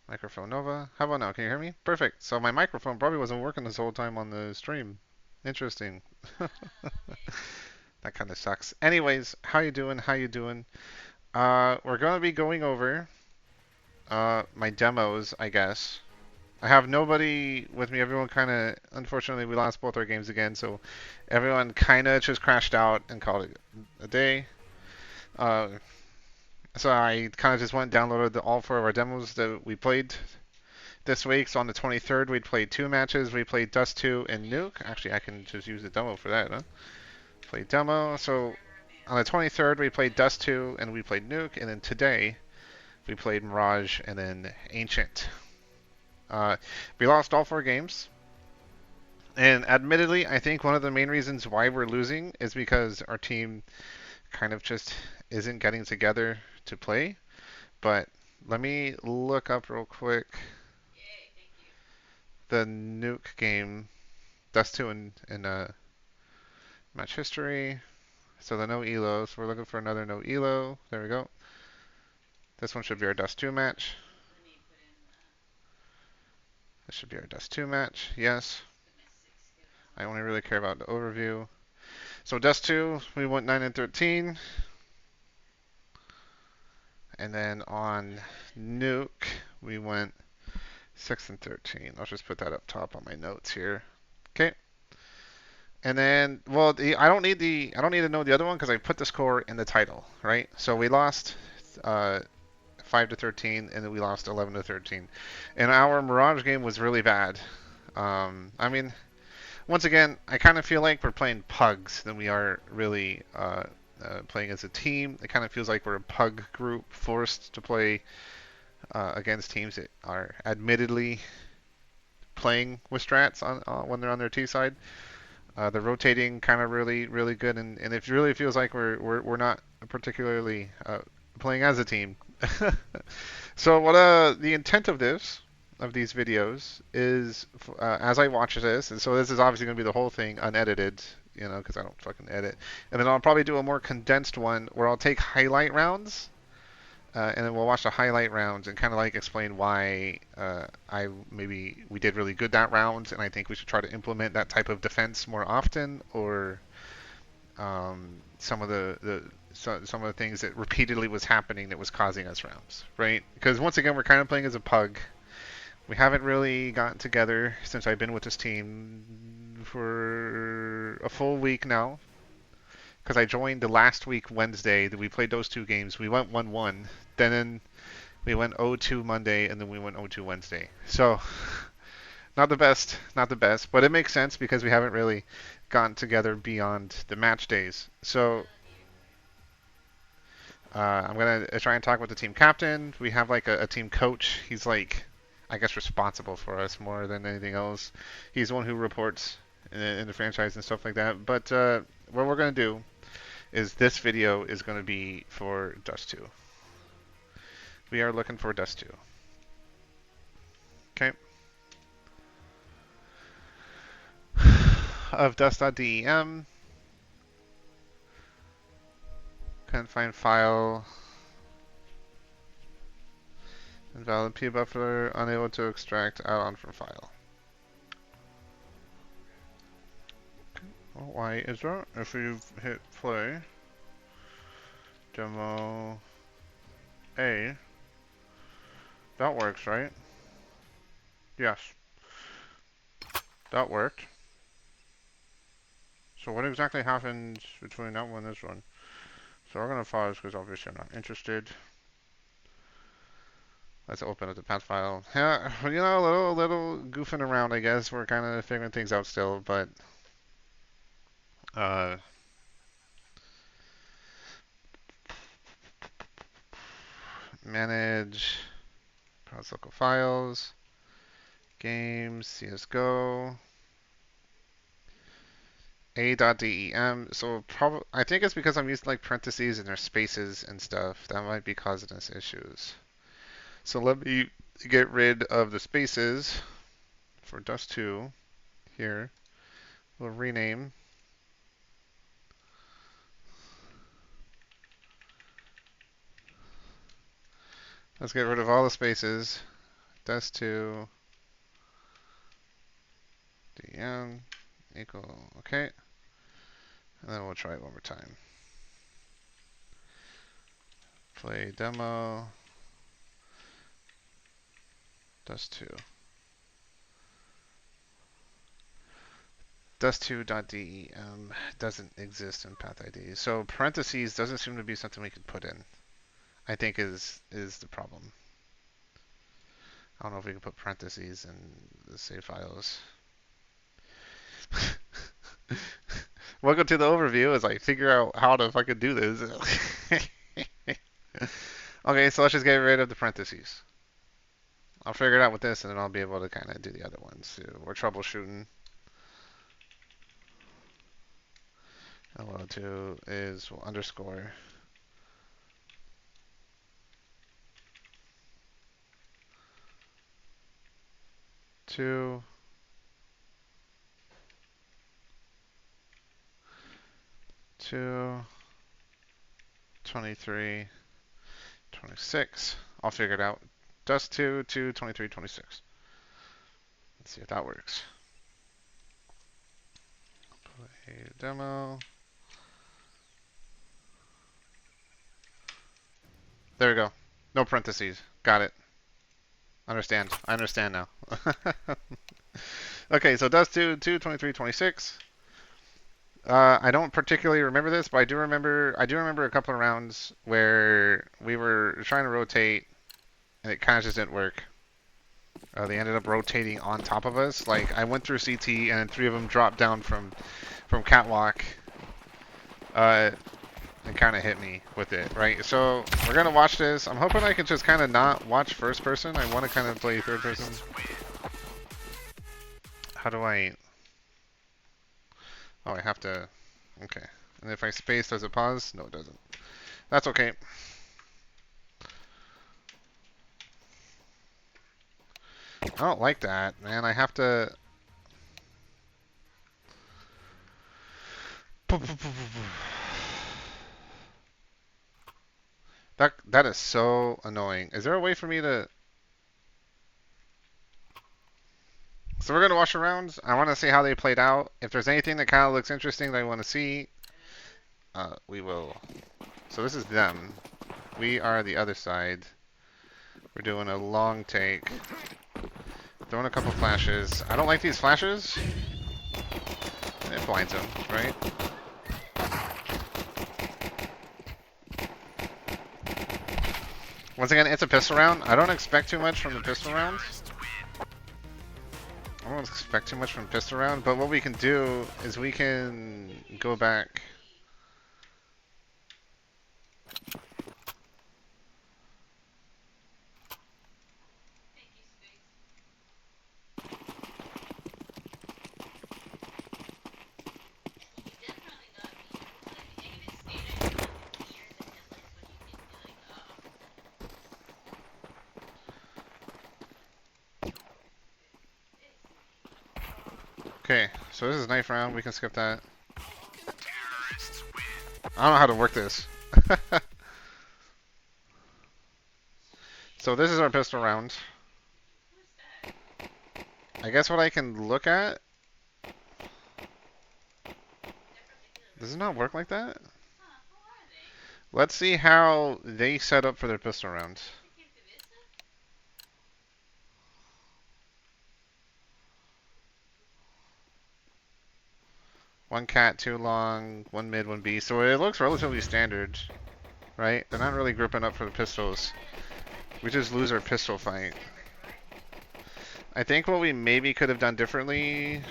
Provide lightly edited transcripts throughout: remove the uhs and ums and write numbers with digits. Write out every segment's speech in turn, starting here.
Microphone Nova. How about now? Can you hear me? Perfect. So my microphone probably wasn't working this whole time on the stream. Interesting. That kind of sucks. Anyways, how you doing? How you doing? We're gonna be going over my demos, I guess. I have nobody with me. Everyone kind of, unfortunately, we lost both our games again, so everyone kind of just crashed out and called it a day. Uh, so I kind of just went and downloaded all four of our demos that we played this week. So on the 23rd, we played two matches. We played Dust 2 and Nuke. Actually, I can just use the demo for that, huh? Play demo. So on the 23rd, we played Dust 2 and we played Nuke. And then today, we played Mirage and then Ancient. Uh, we lost all four games. And admittedly, I think one of the main reasons why we're losing is because our team kind of just isn't getting together to play. But let me look up real quick the Nuke game, Dust 2 and match history. So the no elo. So we're looking for another no elo. There we go. This one should be our Dust 2 match. This should be our Dust 2 match. Yes. I only really care about the overview. So Dust 2, we went 9 and 13. And then on Nuke, we went 6 and 13. I'll just put that up top on my notes here. Okay. And then, well, I don't need to know the other one because I put the score in the title, right? So we lost uh, 5 to 13, and then we lost 11 to 13. And our Mirage game was really bad. I mean, once again, I kind of feel like we're playing pugs than we are really playing as a team. It kind of feels like we're a pug group forced to play against teams that are admittedly playing with strats on when they're on their T side. The rotating kind of really good, and it really feels like we're not particularly playing as a team. So what the intent of these videos is as I watch this, and so this is obviously going to be the whole thing unedited, you know, because I don't fucking edit, and then I'll probably do a more condensed one where I'll take highlight rounds and then we'll watch the highlight rounds and kind of like explain why I maybe we did really good that round, and I think we should try to implement that type of defense more often, or some of some of the things that repeatedly was happening that was causing us rounds, right? Because once again, we're kind of playing as a pug. We haven't really gotten together since I've been with this team for a full week now. Because I joined the last week Wednesday that we played those two games. We went 1-1. Then we went 0-2 Monday, and then we went 0-2 Wednesday. So, not the best, not the best, but it makes sense because we haven't really gotten together beyond the match days. So, I'm gonna try and talk with the team captain. We have like a team coach. He's like, I guess, responsible for us more than anything else. He's the one who reports in the franchise and stuff like that. But what we're gonna do is this video is gonna be for Dust 2. We are looking for Dust 2. Okay. Of dust.dem. Can't find file. Invalid P buffer. Unable to extract out on from file. Well, why is that? If you hit play, demo A, that works, right? Yes, that worked. So what exactly happened between that one and this one? So we're gonna pause because obviously I'm not interested. Let's open up the path file. Yeah, you know, a little goofing around, I guess. We're kind of figuring things out still, but uh, manage browse local files, games, CS:GO, A.dem. So probably I think it's because I'm using like parentheses and there's spaces and stuff that might be causing us issues. So let me get rid of the spaces for Dust 2 here. We'll rename. Let's get rid of all the spaces. dust2 dn equal, okay. And then we'll try it one more time. Play demo dust2. Dust2.dem doesn't exist in PathID. So parentheses doesn't seem to be something we can put in. I think is the problem. I don't know if we can put parentheses in the save files. Welcome to the overview as I figure out how to fucking do this. Okay, so let's just get rid of the parentheses. I'll figure it out with this and then I'll be able to kind of do the other ones too. We're troubleshooting. And what I'll do is we'll underscore two 23 26. I'll figure it out. Dust2 23 26. Let's see if that works. Play demo. There we go. No parentheses. Got it. Understand. I understand now. Okay, so dust2 23 26. I don't particularly remember this, but I do remember a couple of rounds where we were trying to rotate and it kind of just didn't work. They ended up rotating on top of us. Like I went through CT and then 3 of them dropped down from catwalk. And kind of hit me with it, right? So we're gonna watch this. I'm hoping I can just kind of not watch first person. I want to kind of play third person. How do I? Oh, I have to. Okay. And if I space, does it pause? No, it doesn't. That's okay. I don't like that, man. I have to. That is so annoying. Is there a way for me to? So we're gonna watch the rounds. I want to see how they played out. If there's anything that kind of looks interesting that I want to see, we will. So this is them. We are the other side. We're doing a long take. Throwing a couple flashes. I don't like these flashes. It blinds him, right? Once again, it's a pistol round. I don't expect too much from the pistol round. I don't expect too much from pistol round, but what we can do is we can go back. Okay, so this is knife round. We can skip that. I don't know how to work this. So this is our pistol round. I guess what I can look at. Does it not work like that? Let's see how they set up for their pistol round. One cat, 2 long, 1 mid, 1 B. So it looks relatively standard, right? They're not really grouping up for the pistols. We just lose our pistol fight. I think what we maybe could have done differently.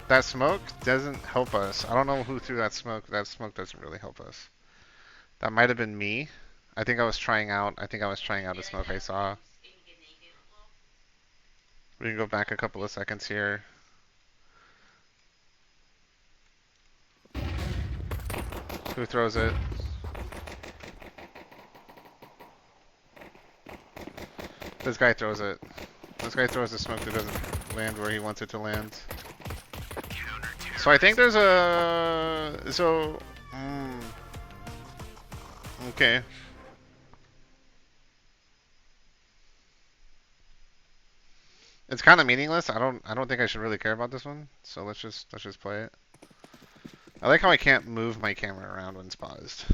That smoke doesn't help us. I don't know who threw that smoke. That smoke doesn't really help us. That might have been me. I think I was trying out a smoke I saw. We can go back a couple of seconds here. Who throws it? This guy throws it. This guy throws the smoke that doesn't land where he wants it to land. So I think there's a... Okay. It's kind of meaningless. I don't think I should really care about this one. So let's just play it. I like how I can't move my camera around when it's paused.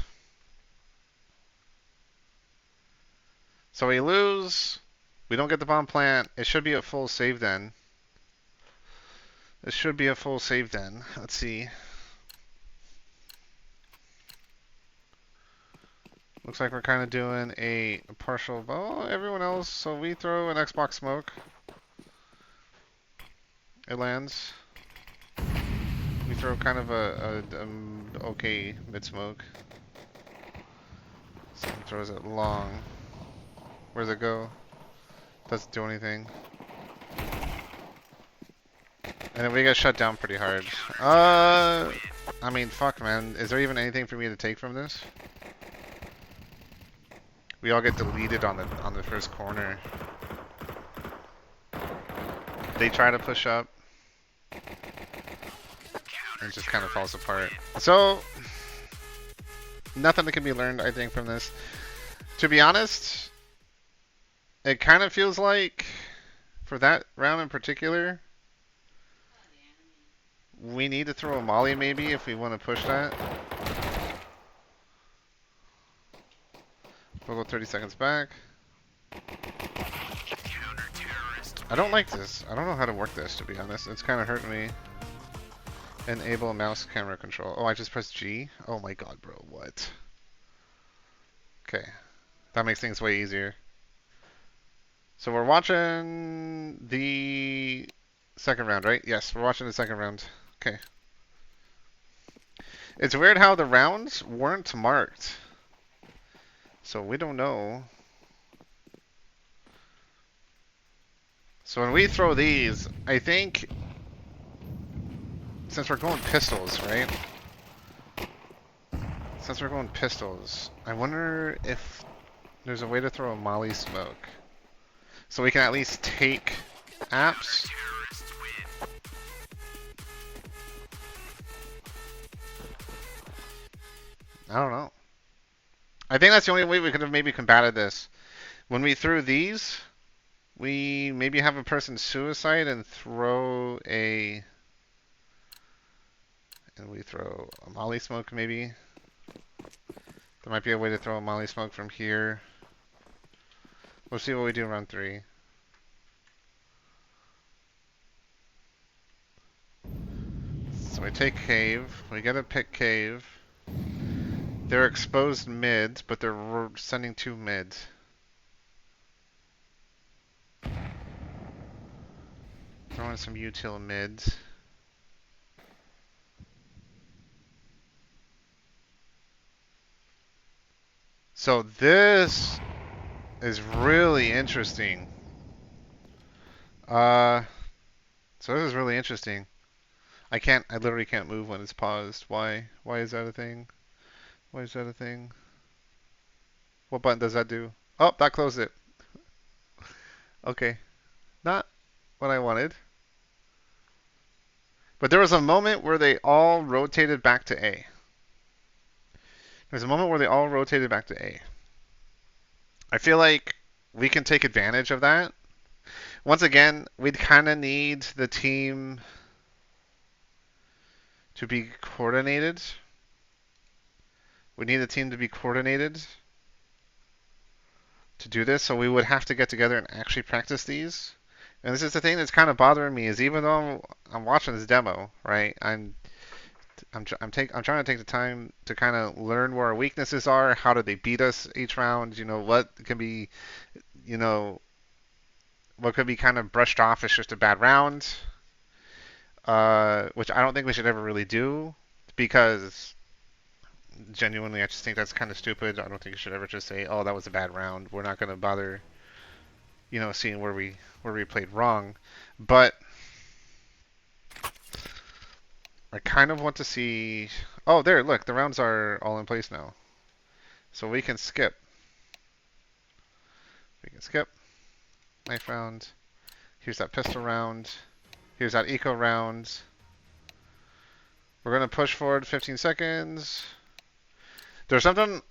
So we lose. We don't get the bomb plant. It should be a full save then. It should be a full save then. Let's see. Looks like we're kind of doing a partial. Oh, everyone else. So we throw an Xbox smoke. It lands. We throw kind of a okay mid smoke. Someone throws it long. Where's it go? Doesn't do anything. And then we get shut down pretty hard. I mean, fuck, man. Is there even anything for me to take from this? We all get deleted on the first corner. They try to push up. And it just kind of falls apart. So, nothing that can be learned, I think, from this. To be honest, it kind of feels like, for that round in particular, we need to throw a molly maybe if we want to push that. We'll go 30 seconds back. I don't like this. I don't know how to work this, to be honest. It's kind of hurting me. Enable mouse camera control. Oh, I just pressed G? Oh my god, bro. What? Okay. That makes things way easier. So we're watching the second round, right? Yes, we're watching the second round. Okay. It's weird how the rounds weren't marked. So we don't know. So when we throw these, I think, since we're going pistols, right? Since we're going pistols, I wonder if there's a way to throw a molly smoke. So we can at least take apps. I don't know. I think that's the only way we could have maybe combated this. When we threw these, we maybe have a person suicide and throw a... And we throw a molly smoke maybe. There might be a way to throw a molly smoke from here. We'll see what we do in round 3. So we take cave. We gotta pick cave. They're exposed mid, but they're sending 2 mid. Throwing some util mid. So this is really interesting. So this is really interesting. I literally can't move when it's paused. Why? Why is that a thing? Why is that a thing? What button does that do? Oh, that closed it. Okay. Not what I wanted. But there was a moment where they all rotated back to A. There's a moment where they all rotated back to A. I feel like we can take advantage of that. Once again, we'd kind of need the team to be coordinated. We need the team to be coordinated to do this, so we would have to get together and actually practice these. And this is the thing that's kind of bothering me is even though I'm watching this demo, right? I'm trying to take the time to kind of learn where our weaknesses are. How do they beat us each round? You know, what can be, you know, what could be kind of brushed off as just a bad round, which I don't think we should ever really do because genuinely I just think that's kind of stupid. I don't think you should ever just say, "Oh, that was a bad round." We're not going to bother, you know, seeing where we played wrong, but I kind of want to see. Oh, there, look, the rounds are all in place now. So we can skip. We can skip. Knife round. Here's that pistol round. Here's that eco round. We're going to push forward 15 seconds. There's something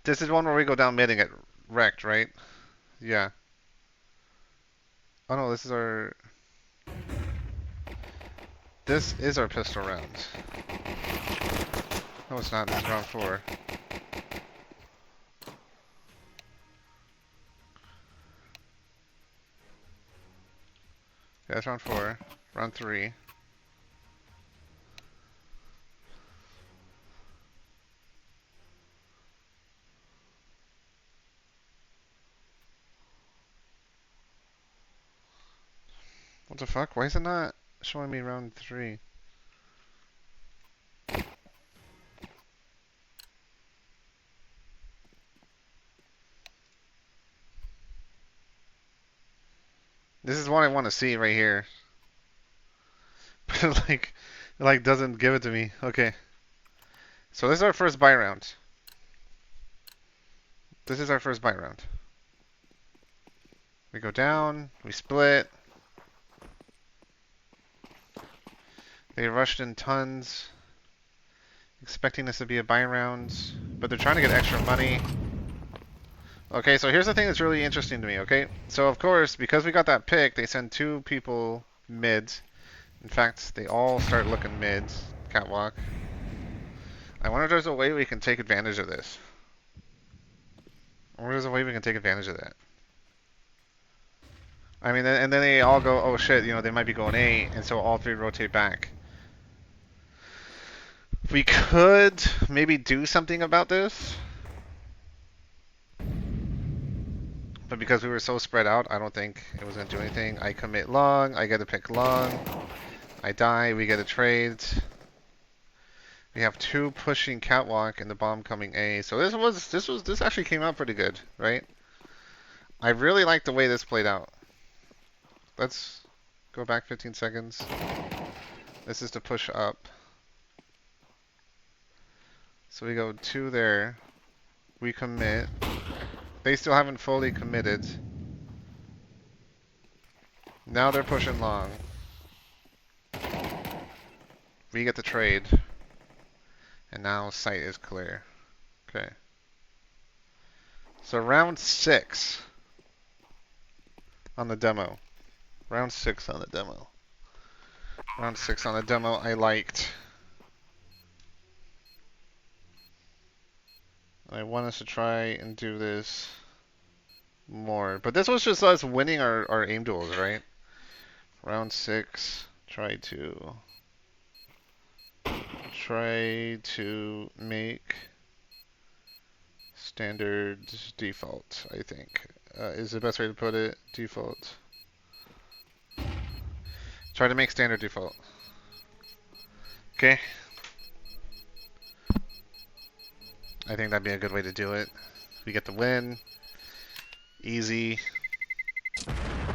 This is one where we go down mid and get wrecked, right? Yeah. Oh no, this is our... This is our pistol round. No, it's not. This is round 4. Yeah, it's round 4. Round 3. What the fuck? Why is it not showing me round 3? This is what I want to see right here. But it doesn't give it to me. Okay. So this is our first buy round. This is our first buy round. We go down, we split. They rushed in tons, expecting this to be a buy round, but they're trying to get extra money. Okay, so here's the thing that's really interesting to me, okay? So of course, because we got that pick, they send 2 people mids. In fact, they all start looking mids. Catwalk. I wonder if there's a way we can take advantage of this. I wonder if there's a way we can take advantage of that. I mean, and then they all go, oh shit, you know, they might be going A, and so all 3 rotate back. We could maybe do something about this. But because we were so spread out, I don't think it was going to do anything. I commit long, I get to pick long. I die, we get a trade. We have 2 pushing catwalk and the bomb coming A. So this actually came out pretty good, right? I really like the way this played out. Let's go back 15 seconds. This is to push up. So we go 2 there. We commit. They still haven't fully committed. Now they're pushing long. We get the trade. And now site is clear. Okay. So round 6 on the demo. Round 6 on the demo. Round 6 on the demo I liked. I want us to try and do this more. But this was just us winning our aim duels, right? Round 6. Try to make standard default, I think. Is the best way to put it. Default. Try to make standard default. Okay. I think that'd be a good way to do it. We get the win. Easy.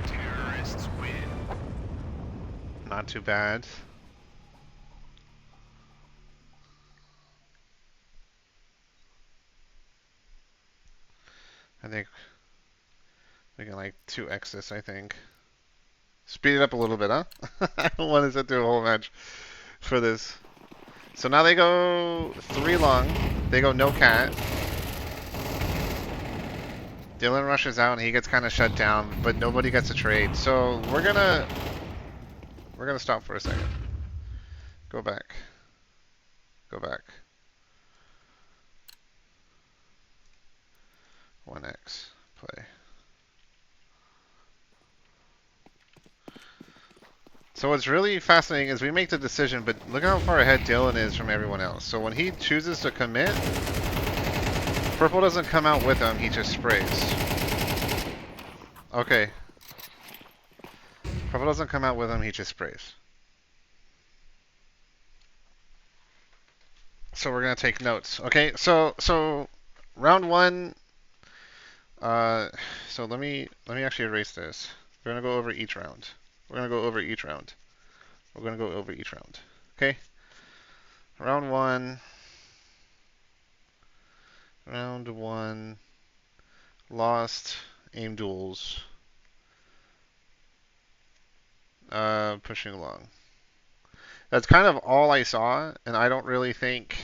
Terrorists win. Not too bad. I think we can like 2x this, I think. Speed it up a little bit, huh? I don't want to sit through a whole match for this. So now they go 3 long. They go no cat. Dylan rushes out and he gets kind of shut down, but nobody gets a trade. So we're gonna stop for a second. Go back. Go back. 1x. Play. So what's really fascinating is we make the decision, but look how far ahead Dylan is from everyone else. So when he chooses to commit, purple doesn't come out with him, he just sprays. Okay. Purple doesn't come out with him, he just sprays. So we're gonna take notes. Okay, so round 1. So let me actually erase this. We're gonna go over each round. We're gonna go over each round. We're gonna go over each round. Okay. Round 1. Round 1. Lost aim duels. Pushing along. That's kind of all I saw, and I don't really think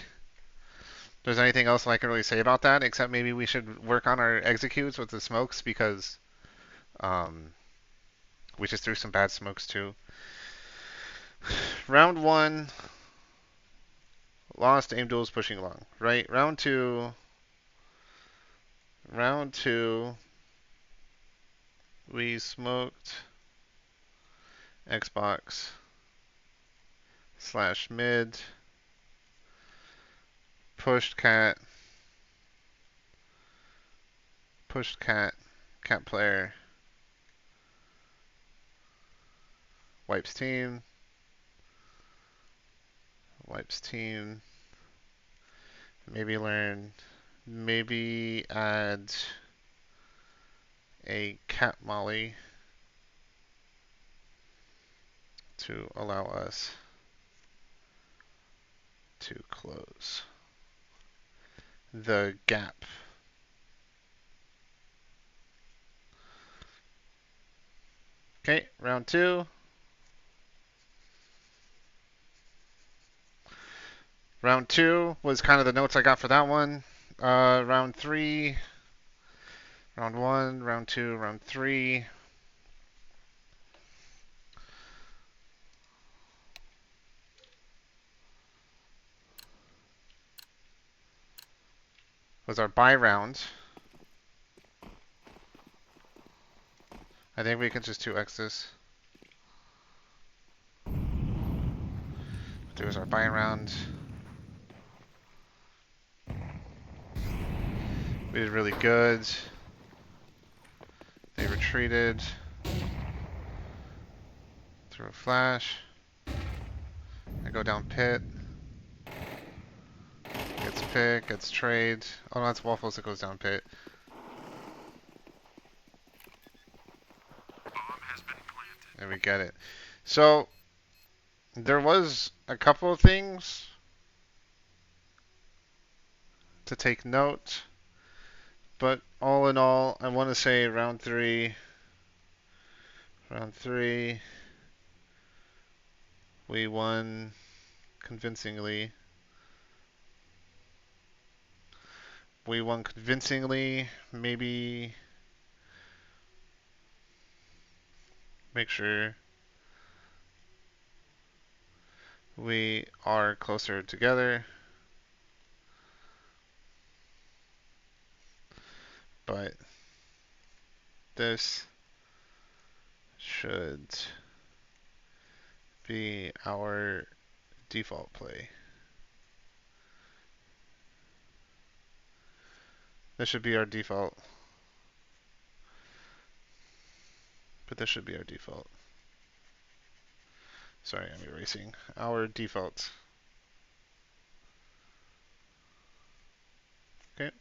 there's anything else I can really say about that, except maybe we should work on our executes with the smokes because um, we just threw some bad smokes too. Round one, lost aim duels pushing long. Right. Round two, we smoked Xbox / mid, pushed cat, cat player, wipes team, maybe add a cat molly to allow us to close the gap. Okay, round two. Round two was kind of the notes I got for that one. Round three, round one, round two, round three. Was our buy round. I think we can just 2x this. There's our buy round. We did really good. They retreated. Threw a flash. I go down pit. Gets pick, gets trade. Oh no, that's Waffles that goes down pit. And we get it. So there was a couple of things to take note, but all in all, I want to say round three, we won convincingly. Maybe make sure we are closer together. But this should be our default play. This should be our default. But this should be our default. Sorry, I'm erasing. Our default. Okay.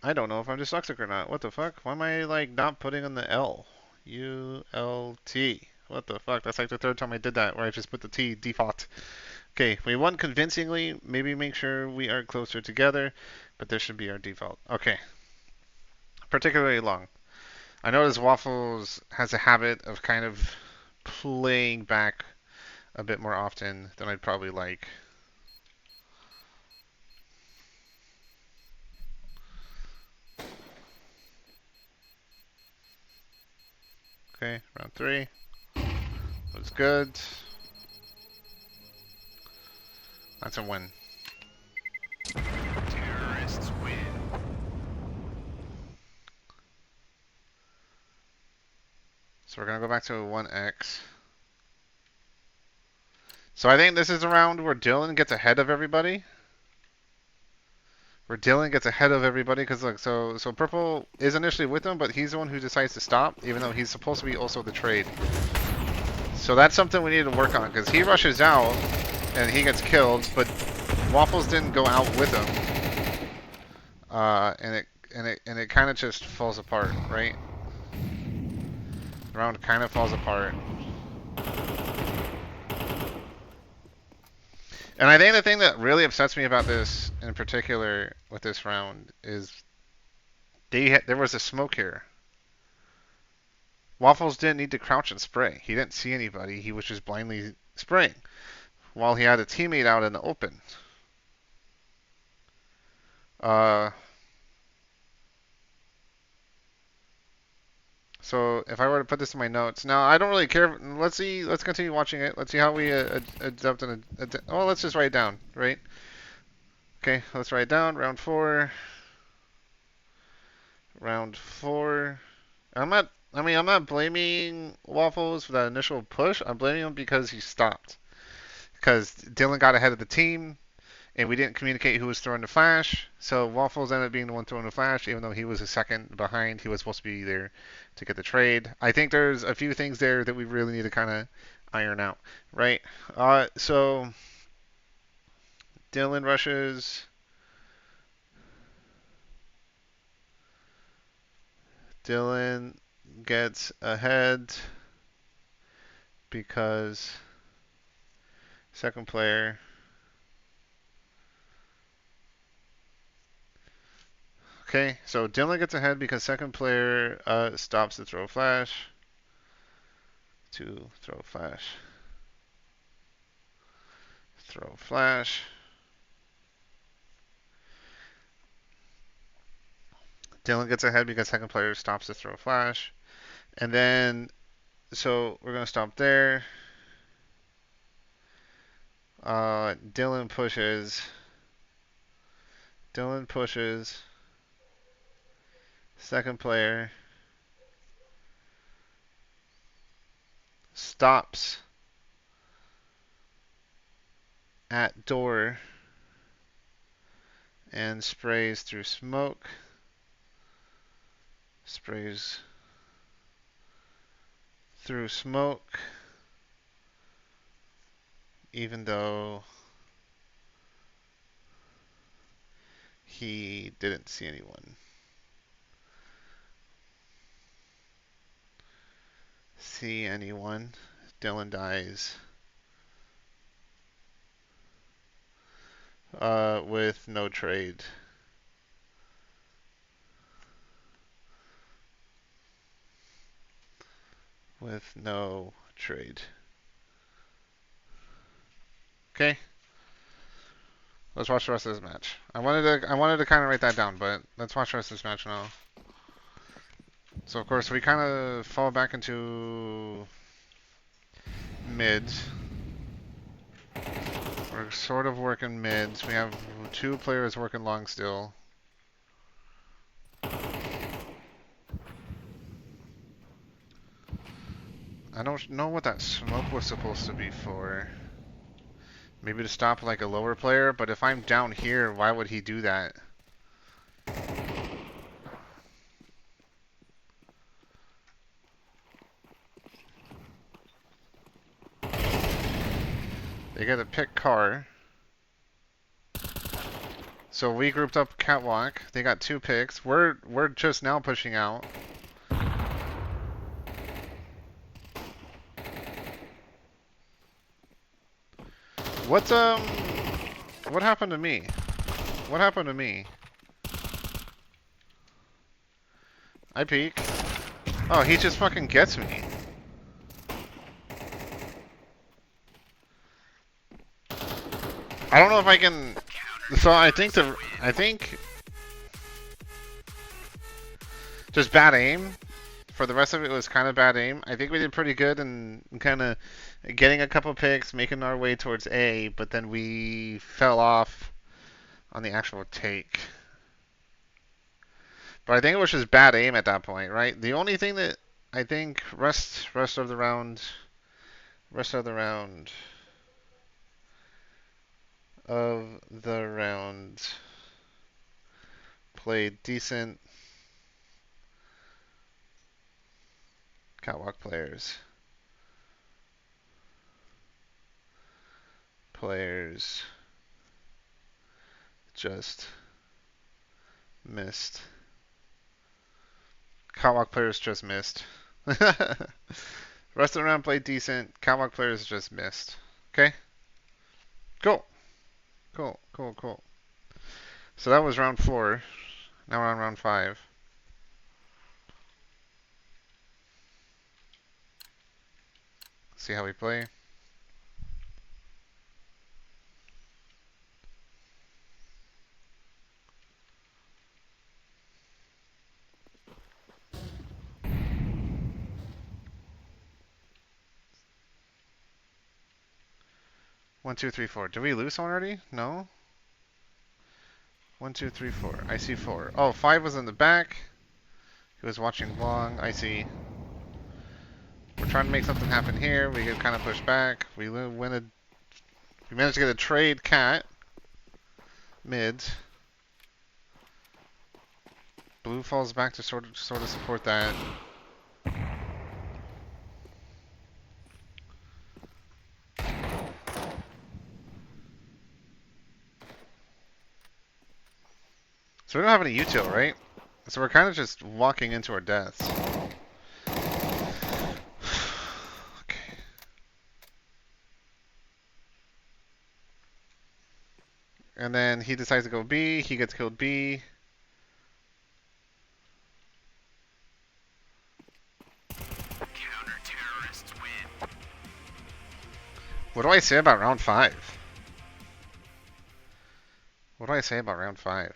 I don't know if I'm dyslexic or not. What the fuck? Why am I like not putting on the L? U-L-T. What the fuck? That's like the third time I did that where I just put the T default. Okay, we won convincingly. Maybe make sure we are closer together, but this should be our default. Okay. Particularly long. I notice Waffles has a habit of kind of playing back a bit more often than I'd probably like. Okay, round three. Was good. That's a win. Terrorists win. So we're going to go back to a 1x. So I think this is a round where Dylan gets ahead of everybody. Because look, so Purple is initially with him, but he's the one who decides to stop, even though he's supposed to be also the trade. So that's something we need to work on, because he rushes out and he gets killed, but Waffles didn't go out with him, and it kind of just falls apart, right? The round kind of falls apart. And I think the thing that really upsets me about this, in particular with this round, is there was a smoke here. Waffles didn't need to crouch and spray. He didn't see anybody. He was just blindly spraying while he had a teammate out in the open. Uh, so if I were to put this in my notes, now I don't really care. Let's see. Let's continue watching it. Let's see how we adapt and oh, let's just write it down, right? Okay, let's write it down. Round four. Round four. I'm not. I mean, I'm not blaming Waffles for that initial push. I'm blaming him because he stopped. Because Dylan got ahead of the team, and we didn't communicate who was throwing the flash. So Waffles ended up being the one throwing the flash, even though he was a second behind. He was supposed to be there to get the trade. I think there's a few things there that we really need to kind of iron out, right? So Dylan rushes. Dylan gets ahead because second player. Okay, so Dylan gets ahead because second player stops to throw flash. To throw flash. Throw flash. Dylan gets ahead because second player stops to throw flash. And then, so we're going to stop there. Dylan pushes. Dylan pushes. Second player stops at door and sprays through smoke. Sprays through smoke, even though he didn't see anyone. See anyone. Dylan dies. With no trade. With no trade. Okay. Let's watch the rest of this match. I wanted to kind of write that down, but let's watch the rest of this match now. So of course we kind of fall back into mids. We're sort of working mids. We have two players working long still. I don't know what that smoke was supposed to be for. Maybe to stop like a lower player, but if I'm down here, why would he do that? They get a pick car. So we grouped up catwalk. They got two picks. We're just now pushing out. What's what happened to me? What happened to me? I peek. Oh, he just fucking gets me. I don't know if I can. So I think just bad aim. For the rest of it, it was kind of bad aim. I think we did pretty good in kind of getting a couple picks, making our way towards A, but then we fell off on the actual take. But I think it was just bad aim at that point, right? The only thing that I think rest of the round of the round played decent catwalk players. Players just missed. Catwalk players just missed. Rest of the round played decent. Catwalk players just missed. Okay? Cool. Cool. So that was round 4. Now we're on round 5. See how we play. 1, 2, 3, 4. Did we lose one already? No. 1, 2, 3, 4. I see 4. Oh, 5 was in the back. He was watching long. I see. We're trying to make something happen here. We get kind of pushed back. We win a. We managed to get a trade cat mid. Blue falls back to sort of support that. So we don't have any util, right? So we're kind of just walking into our deaths. Okay. And then he decides to go B. He gets killed B. What do I say about round 5? What do I say about round 5?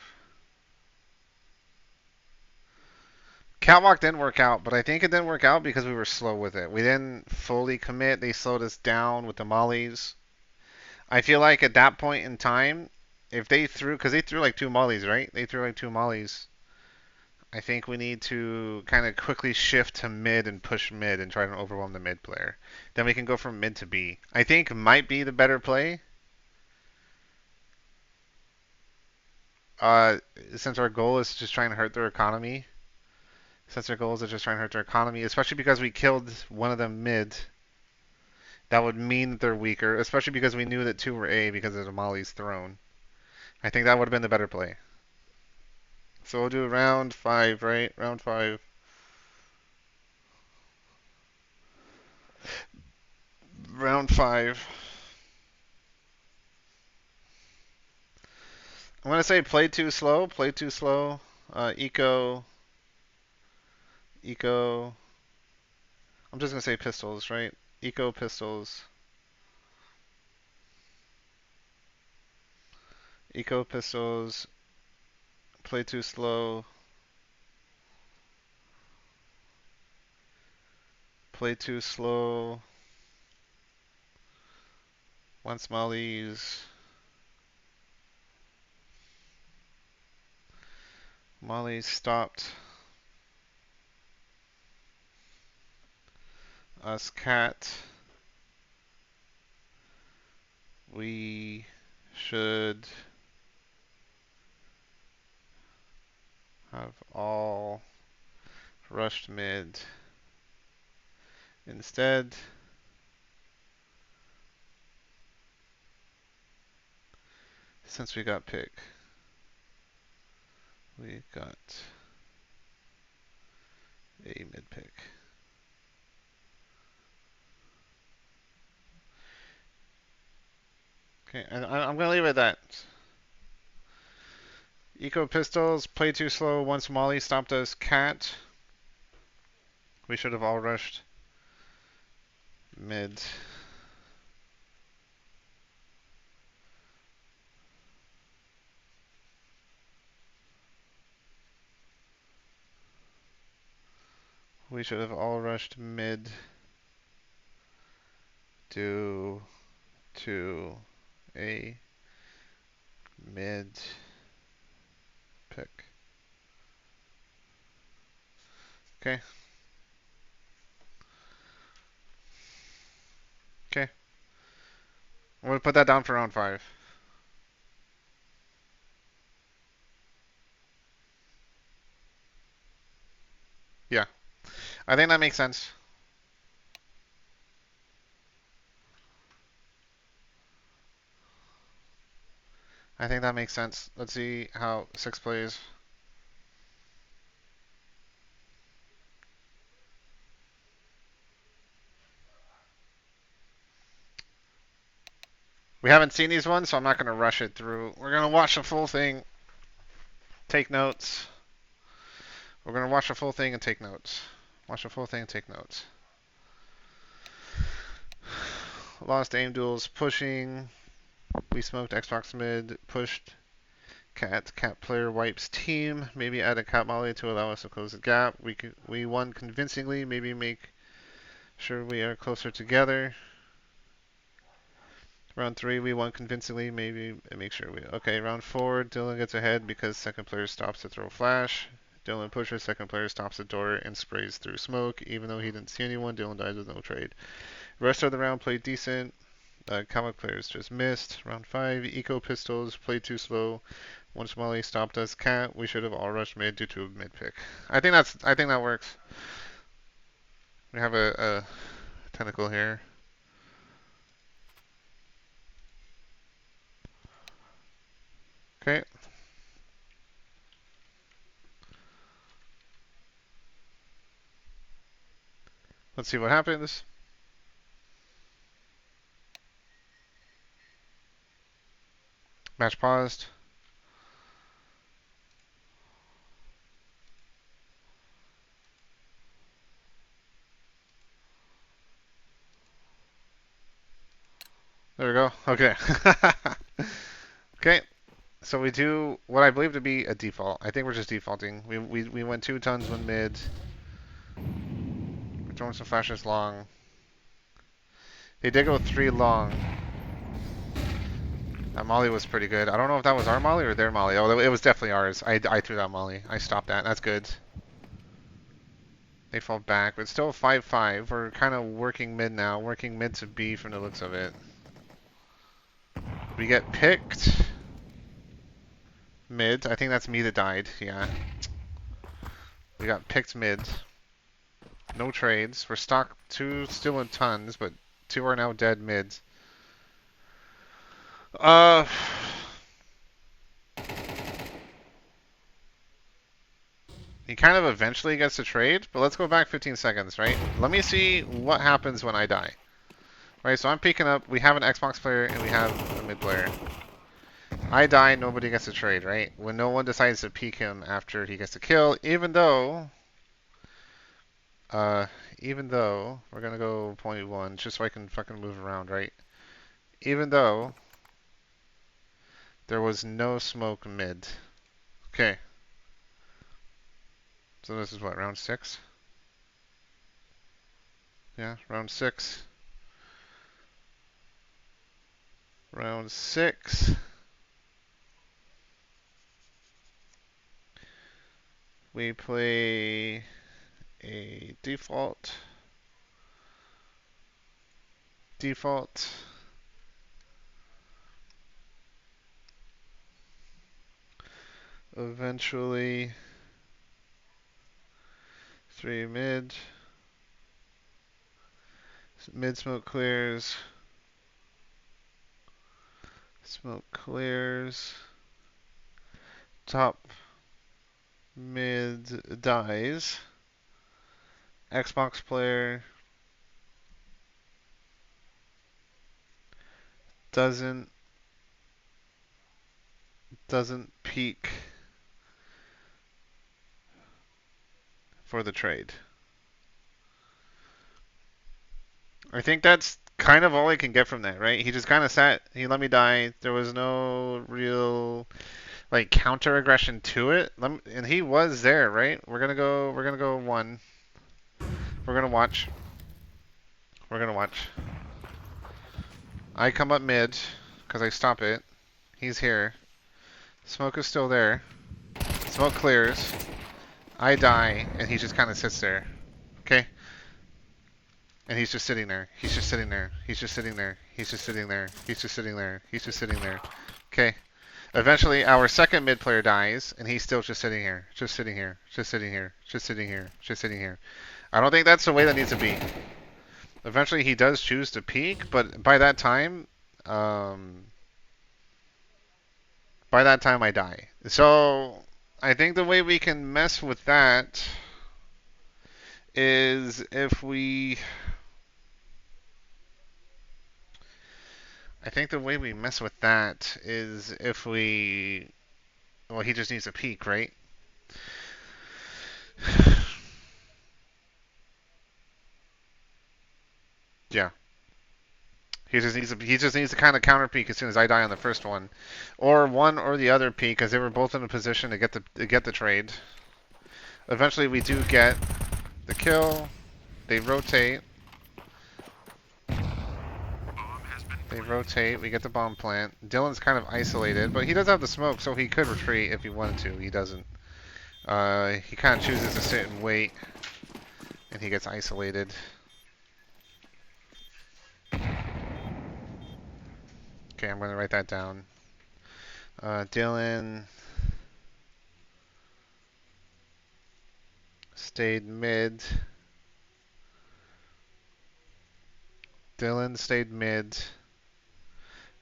Catwalk didn't work out, but I think it didn't work out because we were slow with it. We didn't fully commit. They slowed us down with the mollies. I feel like at that point in time, if they threw, because they threw like 2 mollies, right? They threw like 2 mollies. I think we need to kind of quickly shift to mid and push mid and try to overwhelm the mid player. Then we can go from mid to B. I think might be the better play. Uh, since our goal is just trying to hurt their economy. Since our goal is just trying to hurt their economy, especially because we killed one of them mid. That would mean that they're weaker, especially because we knew that 2 were A because of the Molly's throne. I think that would have been the better play. So we'll do round 5, right? Round 5. Round 5. I'm going to say play too slow. Play too slow. Eco. Eco. I'm just going to say pistols, right? Eco pistols. Eco pistols. Play too slow. Play too slow. Once mollies. Molly stopped us cat. We should have all rushed mid instead. Since we got pick. We got a mid pick. Okay, and I'm gonna leave it at that. Eco pistols, play too slow. Once Molly stopped us, cat. We should have all rushed mid. We should have all rushed mid due to a mid pick. Okay. Okay. I'm gonna put that down for round 5. Yeah. I think that makes sense. I think that makes sense. Let's see how 6 plays. We haven't seen these ones, so I'm not going to rush it through. We're going to watch the full thing, take notes. We're going to watch the full thing and take notes. Watch the full thing and take notes. Lost aim duels, pushing. We smoked Xbox mid, pushed. Cat player wipes team. Maybe add a cat molly to allow us to close the gap. We won convincingly. Maybe make sure we are closer together. Round 3, we won convincingly. Maybe make sure we. Okay, round 4, Dylan gets ahead because second player stops to throw flash. Dylan pushes, second player stops the door and sprays through smoke. Even though he didn't see anyone, Dylan dies with no trade. Rest of the round played decent. Comic players just missed. Round 5, Eco Pistols played too slow. Once Molly stopped us, Cat, we should have all rushed mid due to a mid pick. I think that works. We have a tentacle here. Okay. Let's see what happens. Match paused. There we go. Okay. Okay. So we do what I believe to be a default. I think we're just defaulting. We went 2 tons, 1 mid. We're throwing some flashes long. They did go 3 long. That molly was pretty good. I don't know if that was our molly or their molly. Oh, it was definitely ours. I threw that molly. I stopped that. That's good. They fall back, but still 5-5. We're kind of working mid now. Working mid to B from the looks of it. We get picked. Mid. I think that's me that died. Yeah. We got picked mid. No trades. We're stock 2 still in tons, but 2 are now dead mids. He kind of eventually gets to trade, but let's go back 15 seconds, right? Let me see what happens when I die. Right, so I'm peeking up. We have an Xbox player and we have a mid player. I die, nobody gets to trade, right? When no one decides to peek him after he gets a kill, even though we're gonna go 0.1 just so I can fucking move around, right? Even though there was no smoke mid. Okay. So this is what, round 6? Yeah, round 6. Round 6. We play a default. Default. Eventually 3 mid. Mid smoke clears. Smoke clears. Top mid dies. Xbox player doesn't peak for the trade. I think that's kind of all I can get from that, right? He just kind of sat. He let me die. There was no real like counter aggression to it, and he was there, right? We're gonna go 1. We're gonna watch. We're gonna watch. I come up mid because I stop it. He's here. Smoke is still there. Smoke clears. I die, and he just kind of sits there. Okay. And he's just sitting there. He's just sitting there. He's just sitting there. He's just sitting there. He's just sitting there. He's just sitting there. Okay. Eventually, our second mid player dies, and he's still just sitting here. Just sitting here. Just sitting here. Just sitting here. Just sitting here. I don't think that's the way that needs to be. Eventually, he does choose to peek, but by that time, I die. So, I think the way we can mess with that is if we... I think the way we mess with that is if we... Well, he just needs a peek, right? Yeah. He just needs to kind of counter peek as soon as I die on the first one, or one or the other peek, because they were both in a position to get the trade. Eventually, we do get the kill. They rotate. They rotate. We get the bomb plant. Dylan's kind of isolated, but he does have the smoke, so he could retreat if he wanted to. He doesn't. He kind of chooses to sit and wait, and he gets isolated. Okay, I'm going to write that down. Dylan stayed mid. Dylan stayed mid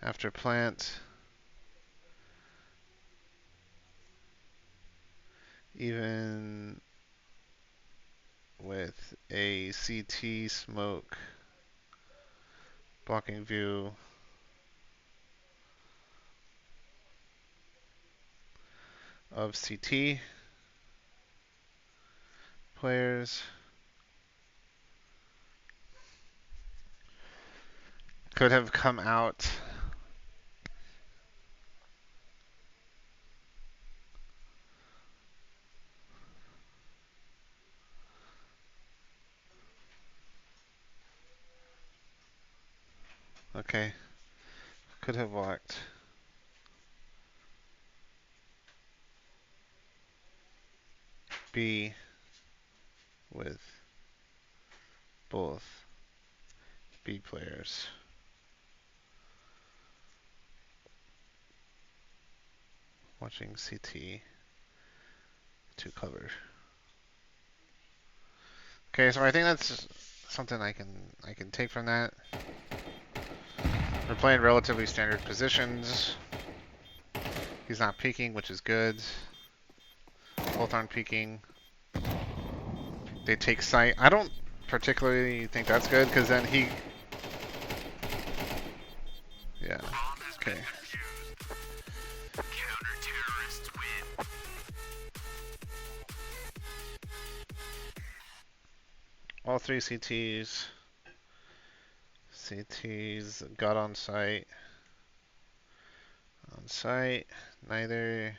after plant. Even with a CT smoke blocking view. Of CT players. Could have come out. Okay. Could have walked. B with both B players. Watching CT to cover. Okay, so I think that's something I can take from that. We're playing relatively standard positions. He's not peeking, which is good. Both aren't peeking. They take sight. I don't particularly think that's good because then he. Yeah. Okay. All three CTs. CTs got on site. On site. Neither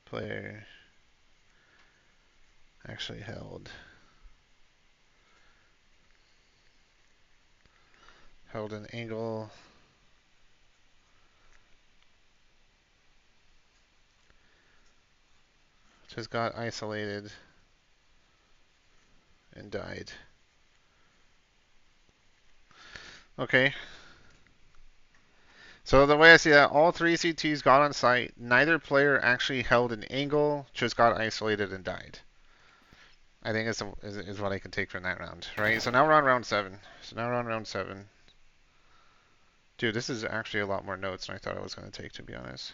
player actually held an angle. Just got isolated and died. Okay. So the way I see that, all three CTs got on site. Neither player actually held an angle, just got isolated and died. I think is what I can take from that round, right? So now we're on round 7. Dude, this is actually a lot more notes than I thought I was going to take, to be honest.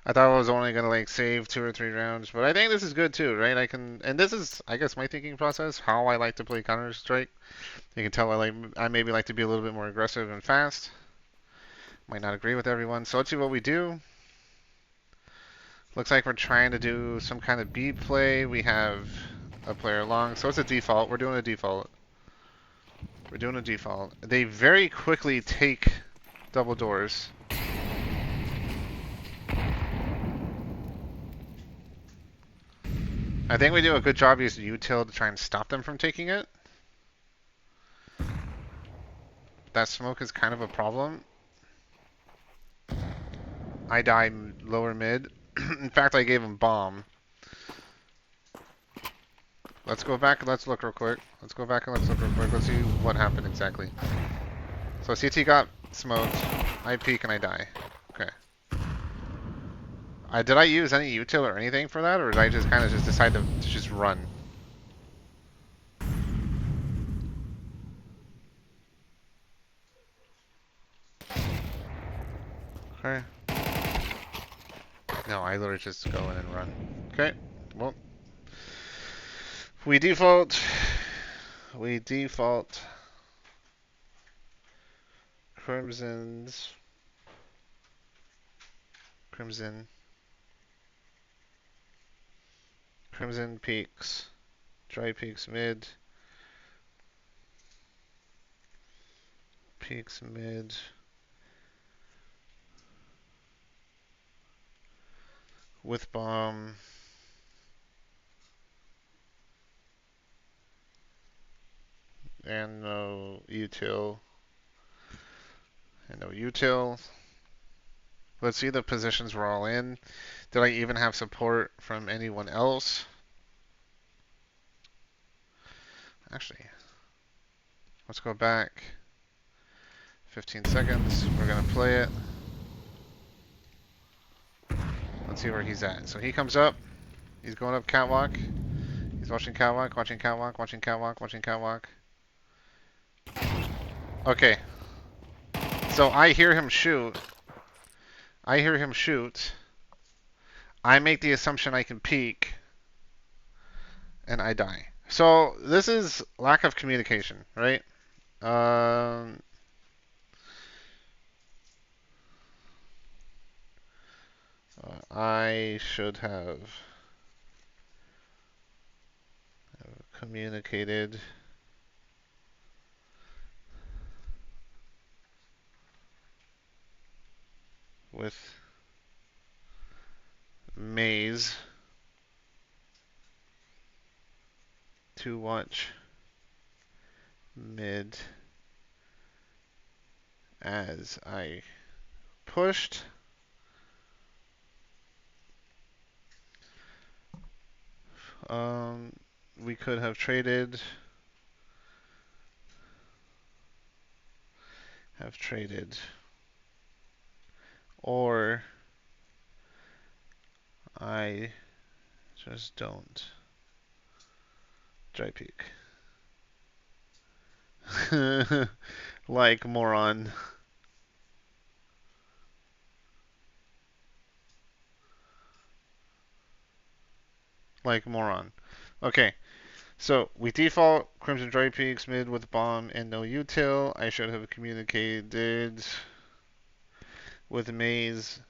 I thought I was only going to like save 2 or 3 rounds, but I think this is good too, right? And this is, I guess, my thinking process, how I like to play Counter-Strike. You can tell I maybe like to be a little bit more aggressive and fast. Might not agree with everyone, so let's see what we do. Looks like we're trying to do some kind of B play. We have a player long, so it's a default. We're doing a default. They very quickly take double doors. I think we do a good job using util to try and stop them from taking it. That smoke is kind of a problem. I die lower mid. In fact, I gave him bomb. Let's go back and let's look real quick. Let's see what happened exactly. So CT got smoked. I peek and I die. Okay. Did I use any util or anything for that, or did I just kind of just decide to just run? Okay. No, I literally just go in and run. Okay. Well, we default. Crimson's. Crimson peaks. Dry peaks mid. Peaks mid. With bomb. and no util. And no util. Let's see the positions we're all in. Did I even have support from anyone else? Actually, let's go back 15 seconds. We're going to play it. Let's see where he's at. So he comes up. He's going up catwalk. He's watching catwalk, watching catwalk, watching catwalk, watching catwalk. Okay. So I hear him shoot. I hear him shoot. I make the assumption I can peek. And I die. So this is lack of communication, right? I should have communicated with Maze to watch mid as I pushed. We could have traded. Or I just don't dry peek. Like moron. Like moron. Okay, so we default Crimson Dry Peaks mid with bomb and no util. I should have communicated with Maze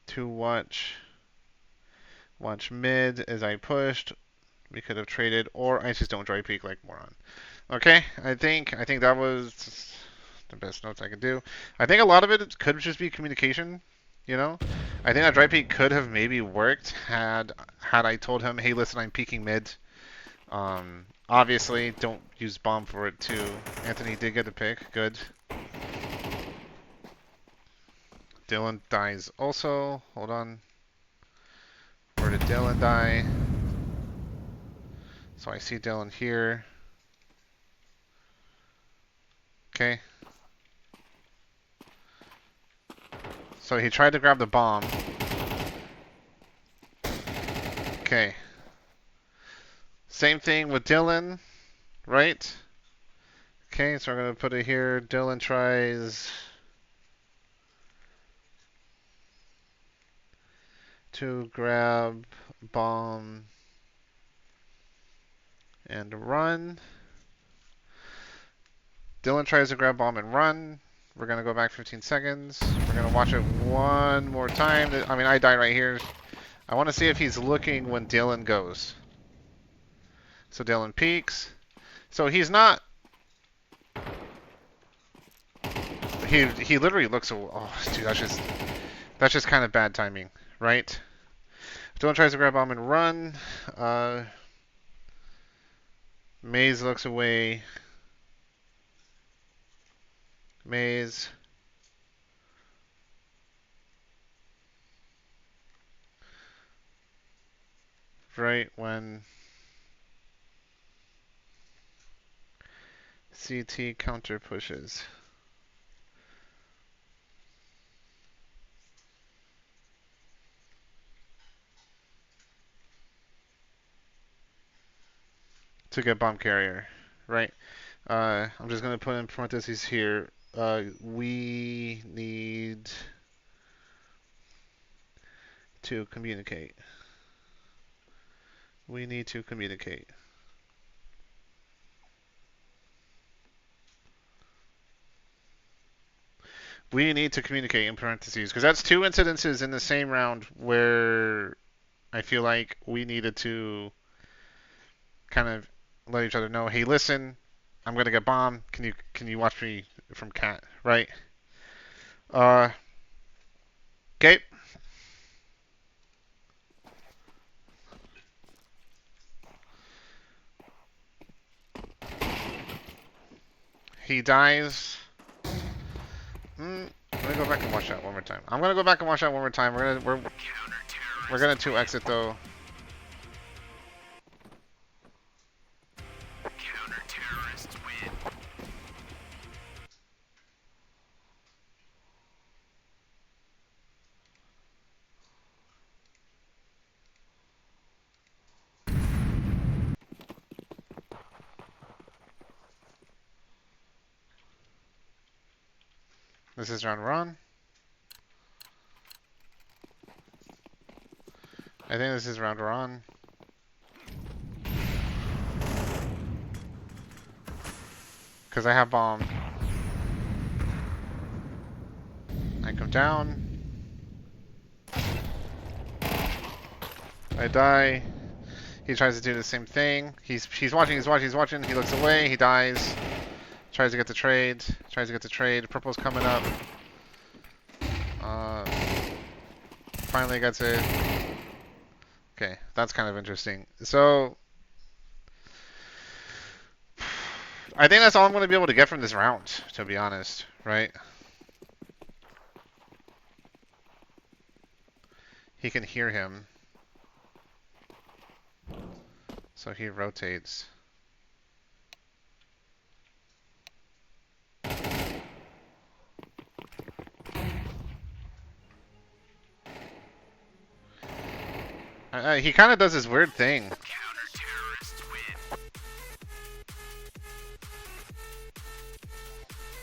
to watch mid as I pushed. We could have traded, or I just don't dry peek like moron. Okay, I think that was the best notes I could do. I think a lot of it could just be communication. You know, I think that dry peek could have maybe worked had I told him, hey, listen, I'm peeking mid. Obviously, don't use bomb for it too. Anthony did get a pick. Good. Dylan dies also. Hold on. Where did Dylan die? So I see Dylan here. Okay. So he tried to grab the bomb. Okay. Same thing with Dylan, right? Okay, so I'm going to put it here. Dylan tries to grab bomb and run. Dylan tries to grab bomb and run. We're going to go back 15 seconds. We're going to watch it one more time. I mean, I die right here. I want to see if he's looking when Dylan goes. So Dylan peeks. So he's not... He literally looks... Oh, dude, that's just kind of bad timing, right? Dylan tries to grab bomb and run. Maze looks away. Maze. Right when CT counter pushes. To get bomb carrier, right? I'm just going to put in parentheses here. We need to communicate. We need to communicate. We need to communicate in parentheses because that's two incidences in the same round where I feel like we needed to kind of let each other know, hey, listen, I'm gonna get bombed. Can you watch me from cat, right? Okay. he dies. Let me go back and watch that one more time. I'm gonna go back and watch that one more time. We're gonna 2-exit though. Counter-terrorists win. This is round one. I think this is round one. Because I have bomb. I come down. I die. He tries to do the same thing. He's watching. He looks away. He dies. Tries to get the trade. Purple's coming up. Finally gets it. Okay, that's kind of interesting. So, I think that's all I'm going to be able to get from this round, to be honest, right? He can hear him. So he rotates. He kind of does this weird thing. Counter-terrorists win.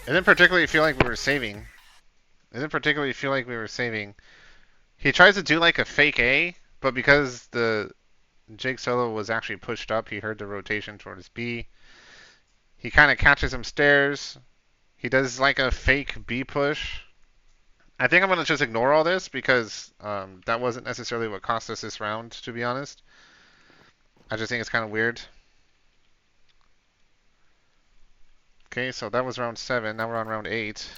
It didn't particularly feel like we were saving. He tries to do like a fake A, but because the Jake Solo was actually pushed up, he heard the rotation towards B. He kind of catches him stairs. He does like a fake B push. I think I'm going to just ignore all this because that wasn't necessarily what cost us this round, to be honest. I just think it's kind of weird. Okay, so that was round 7. Now we're on round 8.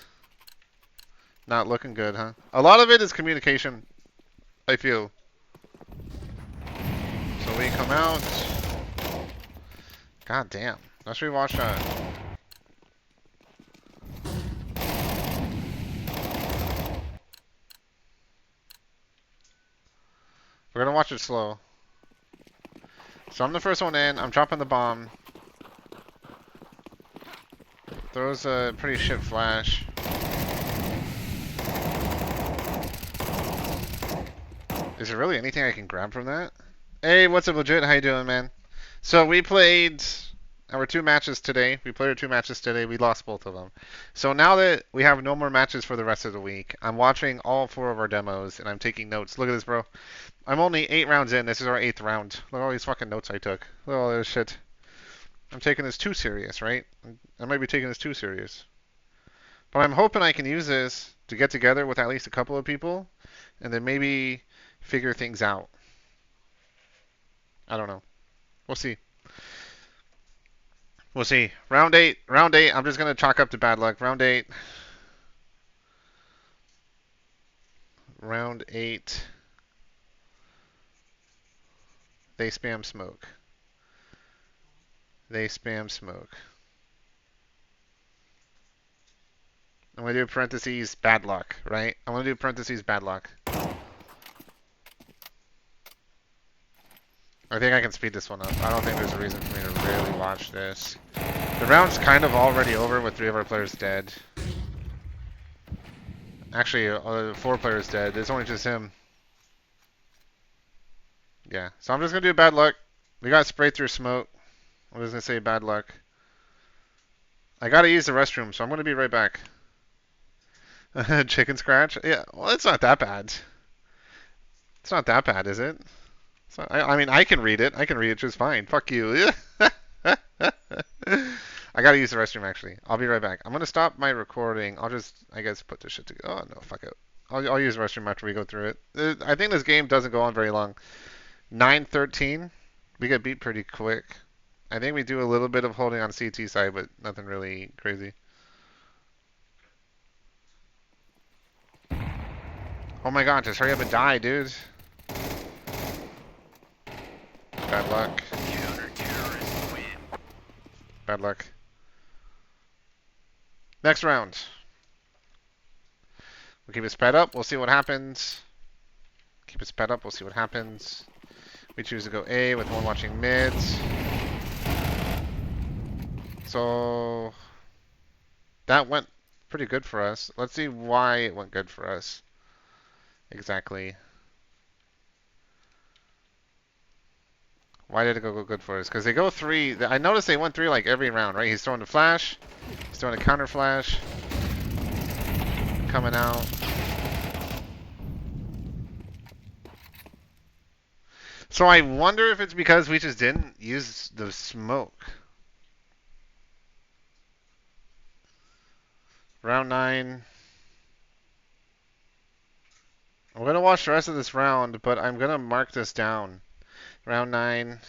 Not looking good, huh? A lot of it is communication, I feel. So we come out. God damn. Let's rewatch that. We're gonna watch it slow. So I'm the first one in. I'm dropping the bomb. Throws a pretty shit flash. Is there really anything I can grab from that? Hey, what's up, legit? How you doing, man? So we played our 2 matches today. We lost both of them. So now that we have no more matches for the rest of the week, I'm watching all 4 of our demos and I'm taking notes. Look at this, bro. I'm only 8 rounds in. This is our 8th round. Look at all these fucking notes I took. Look at all this shit. I'm taking this too serious, right? I might be taking this too serious. But I'm hoping I can use this to get together with at least a couple of people and then maybe figure things out. I don't know. We'll see. We'll see. Round 8. I'm just going to chalk up to bad luck. Round 8. They spam smoke. I'm going to do parentheses bad luck, right? I'm going to do parentheses bad luck. I think I can speed this one up. I don't think there's a reason for me to really watch this. The round's kind of already over with 3 of our players dead. Actually, 4 players dead. It's only just him. Yeah, so I'm just going to do bad luck. We got sprayed through smoke. I'm just going to say bad luck. I got to use the restroom, so I'm going to be right back. Chicken scratch? Yeah, well, it's not that bad. It's not that bad, is it? So, I mean, I can read it. Just fine. Fuck you. I gotta use the restroom, actually. I'll be right back. I'm gonna stop my recording. I'll just, I guess, put this shit together. Oh, no, fuck it. I'll use the restroom after we go through it. I think this game doesn't go on very long. 9-13. We get beat pretty quick. I think we do a little bit of holding on CT side, but nothing really crazy. Oh my god, just hurry up and die, dude. Bad luck. Counter-terrorists win. Bad luck. Next round. We'll keep it sped up. We'll see what happens. Keep it sped up. We'll see what happens. We choose to go A with one watching mids. So that went pretty good for us. Let's see why it went good for us. Exactly. Why did it go good for us? Because they go three. I noticed they went three like every round, right? He's throwing a flash. He's throwing a counter flash. Coming out. So I wonder if it's because we just didn't use the smoke. Round 9. I'm going to watch the rest of this round, but I'm going to mark this down. Round 9.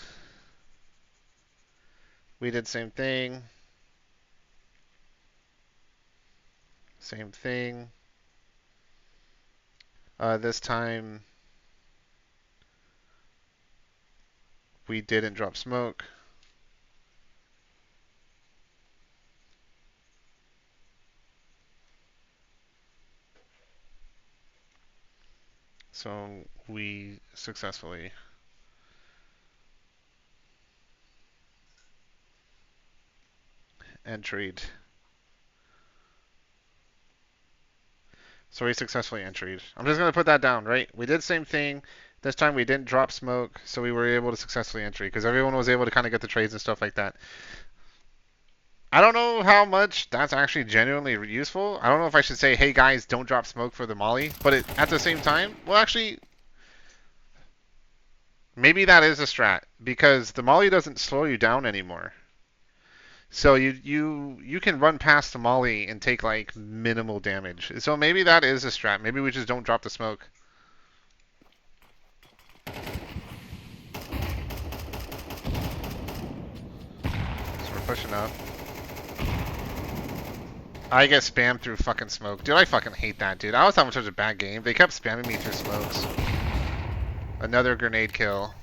We did same thing. Same thing. This time we didn't drop smoke. So we successfully entered. So we successfully entered. I'm just going to put that down, right? We did the same thing. This time we didn't drop smoke, so we were able to successfully enter because everyone was able to kind of get the trades and stuff like that. I don't know how much that's actually genuinely useful. I don't know if I should say, hey guys, don't drop smoke for the molly. But at the same time, well, actually, maybe that is a strat because the molly doesn't slow you down anymore. So you can run past the molly and take like minimal damage. So maybe that is a strat. Maybe we just don't drop the smoke. So we're pushing up. I get spammed through fucking smoke. Dude, I fucking hate that, dude. I was having such a bad game. They kept spamming me through smokes. Another grenade kill.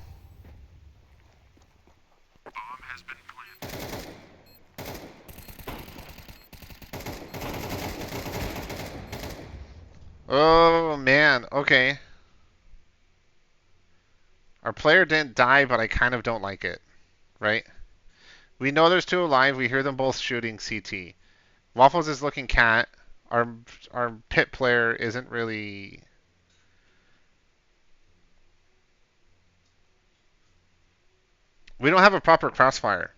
Bomb has been planted. Oh, man. Okay. Our player didn't die, but I kind of don't like it. Right? We know there's two alive. We hear them both shooting CT. Waffles is looking cat. Our our pit player isn't really. We don't have a proper crossfire,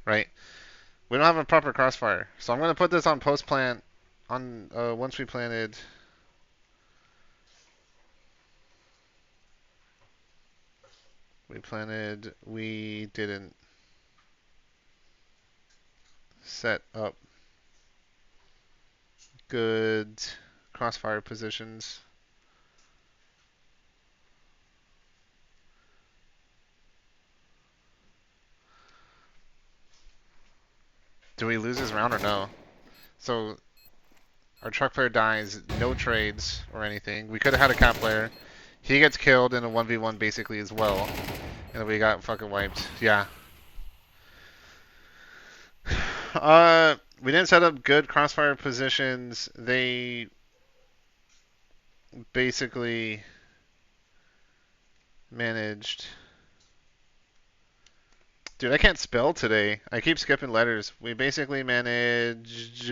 right? We don't have a proper crossfire. So I'm gonna put this on post plant. On once we planted. We planted. We didn't set up good crossfire positions. Do we lose this round or no? So our truck player dies, no trades or anything. We could have had a cat player. He gets killed in a 1v1 basically as well. And we got fucking wiped. Yeah. We didn't set up good crossfire positions. They basically managed. Dude, I can't spell today. I keep skipping letters. We basically managed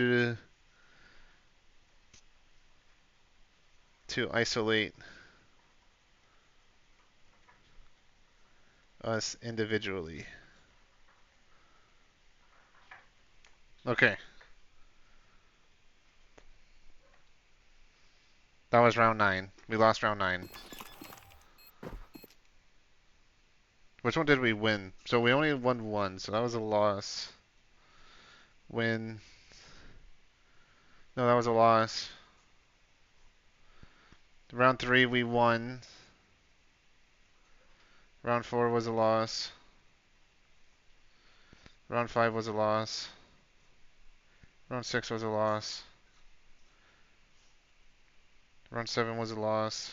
to isolate us individually. Okay. That was round 9. We lost round 9. Which one did we win? So we only won one, so that was a loss. Win. No, that was a loss. Round 3 we won. Round 4 was a loss. Round 5 was a loss. Round 6 was a loss. Round 7 was a loss.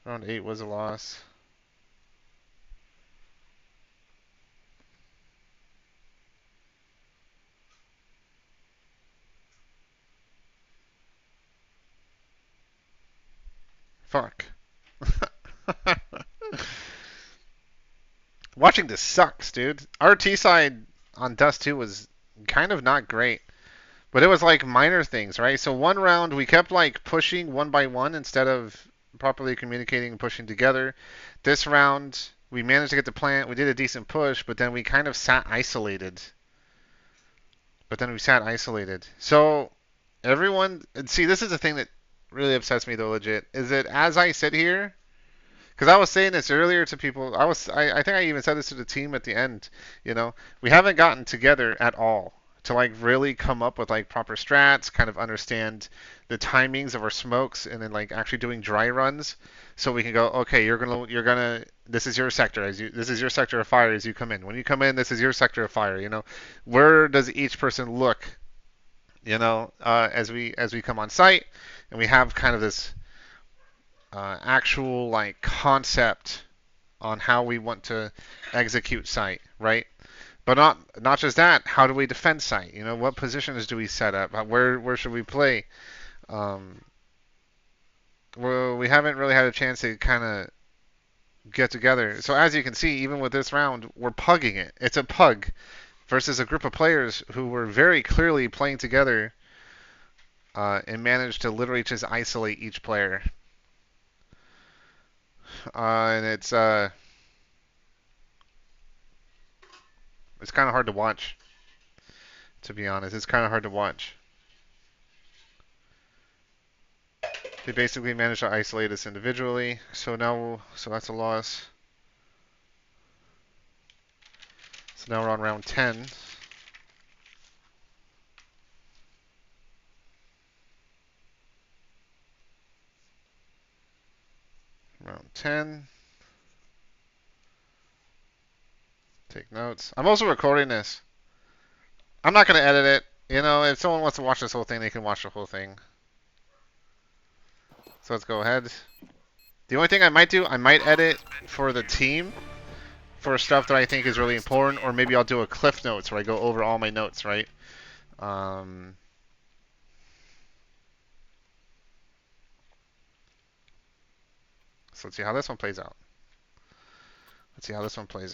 Round 8 was a loss. Fuck. Watching this sucks, dude. Our T side on Dust 2 was kind of not great. But it was like minor things, right? So one round we kept like pushing one by one instead of properly communicating and pushing together. This round we managed to get the plant. We did a decent push, but then we kind of sat isolated. So everyone, and see, this is the thing that really upsets me though, legit, is that as I sit here, because I was saying this earlier to people, I think I even said this to the team at the end. We haven't gotten together at all to like really come up with like proper strats, kind of understand the timings of our smokes, and then like actually doing dry runs, so we can go, okay, you're gonna, this is your sector this is your sector of fire as you come in. When you come in, this is your sector of fire. Where does each person look? As we come on site, and we have kind of this actual like concept on how we want to execute site, right? But not just that. How do we defend site? What positions do we set up? Where should we play? Um, well, we haven't really had a chance to kind of get together. So as you can see, even with this round, we're pugging it. It's a pug versus a group of players who were very clearly playing together and managed to literally just isolate each player. And it's kind of hard to watch, to be honest. It's kind of hard to watch. They basically managed to isolate us individually. So that's a loss. So now we're on round 10. Round 10. Take notes. I'm also recording this. I'm not going to edit it. If someone wants to watch this whole thing, they can watch the whole thing. So let's go ahead. The only thing I might do, I might edit for the team for stuff that I think is really important, or maybe I'll do a cliff notes where I go over all my notes, right? So let's see how this one plays out. Let's see how this one plays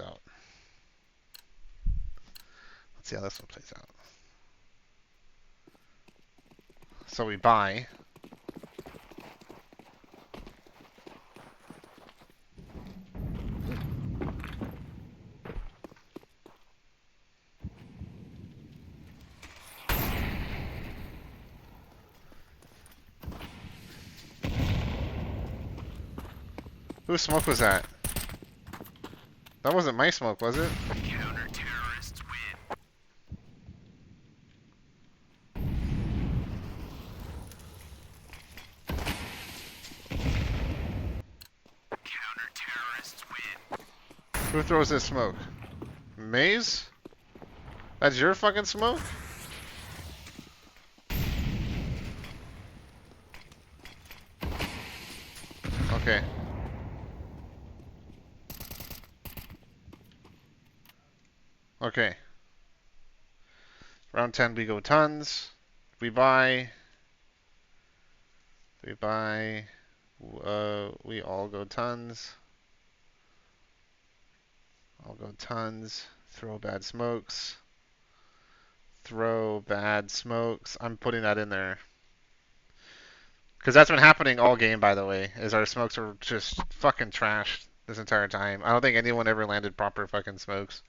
out. So we buy. Whose smoke was that? That wasn't my smoke, was it? Counter-terrorists win. Counter-terrorists win. Who throws this smoke? Maze? That's your fucking smoke? Okay. Okay. Round 10 we go tons. We buy. We all go tons. I'll go tons. Throw bad smokes. I'm putting that in there. Because that's been happening all game, by the way, is our smokes are just fucking trashed this entire time. I don't think anyone ever landed proper fucking smokes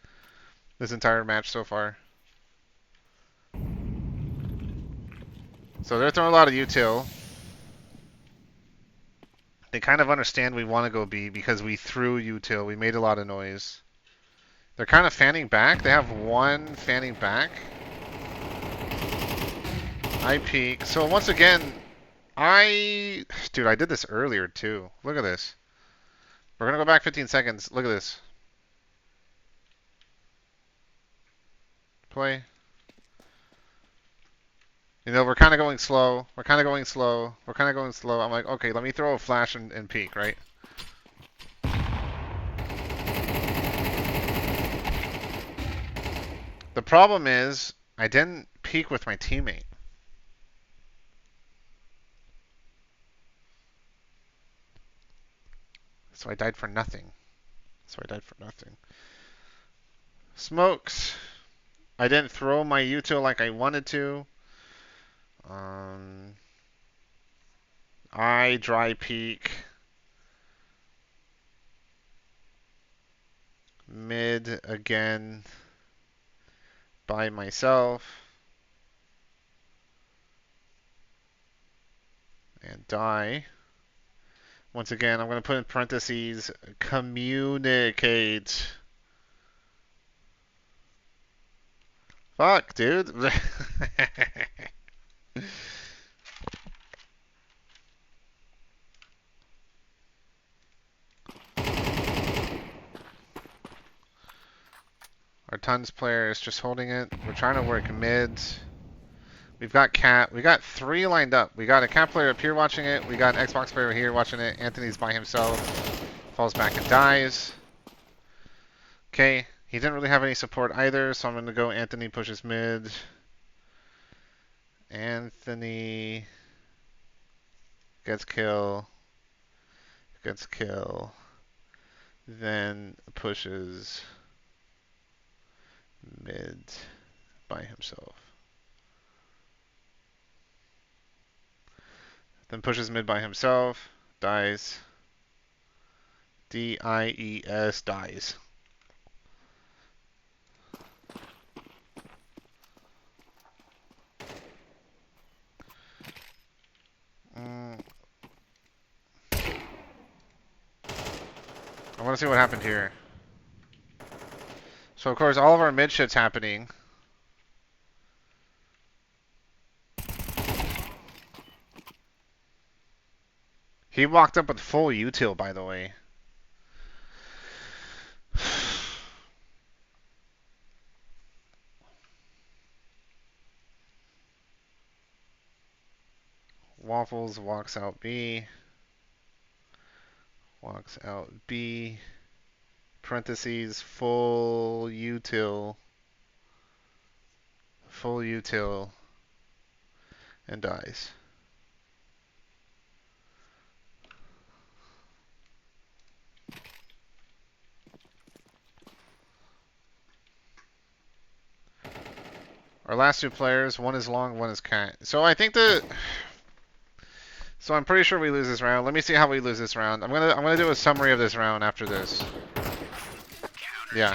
this entire match so far. So they're throwing a lot of util. They kind of understand we want to go B because we threw util. We made a lot of noise. They're kind of fanning back. They have one fanning back. I peek. So once again, Dude, I did this earlier too. Look at this. We're gonna go back 15 seconds. Look at this. Play. We're kind of going slow. We're kind of going slow. I'm like, okay, let me throw a flash and peek, right? The problem is, I didn't peek with my teammate. So I died for nothing. Smokes. I didn't throw my util like I wanted to. Um, I dry peek. Mid again by myself. And die. Once again, I'm going to put in parentheses, communicate. Fuck, dude. Our tons player is just holding it. We're trying to work mids. We've got cat. We got 3 lined up. We got a cat player up here watching it. We got an Xbox player here watching it. Anthony's by himself. Falls back and dies. Okay. He didn't really have any support either, so I'm going to go Anthony pushes mid. Anthony gets kill. Gets kill. Then pushes mid by himself. Then pushes mid by himself. Dies. D-I-E-S, dies. I want to see what happened here. So, of course, all of our mid shit's happening. He walked up with full util, by the way. Waffles walks out B. Walks out B. Parentheses, full util. Full util. And dies. Our last 2 players, one is long, one is cat. So I think so I'm pretty sure we lose this round. Let me see how we lose this round. I'm gonna do a summary of this round after this. Yeah.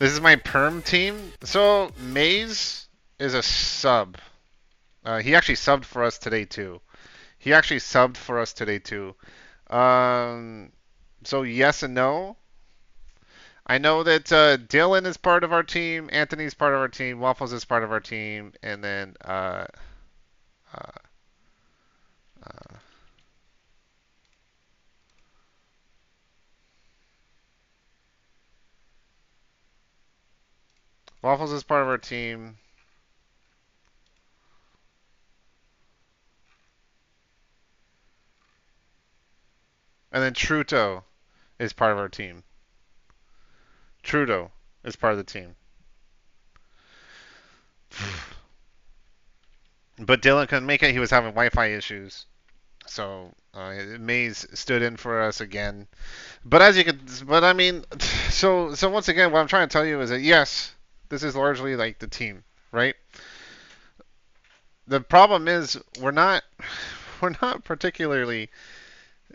This is my perm team. So Maze is a sub. He actually subbed for us today too. So yes and no. I know that Dylan is part of our team, Anthony's part of our team, Waffles is part of our team, and then uh, Waffles is part of our team. And then Truto is part of our team. Trudeau is part of the team. But Dylan couldn't make it. He was having Wi-Fi issues. So Maze stood in for us again. But as you could, but I mean, so once again, what I'm trying to tell you is that yes, this is largely like the team, right? The problem is we're not particularly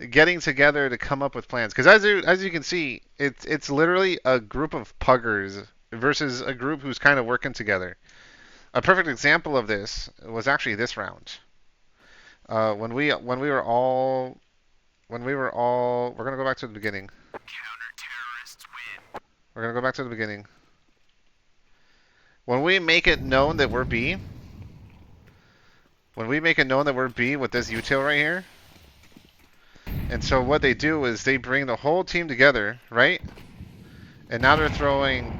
getting together to come up with plans because as you can see, it's literally a group of puggers versus a group who's kind of working together. A perfect example of this was actually this round. When we were all we're gonna go back to the beginning. Counter-terrorists win. We're gonna go back to the beginning. When we make it known that we're B, with this util right here, and so what they do is they bring the whole team together, right? And now they're throwing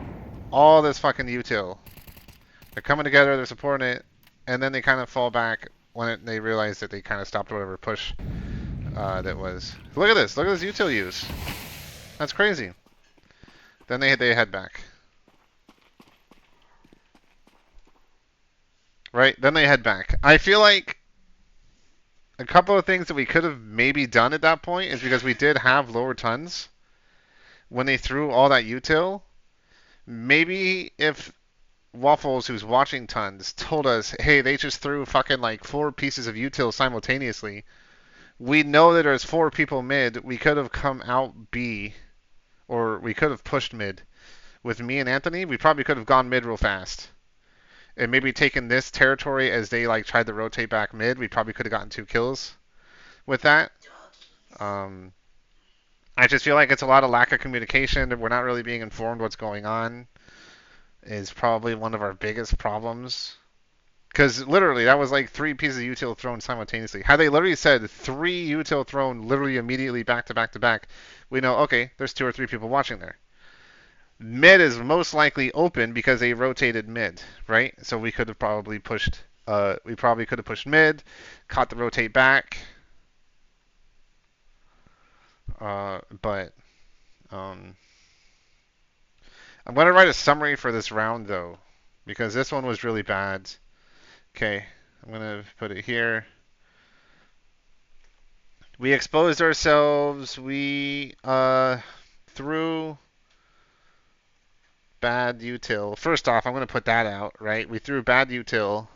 all this fucking util. They're coming together, they're supporting it, and then they kind of fall back when they realize that they kind of stopped whatever push that was. Look at this util use. That's crazy. Then they head back. Right? Then they head back. I feel like a couple of things that we could have maybe done at that point is because we did have lower tons when they threw all that util. Maybe if Waffles, who's watching tons, told us, hey, they just threw fucking like 4 pieces of util simultaneously. We know that there's 4 people mid. We could have come out B, or we could have pushed mid. With me and Anthony, we probably could have gone mid real fast. And maybe taken this territory as they like tried to rotate back mid. We probably could have gotten 2 kills with that. Um, I just feel like it's a lot of lack of communication. We're not really being informed what's going on. Is probably one of our biggest problems. Because literally, that was like 3 pieces of util thrown simultaneously. Had they literally said 3 util thrown literally immediately back to back to back, we know, okay, there's 2 or 3 people watching there. Mid is most likely open because they rotated mid, right? So we could have probably pushed. We probably could have pushed mid, caught the rotate back. But I'm gonna write a summary for this round though, because this one was really bad. Okay, I'm gonna put it here. We exposed ourselves. We threw bad util. First off, I'm gonna put that out, right? We threw bad util,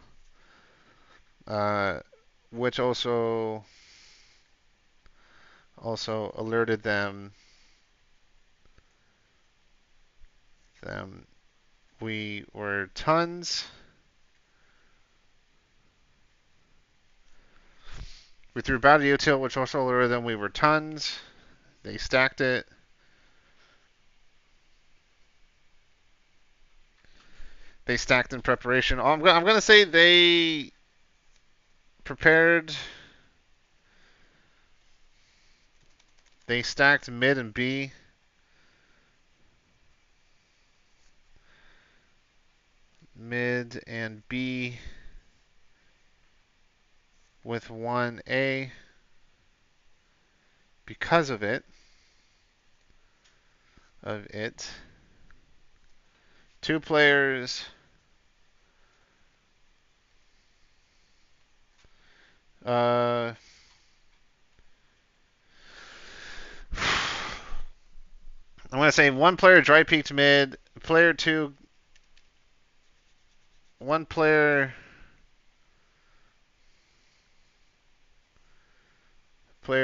which also alerted them we were tons. We threw bad util, which also alerted them we were tons. They stacked it. They stacked in preparation. I'm gonna say they prepared. They stacked mid and B. Mid and B with 1A because of it. 2 players I'm going to say 1 player dry peaked mid, player 2 1 player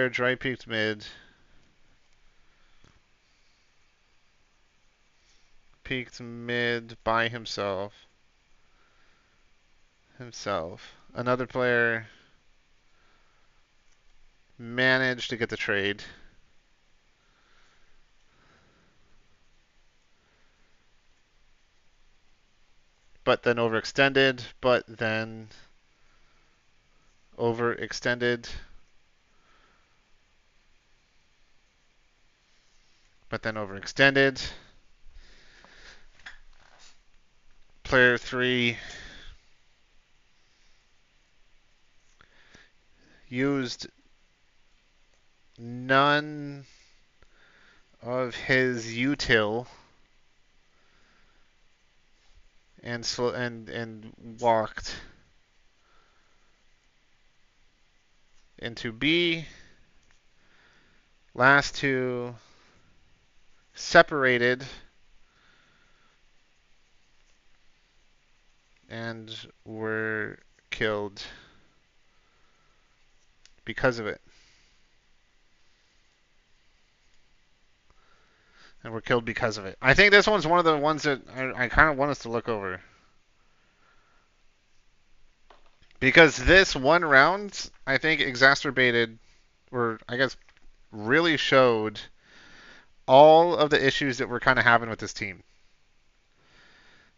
dry peaked mid, peaked mid by himself. Another player managed to get the trade. But then overextended, but then overextended. But then overextended. Player 3 used none of his util and walked into B. Last 2 separated and were killed because of it. And were killed because of it. I think this one's one of the ones that I kind of want us to look over. Because this one round, I think, exacerbated, or I guess really showed all of the issues that we're kind of having with this team.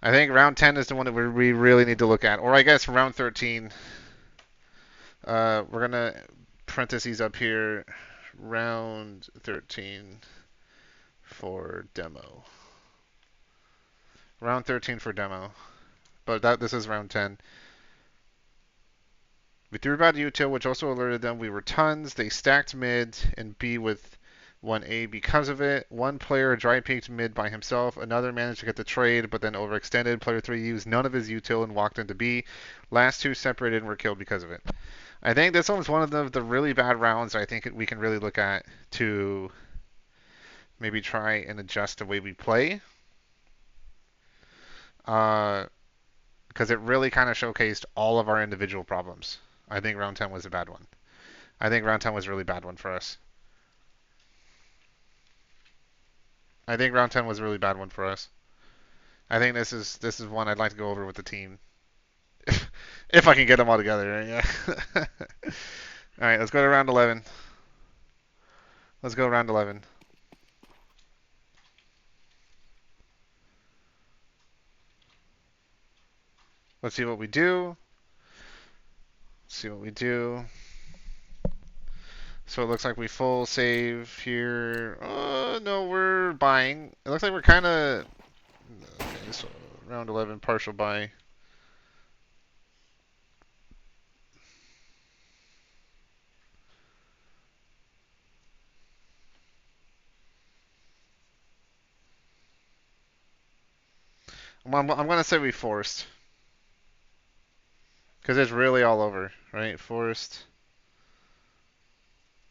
I think round 10 is the one that we really need to look at. Or I guess round 13. We're going to parentheses up here. Round 13 for demo. Round 13 for demo. But this is round 10. We threw bad util, which also alerted them we were tons. They stacked mid and B with 1A because of it. 1 player dry peaked mid by himself. Another managed to get the trade, but then overextended. Player 3 used none of his util and walked into B. Last 2 separated and were killed because of it. I think this one's one of the really bad rounds I think we can really look at to maybe try and adjust the way we play. Because it really kind of showcased all of our individual problems. I think round 10 was a bad one. I think round 10 was a really bad one for us. I think round 10 was a really bad one for us. I think this is one I'd like to go over with the team. If I can get them all together, yeah. All right, let's go to round 11. Let's go round 11. Let's see what we do. Let's see what we do. So it looks like we full save here. No, we're buying. It looks like we're kind of... Okay, so round 11, partial buy. I'm going to say we forced. Because it's really all over, right? Forced.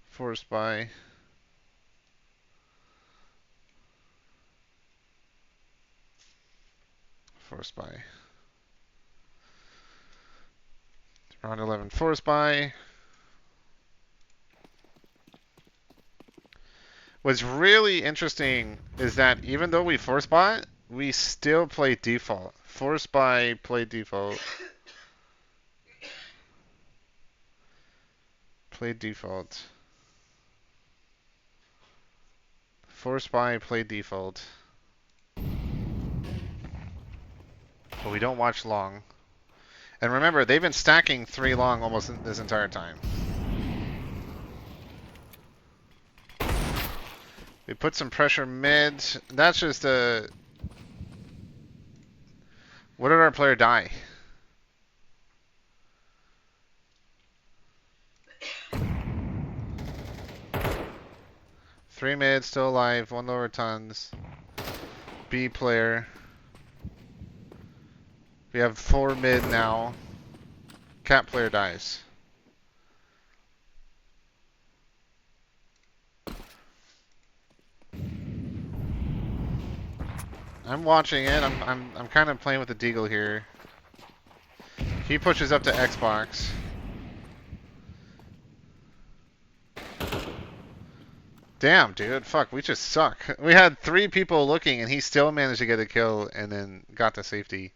Forced buy. Forced buy. Round 11, forced buy. What's really interesting is that even though we force bought, we still play default. Force buy, play default. Play default. Force buy, play default. But we don't watch long. And remember, they've been stacking 3 long almost this entire time. We put some pressure mid. That's just a... What did our player die? Three mid, still alive, 1 lower tons. B player. We have 4 mid now. Cat player dies. I'm watching it. I'm kind of playing with the Deagle here. He pushes up to Xbox. Damn, dude. Fuck, we just suck. We had 3 people looking, and he still managed to get a kill and then got to safety.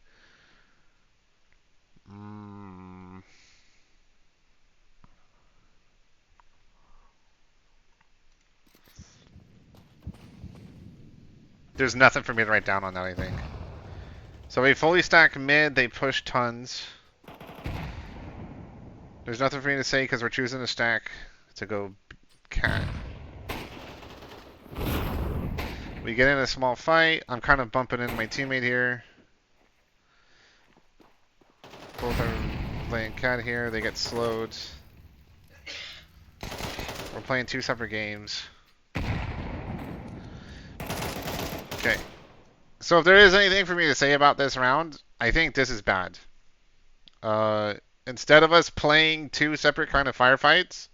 There's nothing for me to write down on that, I think. So we fully stack mid. They push tons. There's nothing for me to say because we're choosing to stack to go cat. We get in a small fight. I'm kind of bumping into my teammate here. Both are playing cat here. They get slowed. We're playing 2 separate games. Okay. So if there is anything for me to say about this round, I think this is bad. Instead of us playing 2 separate kind of firefights,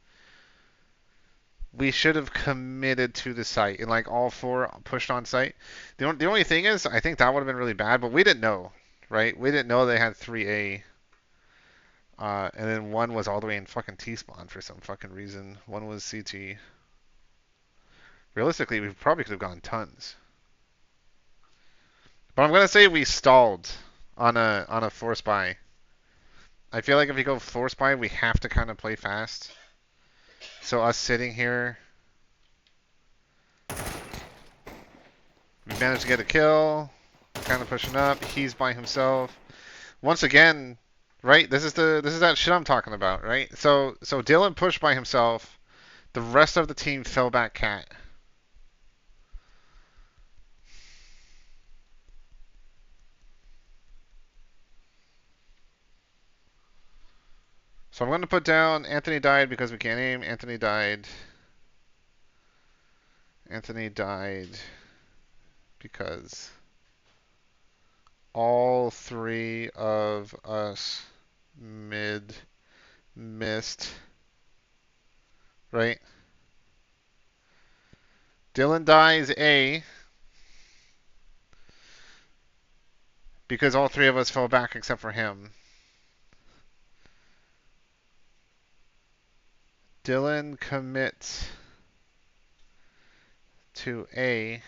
we should have committed to the site and like all 4 pushed on site. The only thing is, I think that would have been really bad, but we didn't know, right? We didn't know they had 3A. And then 1 was all the way in fucking T-spawn for some fucking reason. 1 was CT. Realistically, we probably could have gone tons. But I'm gonna say we stalled on a force buy. I feel like if we go force buy, we have to kind of play fast. So us sitting here, we managed to get a kill. Kind of pushing up. He's by himself. Once again, right? This is that shit I'm talking about, right? So Dylan pushed by himself. The rest of the team fell back cat. So I'm going to put down Anthony died because we can't aim. Anthony died. Anthony died because all 3 of us mid missed, right? Dylan dies A because all three of us fell back except for him. Dylan commits to A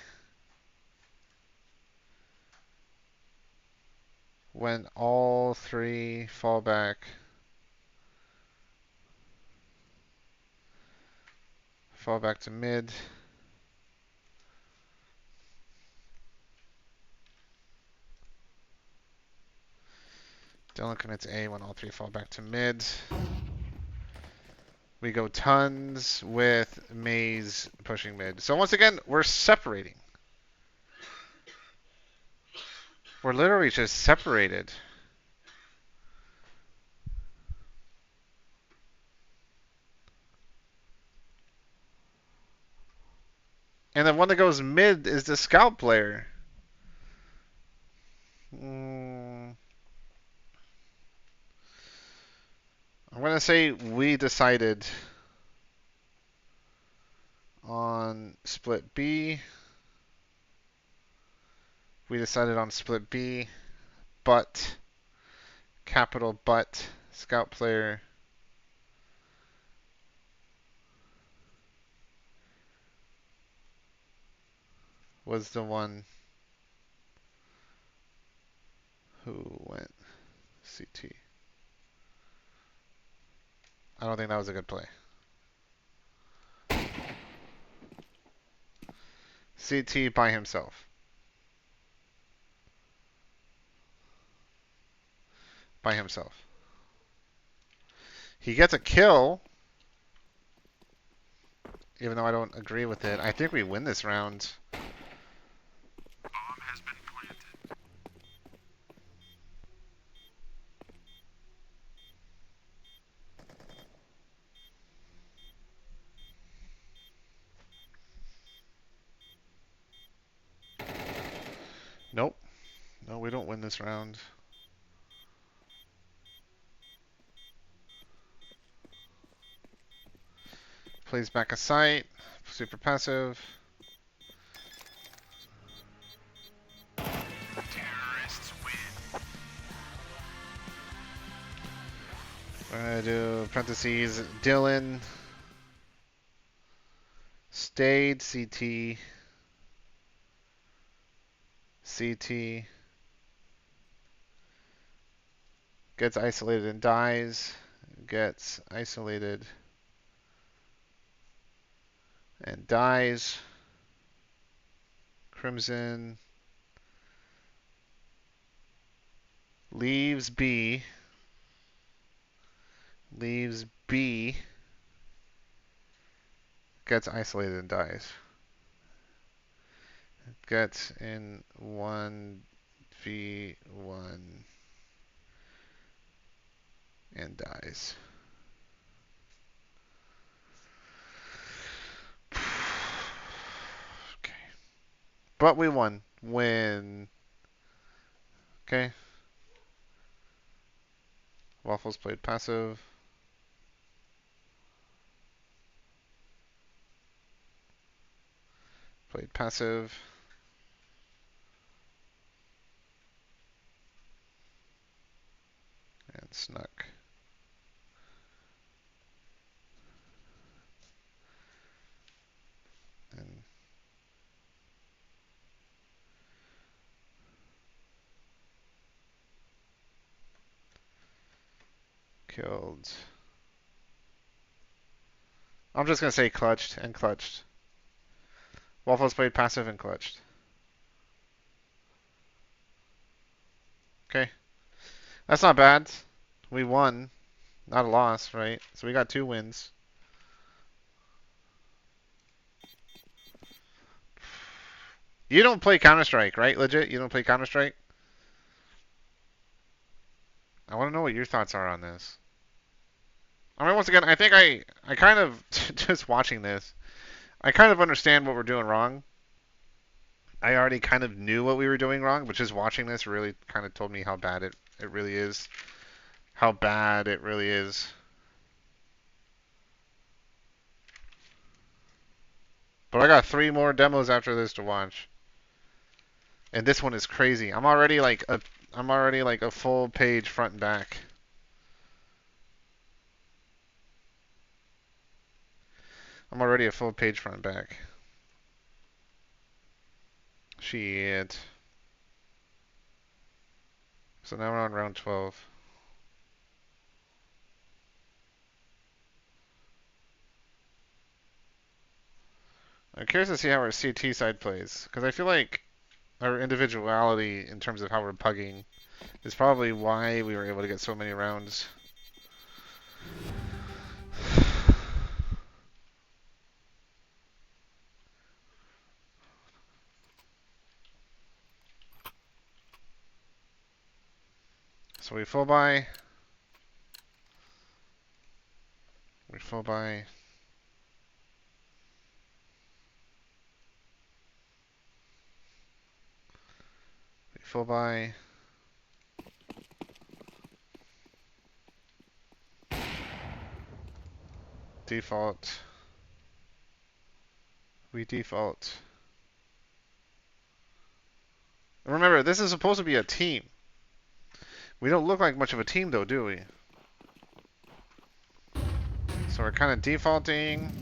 when all three fall back. Fall back to mid. Dylan commits A when all three fall back to mid. We go tons with Maze pushing mid. So once again, we're separating. We're literally just separated. And the one that goes mid is the scout player. I'm going to say we decided on split B. We decided on split B, but, capital but, scout player was the one who went CT. I don't think that was a good play. CT by himself. By himself. He gets a kill, even though I don't agree with it. I think we win this round. Bomb has been planted. Nope. No, we don't win this round. Plays back a site. Super passive. Terrorists win. We're going to do parentheses. Dylan stayed CT. CT gets isolated and dies. Gets isolated and dies. Crimson leaves B. Leaves B. Gets isolated and dies. Gets in 1v1 and dies. Okay. But we won. Win. Okay. Waffles played passive. Played passive. And snuck. And killed. I'm just going to say clutched and clutched. Waffles played passive and clutched. Okay. That's not bad. We won. Not a loss, right? So we got 2 wins. You don't play Counter-Strike, right? Legit? You don't play Counter-Strike? I want to know what your thoughts are on this. I mean, once again, I think I kind of, just watching this, I kind of understand what we're doing wrong. I already kind of knew what we were doing wrong, but just watching this really kind of told me how bad it really is. How bad it really is. But I got 3 more demos after this to watch. And this one is crazy. I'm already like a full page front and back. I'm already a full page front and back. Shit. So now we're on round 12. I'm curious to see how our CT side plays, because I feel like our individuality in terms of how we're pugging is probably why we were able to get so many rounds. So we full buy. We full buy. We full buy. Default. We default. Remember, this is supposed to be a team. We don't look like much of a team though, do we? So we're kind of defaulting.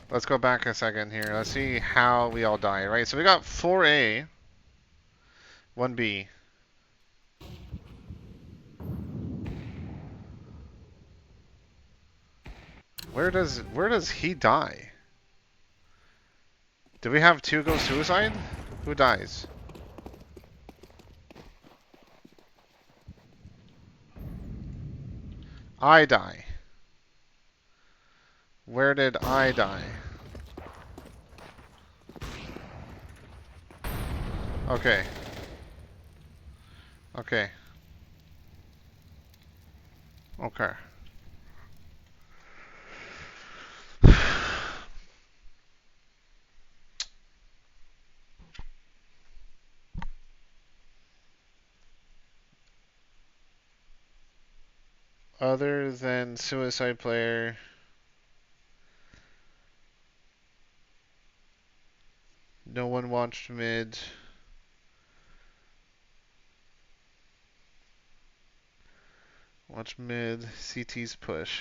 Let's go back a second here. Let's see how we all die, right? So we got 4A, 1B. Where does he die? Do we have 2 go suicide? Who dies? I die. Where did I die? Okay. Okay. Okay. Other than suicide player, no one watched mid. Watch mid. CT's push.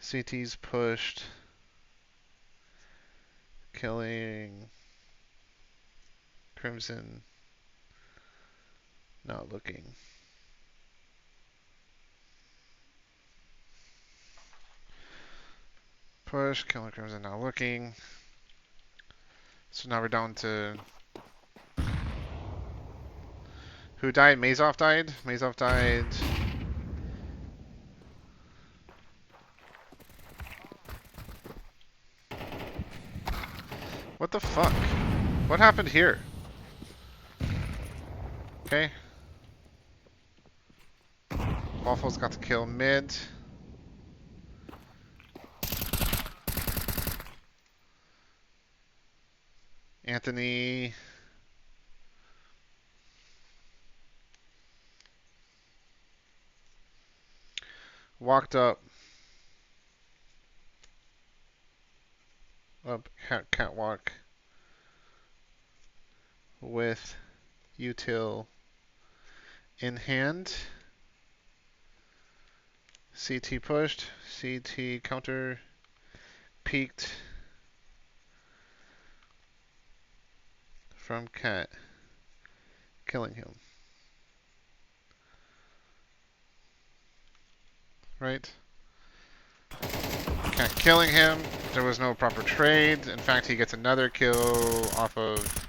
CT's pushed. Killing. Crimson. Not looking. Push. Killing Crimson not looking. So now we're down to... Who died? Mazov died? Mazov died. What the fuck? What happened here? Okay. Waffles got to kill mid. Anthony. Walked up catwalk with util in hand. CT pushed. CT counter peeked from cat, killing him. Right? Cat killing him. There was no proper trade. In fact, he gets another kill off of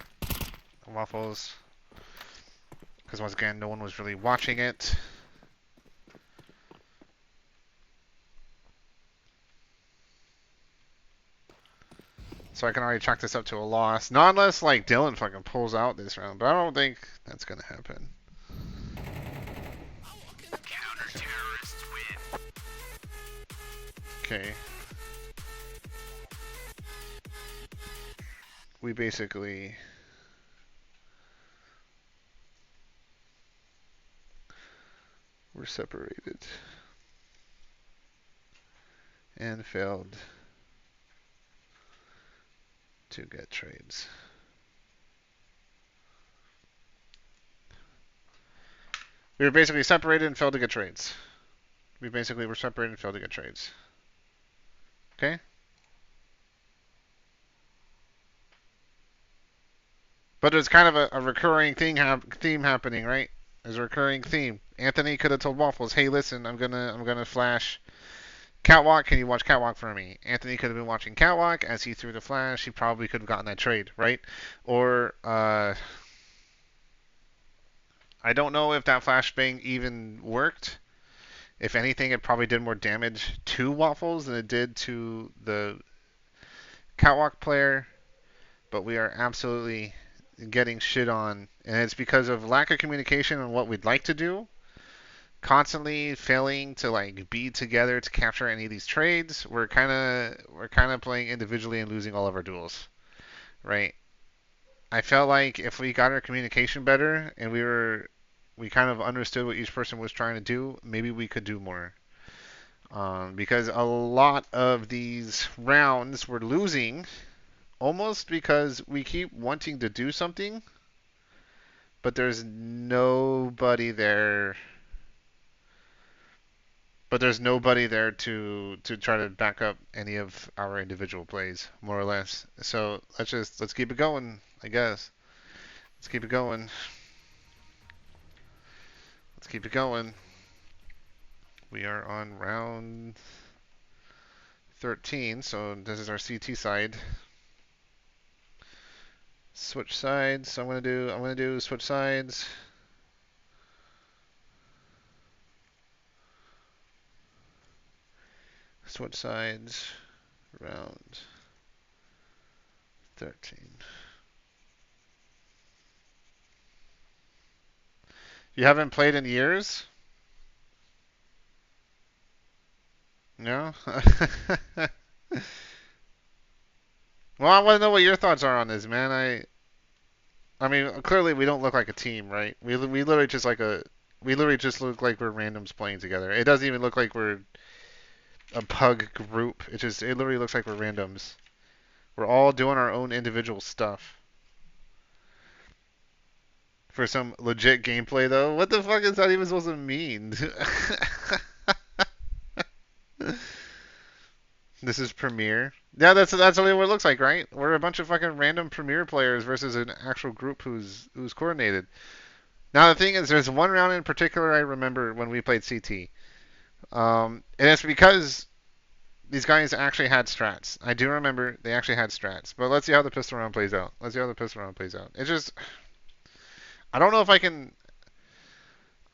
Waffles. Because once again, no one was really watching it. So I can already chalk this up to a loss. Not unless like Dylan fucking pulls out this round, but I don't think that's gonna happen. Okay. We basically we're separated and failed to get trades. We were basically separated and failed to get trades. We basically were separated and failed to get trades. Okay? But it's kind of a recurring theme happening, right? There's a recurring theme. Anthony could have told Waffles, "Hey, listen, I'm gonna flash Catwalk. Can you watch Catwalk for me?" Anthony could have been watching Catwalk as he threw the flash. He probably could have gotten that trade, right? Or I don't know if that flashbang even worked. If anything, it probably did more damage to Waffles than it did to the Catwalk player. But we are absolutely getting shit on, and it's because of lack of communication on what we'd like to do. Constantly failing to like be together to capture any of these trades. We're kind of playing individually and losing all of our duels, right? I felt like if we got our communication better and we kind of understood what each person was trying to do, maybe we could do more. Because a lot of these rounds we're losing almost because we keep wanting to do something, but there's nobody there. But there's nobody there to try to back up any of our individual plays, more or less. So let's keep it going, I guess. Let's keep it going. Let's keep it going. We are on round 13, so this is our CT side. Switch sides. So I'm gonna do switch sides. Switch sides. Round 13. You haven't played in years? No? Well, I want to know what your thoughts are on this, man. I mean, clearly we don't look like a team, right? We literally just we literally just look like we're randoms playing together. It doesn't even look like we're a pug group. It literally looks like we're randoms. We're all doing our own individual stuff. For some legit gameplay though, what the fuck is that even supposed to mean? This is Premiere. Yeah, that's what it looks like, right? We're a bunch of fucking random Premiere players versus an actual group who's coordinated. Now the thing is, there's one round in particular I remember when we played CT, and it's because these guys actually had strats. I do remember they actually had strats. But let's see how the pistol round plays out. Let's see how the pistol round plays out. It's just, I don't know if I can.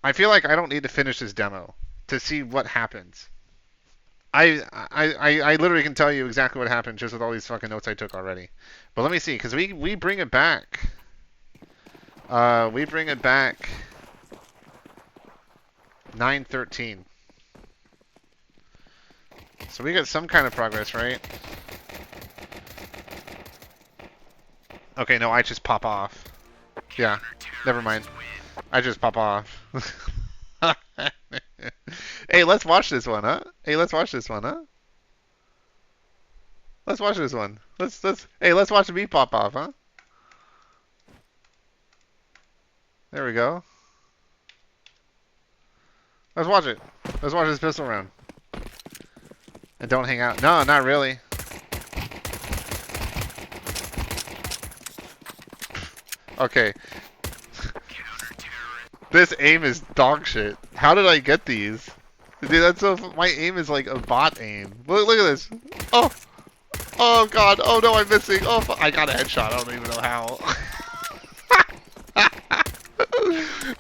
I feel like I don't need to finish this demo to see what happens. I literally can tell you exactly what happened just with all these fucking notes I took already. But let me see, because we bring it back. We bring it back 9-13. So we got some kind of progress, right? Okay, no, I just pop off. Yeah, never mind. I just pop off. Hey, let's watch this one, huh? Hey, let's watch this one, huh? Let's watch this one. Let's watch me pop off, huh? There we go. Let's watch it. Let's watch this pistol round. And don't hang out. No, not really. Okay. This aim is dog shit. How did I get these? Dude, that's so. My aim is like a bot aim. Look at this. Oh. Oh god. Oh no, I'm missing. Oh, I got a headshot. I don't even know how.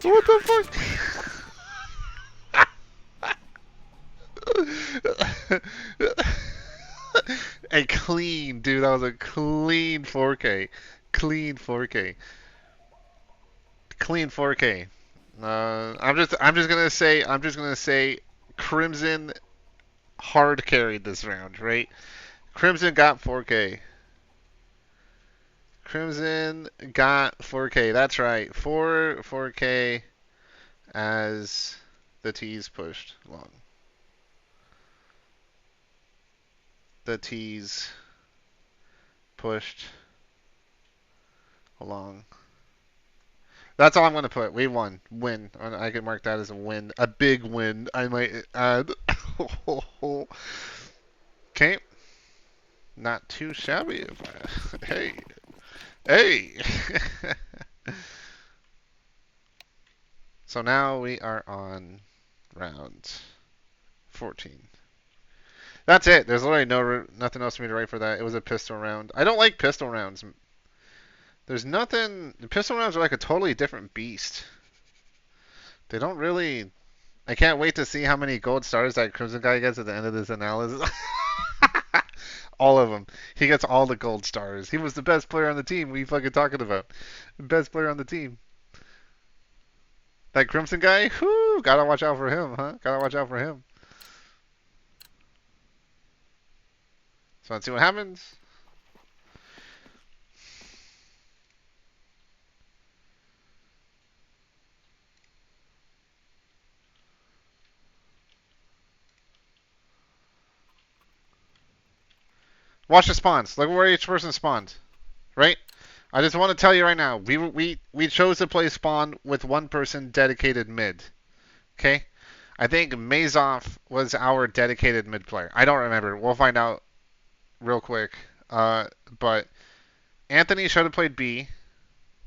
What the fuck? A clean, dude. That was a clean 4K. Clean 4K. Clean 4K. I'm just gonna say, Crimson hard carried this round, right? Crimson got 4K. Crimson got 4K. That's right, 4K as The T's pushed long. The T's pushed along. That's all I'm going to put. We won. Win. I can mark that as a win. A big win, I might add. Okay. Not too shabby. Hey. Hey. So now we are on round 14. That's it. There's literally nothing else for me to write for that. It was a pistol round. I don't like pistol rounds. There's nothing. Pistol rounds are like a totally different beast. They don't really. I can't wait to see how many gold stars that Crimson guy gets at the end of this analysis. All of them. He gets all the gold stars. He was the best player on the team. What are you fucking talking about? The best player on the team. That Crimson guy? Whoo! Gotta watch out for him, huh? Gotta watch out for him. So let's see what happens. Watch the spawns. Look where each person spawned. Right? I just want to tell you right now, we chose to play spawn with one person dedicated mid. Okay? I think Mazov was our dedicated mid player. I don't remember. We'll find out real quick. But Anthony should have played B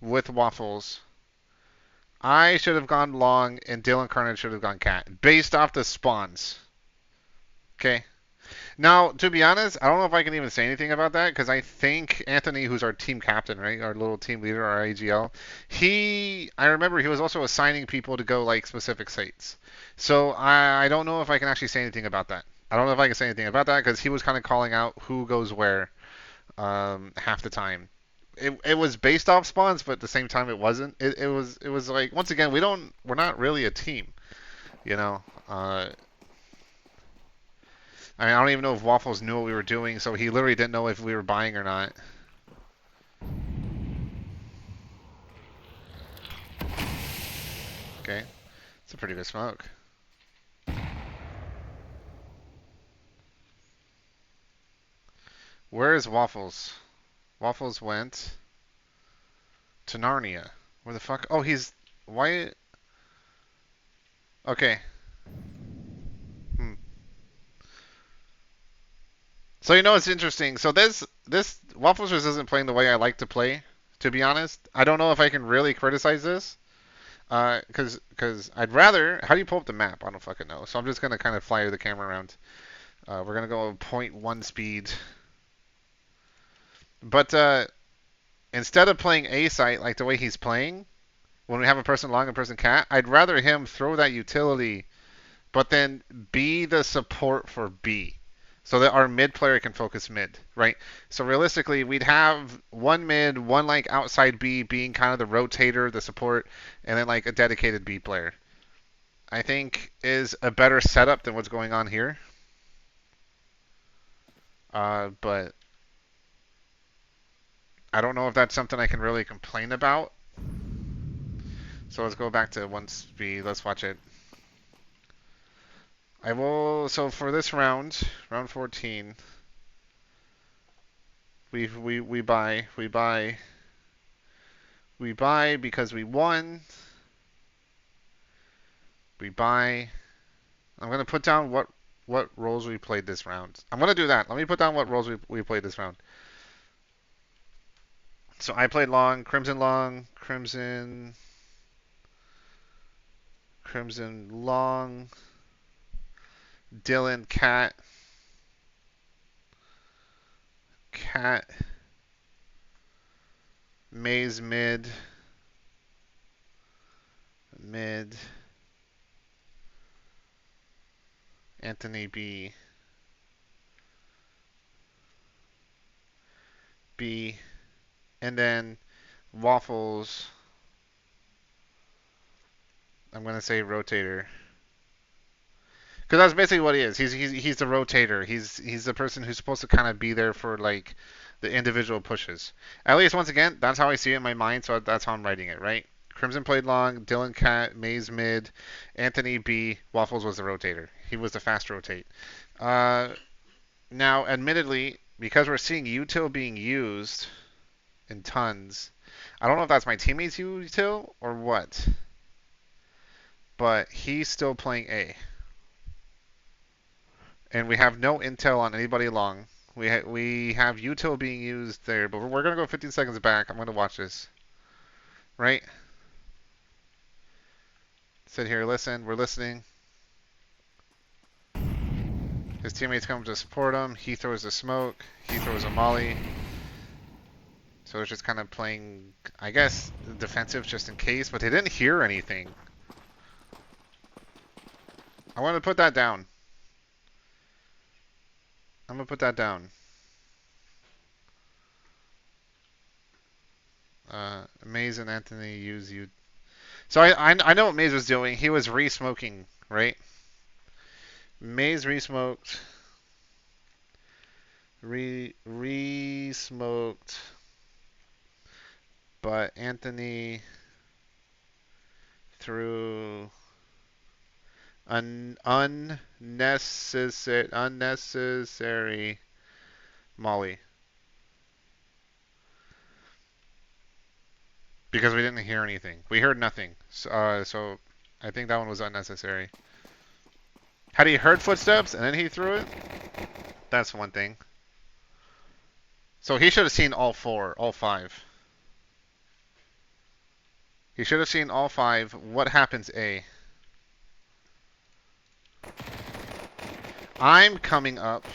with Waffles. I should have gone long, and Dylan Carnage should have gone cat, based off the spawns. Okay? Now, to be honest, I don't know if I can even say anything about that because I think Anthony, who's our team captain, right, our little team leader, our AGL, I remember he was also assigning people to go like specific sites. So I don't know if I can actually say anything about that. I don't know if I can say anything about that because he was kind of calling out who goes where half the time. It was based off spawns, but at the same time it wasn't. It was like once again we're not really a team, you know. I mean, I don't even know if Waffles knew what we were doing, so he literally didn't know if we were buying or not. Okay. It's a pretty good smoke. Where is Waffles? Waffles went to Narnia. Where the fuck? Oh, he's... Why... Okay. So you know it's interesting. So this Waffles just isn't playing the way I like to play, to be honest. I don't know if I can really criticize this. Cause I'd rather. How do you pull up the map? I don't fucking know. So I'm just gonna kind of fly the camera around. We're gonna go 0.1 speed. But instead of playing A site like the way he's playing, when we have a person long and a person cat, I'd rather him throw that utility, but then be the support for B. So that our mid player can focus mid, right? So realistically, we'd have one mid, one like outside B being kind of the rotator, the support, and then like a dedicated B player. I think is a better setup than what's going on here. But I don't know if that's something I can really complain about. So let's go back to one speed. Let's watch it. I will. So for this round, round 14, we buy because we won. We buy. I'm gonna put down what roles we played this round. I'm gonna do that. Let me put down what roles we played this round. So I played long, Crimson long, Dylan cat, Maze mid, Anthony B, and then Waffles. I'm gonna say rotator. Because that's basically what he is. He's the rotator. He's the person who's supposed to kind of be there for like the individual pushes. At least once again, that's how I see it in my mind. So that's how I'm writing it, right? Crimson played long, Dylan Cat, Maze mid, Anthony B, Waffles was the rotator. He was the fast rotate. Now, admittedly, because we're seeing util being used in tons, I don't know if that's my teammate's util or what, but he's still playing A. And we have no intel on anybody long. We have util being used there, but we're going to go 15 seconds back. I'm going to watch this. Right? Sit here, listen. We're listening. His teammates come to support him. He throws a smoke. He throws a molly. So it's just kind of playing, I guess, defensive just in case, but they didn't hear anything. I want to put that down. I'm going to put that down. Maze and Anthony use you. So I know what Maze was doing. He was re-smoking, right? Maze re-smoked. Re-smoked. But Anthony threw unnecessary molly. Because we didn't hear anything. We heard nothing. So I think that one was unnecessary. Had he heard footsteps and then he threw it? That's one thing. So he should have seen all five. He should have seen all five. What happens A? I'm coming up.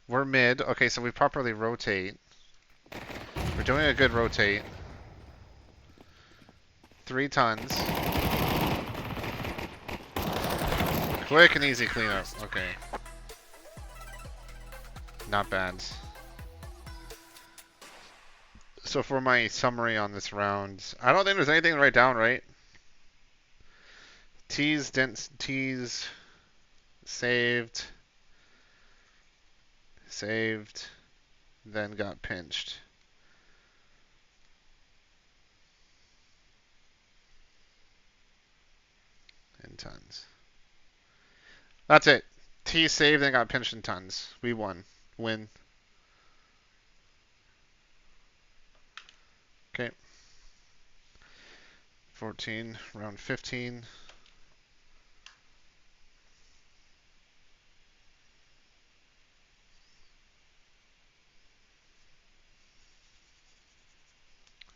We're mid. Okay, so we properly rotate. We're doing a good rotate. 3 tons. Quick and easy cleanup. Okay. Not bad. So for my summary on this round, I don't think there's anything to write down, right? T's saved, then got pinched. In tons. That's it. T saved, then got pinched in tons. We won. Win. Okay. 14, round 15.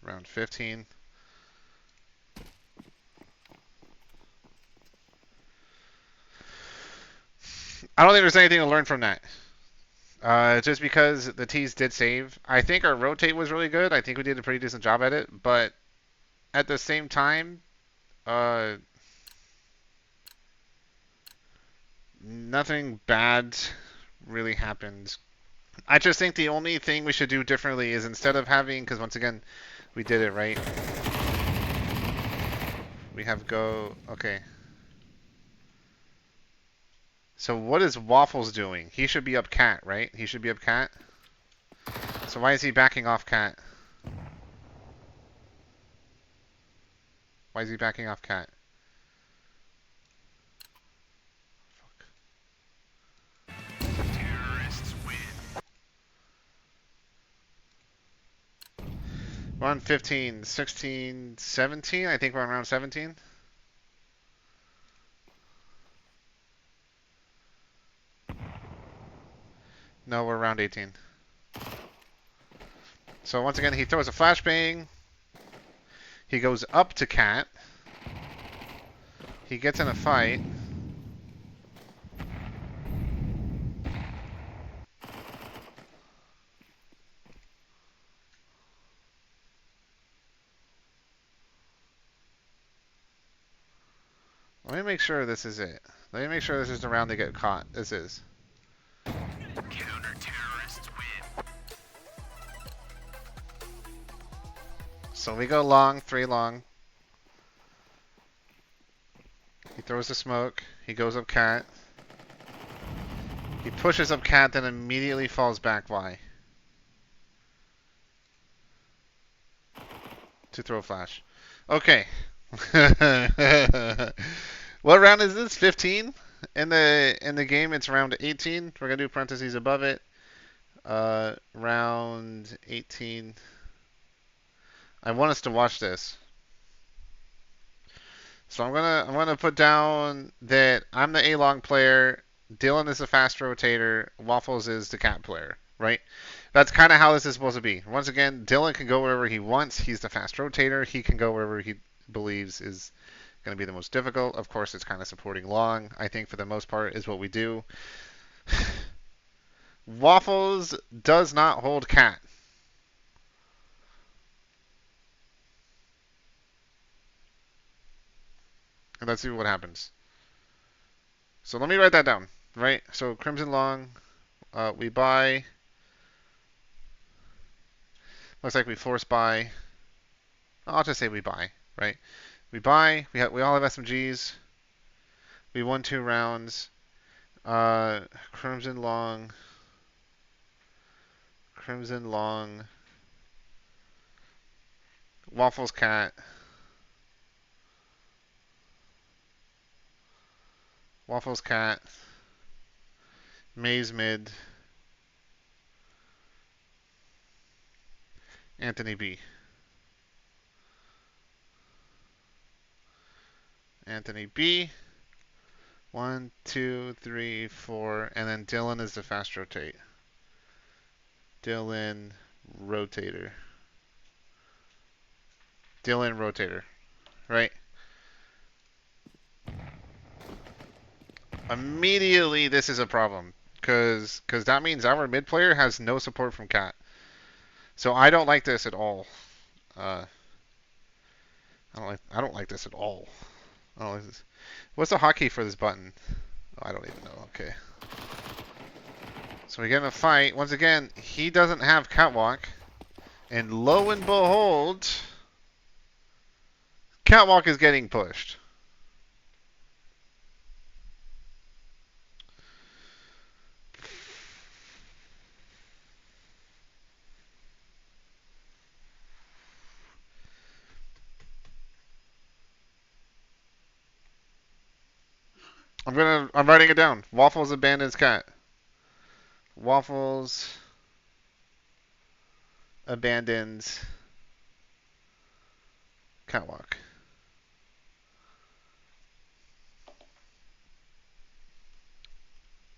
Round 15. I don't think there's anything to learn from that. Just because the T's did save. I think our rotate was really good. I think we did a pretty decent job at it. But at the same time, nothing bad really happened. I just think the only thing we should do differently is instead of having, because once again, we did it right. We have go, okay. So what is Waffles doing? He should be up cat, right? He should be up cat. So why is he backing off cat? Why is he backing off cat? Terrorists win. We're on 15, 16, 17. I think we're on round 17. No, we're around 18. So once again, he throws a flashbang. He goes up to cat. He gets in a fight. Let me make sure this is it. Let me make sure this is the round they get caught. This is. Counter-terrorists win. So we go long, 3 long. He throws the smoke. He goes up cat. He pushes up cat, then immediately falls back Y. to throw flash. Okay. What round is this? 15? In the game it's round 18. We're gonna do parentheses above it. Round 18. I want us to watch this. So I'm gonna put down that I'm the A-Long player, Dylan is the fast rotator, Waffles is the cat player, right? That's kind of how this is supposed to be. Once again, Dylan can go wherever he wants. He's the fast rotator. He can go wherever he believes is going to be the most difficult. Of course, it's kind of supporting long. I think for the most part is what we do. Waffles does not hold cat. And let's see what happens. So let me write that down, right? So Crimson Long, we buy. Looks like we force buy. I'll just say we buy, right? We buy. We all have SMGs. We won 2 rounds. Crimson Long. Crimson Long. Waffles Cat. Waffles Cat. Maze Mid. Anthony B. Anthony B. 1, 2, 3, 4, and then Dylan is the fast rotate. Dylan rotator. Dylan rotator, right? Immediately, this is a problem because that means our mid player has no support from cat. So I don't like this at all. I don't like this at all. I don't like this. What's the hotkey for this button? Oh, I don't even know. Okay. So we get in a fight. Once again, he doesn't have catwalk. And lo and behold, catwalk is getting pushed. I'm writing it down. Waffles abandons cat. Waffles abandons catwalk.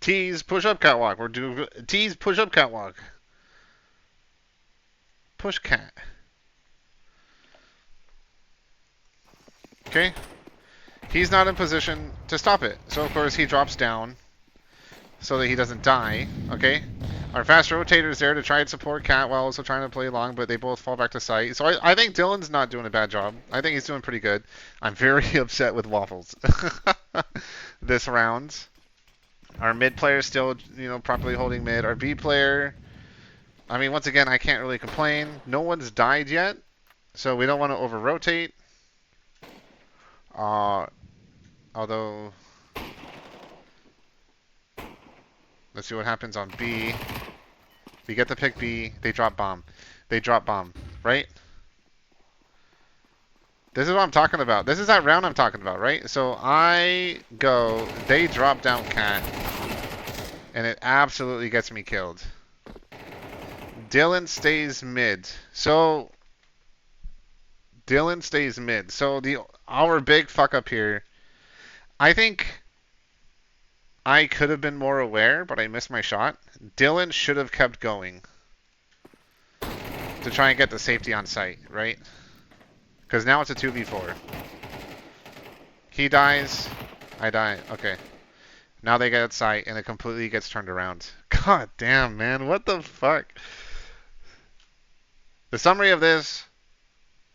T's push up catwalk. We're doing T's push up catwalk. Push cat. Okay. He's not in position to stop it. So of course he drops down so that he doesn't die. Okay. Our fast rotator is there to try and support Cat while also trying to play long, but they both fall back to sight. So I think Dylan's not doing a bad job. I think he's doing pretty good. I'm very upset with Waffles this round. Our mid player is still, properly holding mid. Our B player, I mean, once again, I can't really complain. No one's died yet, so we don't want to over rotate. Although, let's see what happens on B. We get to pick B. They drop bomb. They drop bomb, right? This is what I'm talking about. This is that round I'm talking about, right? So I go, they drop down cat, and it absolutely gets me killed. Dylan stays mid. So Dylan stays mid. So our big fuck up here, I think I could have been more aware, but I missed my shot. Dylan should have kept going to try and get the safety on site, right? Because now it's a 2v4. He dies, I die. Okay. Now they get at sight, and it completely gets turned around. God damn, man. What the fuck? The summary of this,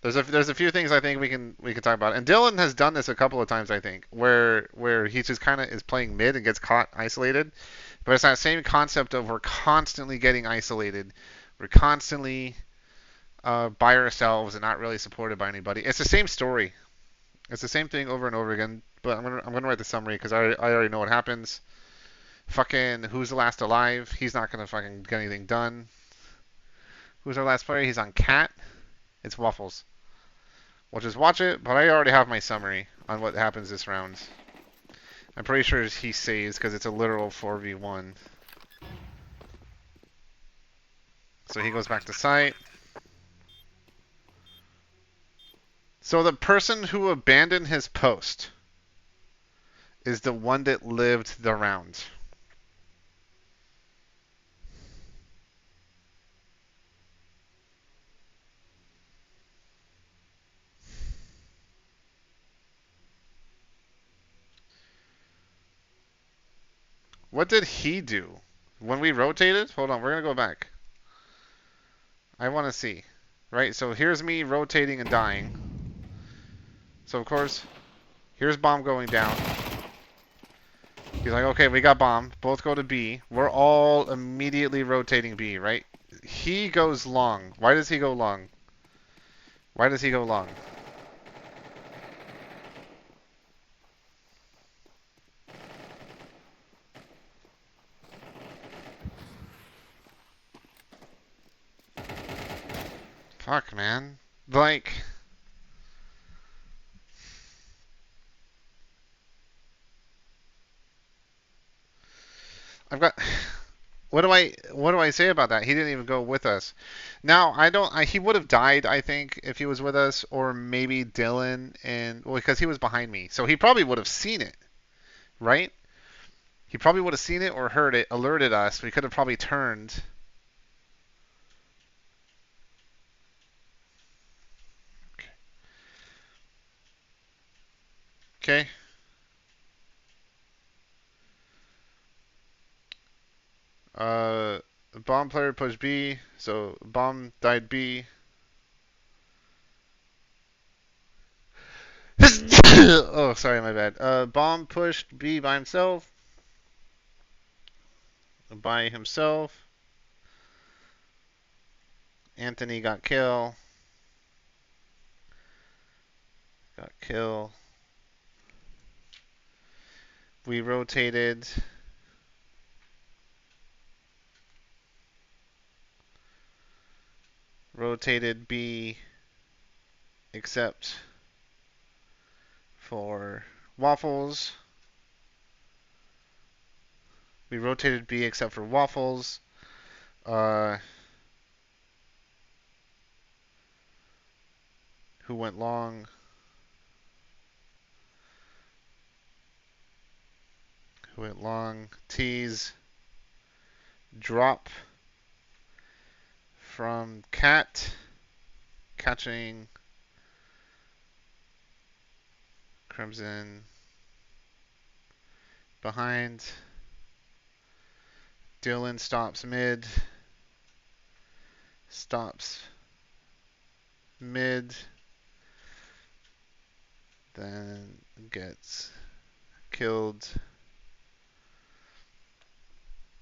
there's a few things I think we can talk about. And Dylan has done this a couple of times, I think, where he just kind of is playing mid and gets caught isolated. But it's that same concept of we're constantly getting isolated. We're constantly by ourselves and not really supported by anybody. It's the same story. It's the same thing over and over again. But I'm gonna write the summary because I already know what happens. Fucking who's the last alive? He's not gonna fucking get anything done. Who's our last player? He's on cat. It's Waffles. We'll just watch it, but I already have my summary on what happens this round. I'm pretty sure he saves because it's a literal 4v1. So he goes back to site. So the person who abandoned his post is the one that lived the round. What did he do? When we rotated? Hold on, we're going to go back. I want to see. Right, so here's me rotating and dying. So, of course, here's bomb going down. He's like, okay, we got bomb. Both go to B. We're all immediately rotating B, right? He goes long. Why does he go long? Why does he go long? Fuck, man. Like... I've got... What do I say about that? He didn't even go with us. Now he would have died, I think, if he was with us, or maybe Dylan, and well, because he was behind me, so he probably would have seen it, right? He probably would have seen it or heard it, alerted us. We could have probably turned. Okay. Uh, bomb player pushed B, so bomb died B. Oh, sorry, my bad. Bomb pushed B by himself. By himself. Anthony got kill. Got kill. We rotated. Rotated B except for Waffles. We rotated B except for Waffles. Who went long? Who went long? Tease. Drop from Cat. Catching Crimson behind. Dylan stops mid. Stops mid. Then gets killed.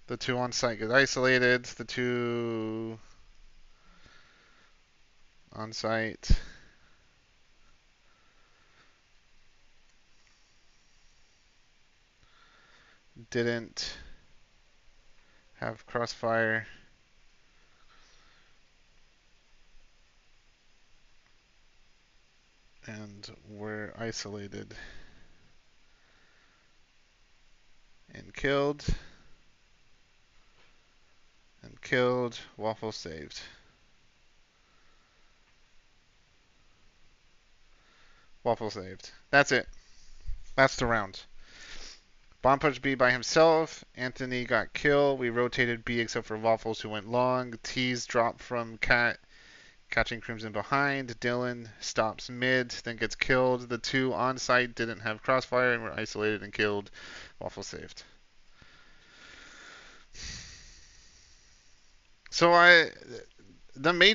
The two on site get isolated. The two on site didn't have crossfire. And were isolated and killed. And killed. Waffle saved. Waffle saved. That's it. That's the round. Bomb pushed B by himself. Anthony got kill. We rotated B except for Waffles, who went long. Tease dropped from Cat, catching Crimson behind. Dylan stops mid, then gets killed. The two on site didn't have crossfire and were isolated and killed. Waffle saved. So there's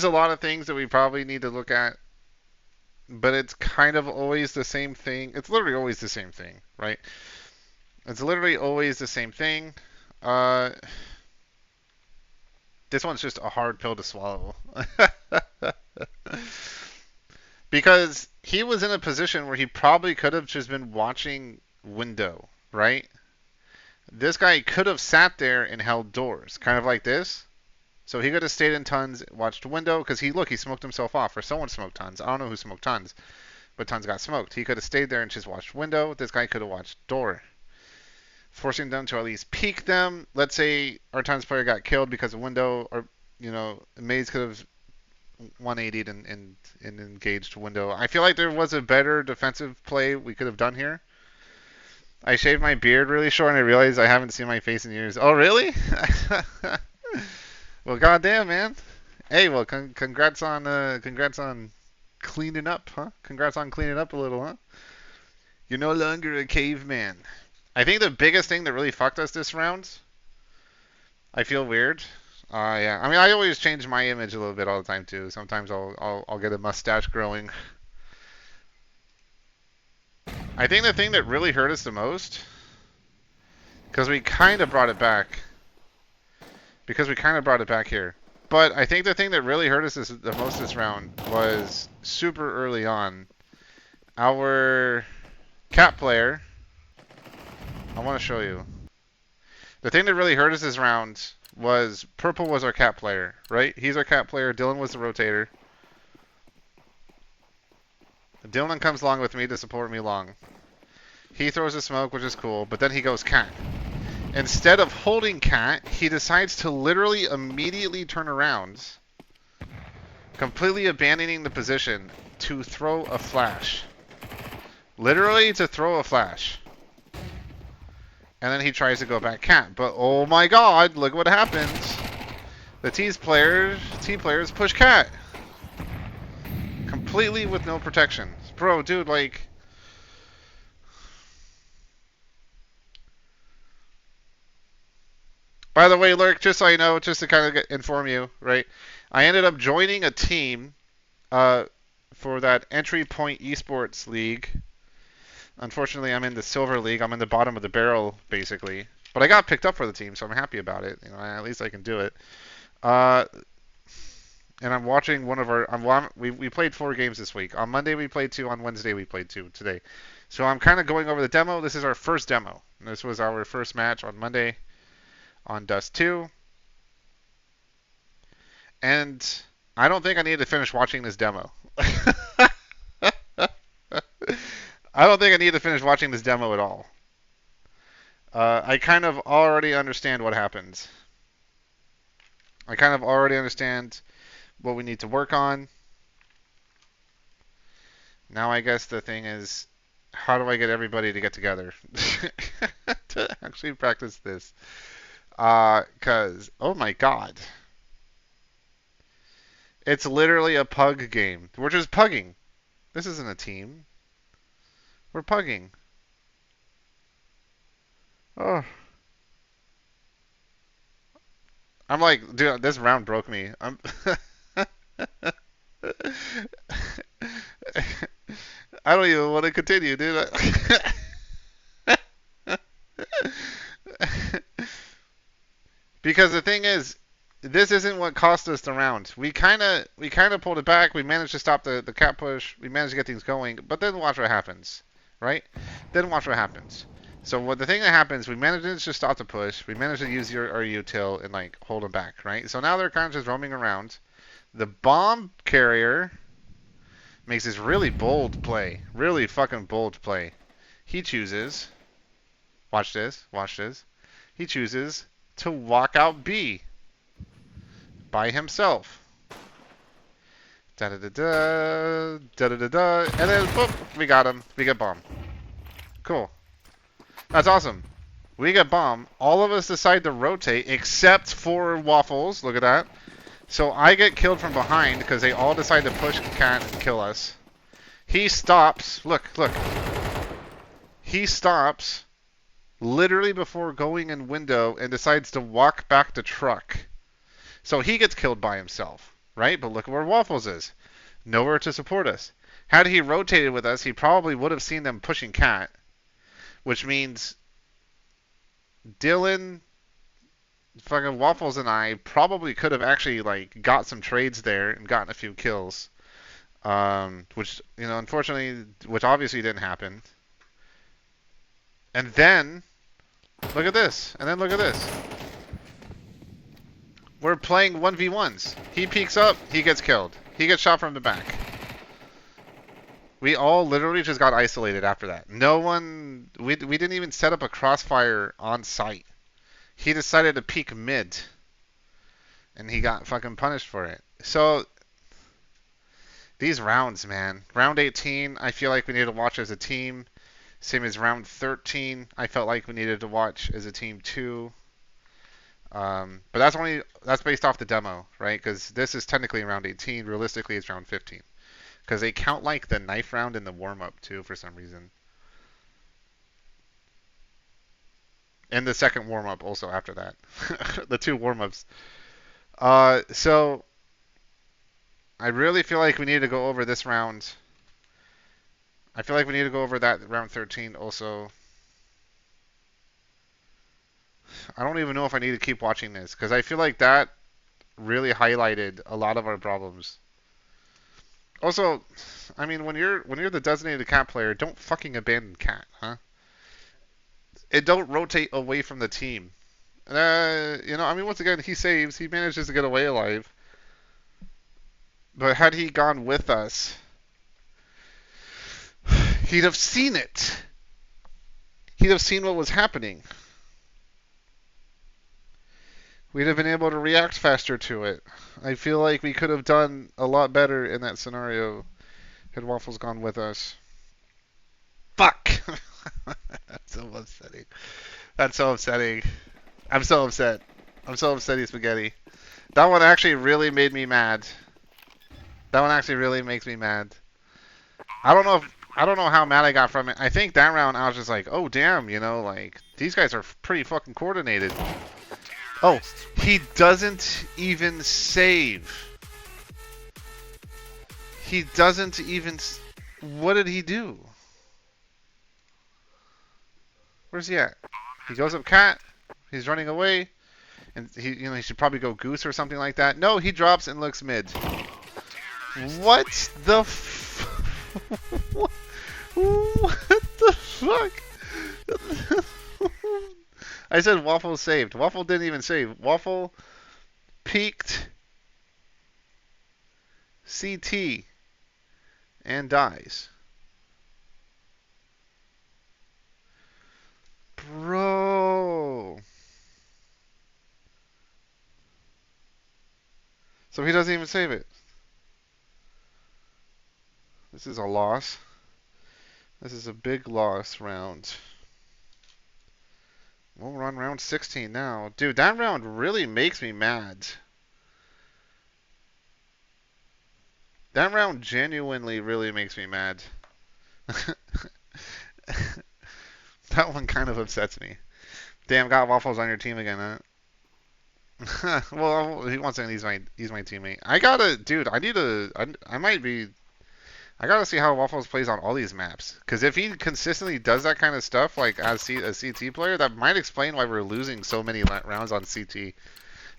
a lot of things that we probably need to look at, but it's kind of always the same thing. It's literally always the same thing, right? It's literally always the same thing. Uh, this one's just a hard pill to swallow. Because he was in a position where he probably could have just been watching window, right? This guy could have sat there and held doors, kind of like this. So he could have stayed in Tons, watched window, because he smoked himself off, or someone smoked Tons. I don't know who smoked Tons, but Tons got smoked. He could have stayed there and just watched window. This guy could have watched door, forcing them to at least peek them. Let's say our Tons player got killed because of window, or Maze could have 180'd and engaged window. I feel like there was a better defensive play we could have done here. I shaved my beard really short and I realized I haven't seen my face in years. Oh, really? Well, goddamn, man. Hey, well, congrats on cleaning up, huh? Congrats on cleaning up a little, huh? You're no longer a caveman. I think the biggest thing that really fucked us this round, I feel weird. Yeah. I mean, I always change my image a little bit all the time too. Sometimes I'll get a mustache growing. I think the thing that really hurt us the most, because we kind of brought it back. Here. But I think the thing that really hurt us the most this round was super early on. Our cat player, I want to show you. The thing that really hurt us this round was Purple was our cat player, right? He's our cat player. Dylan was the rotator. Dylan comes along with me to support me long. He throws a smoke, which is cool, but then he goes cat. Instead of holding cat, he decides to literally immediately turn around, completely abandoning the position to throw a flash. Literally to throw a flash. And then he tries to go back cat. But oh my god, look what happens. The T players push cat. Completely with no protection. Bro, dude, like... By the way, Lurk, just so you know, just to kind of inform you, right? I ended up joining a team for that Entry Point Esports League. Unfortunately, I'm in the Silver League. I'm in the bottom of the barrel, basically. But I got picked up for the team, so I'm happy about it. At least I can do it. And I'm watching one of our... we played 4 games this week. On Monday we played 2. On Wednesday we played 2 today. So I'm kind of going over the demo. This is our first demo. This was our first match on Monday on Dust 2. And I don't think I need to finish watching this demo. I don't think I need to finish watching this demo at all. I kind of already understand what happens. I kind of already understand what we need to work on. Now I guess the thing is, how do I get everybody to get together to actually practice this? Because, oh my god. It's literally a pug game. We're just pugging. This isn't a team. We're pugging. Oh. I'm like, dude, this round broke me. I don't even want to continue, dude. Because the thing is, this isn't what cost us the round. We kind of pulled it back. We managed to stop the cat push. We managed to get things going. But then watch what happens, right? Then watch what happens. So the thing that happens, we managed to stop the push. We managed to use our util and like hold them back, right? So now they're kind of just roaming around. The bomb carrier makes this really bold play, really fucking bold play. He chooses, watch this. He chooses to walk out B by himself. Da da da da da da da da, and then boop, we got him. We get bomb. Cool. That's awesome. We get bomb. All of us decide to rotate except for Waffles. Look at that. So I get killed from behind because they all decide to push cat and kill us. He stops. Look. He stops literally before going in window and decides to walk back to truck. So he gets killed by himself, right? But look where Waffles is. Nowhere to support us. Had he rotated with us, he probably would have seen them pushing cat, which means Dylan, fucking Waffles, and I probably could have actually like got some trades there and gotten a few kills. Which, unfortunately, which obviously didn't happen. And then, look at this. And then look at this. We're playing 1v1s. He peeks up, he gets killed. He gets shot from the back. We all literally just got isolated after that. No one... We didn't even set up a crossfire on site. He decided to peek mid. And he got fucking punished for it. So... These rounds, man. Round 18, I feel like we need to watch as a team. Same as round 13, I felt like we needed to watch as a team too. But that's based off the demo, right? Because this is technically round 18. Realistically, it's round 15. Because they count like the knife round in the warm-up too for some reason. And the second warm-up also after that. The two warm-ups. So I really feel like we need to go over this round. I feel like we need to go over that round 13 also. I don't even know if I need to keep watching this because I feel like that really highlighted a lot of our problems. Also, I mean, when you're the designated cat player, don't fucking abandon cat, huh? It don't rotate away from the team. You know, I mean, once again, he saves. He manages to get away alive. But had he gone with us, he'd have seen it. He'd have seen what was happening. We'd have been able to react faster to it. I feel like we could have done a lot better in that scenario had Waffles gone with us. Fuck! That's so upsetting. That's so upsetting. I'm so upset. I'm so upsetty spaghetti. That one actually really made me mad. That one actually really makes me mad. I don't know how mad I got from it. I think that round I was just like, oh damn, you know, like these guys are pretty fucking coordinated. Oh, he doesn't even save. He doesn't even. What did he do? Where's he at? He goes up cat. He's running away, and he should probably go goose or something like that. No, he drops and looks mid. What the? What the fuck? I said Waffle saved. Waffle didn't even save. Waffle peeked CT and dies. Bro. So he doesn't even save it. This is a loss. This is a big loss round. We'll run round 16 now. Dude, that round really makes me mad. That round genuinely really makes me mad. That one kind of upsets me. Damn, got Waffles on your team again, huh? Well, he wants to. He's my teammate. I gotta, dude. I gotta see how Waffles plays on all these maps. Because if he consistently does that kind of stuff, like as a CT player, that might explain why we're losing so many rounds on CT.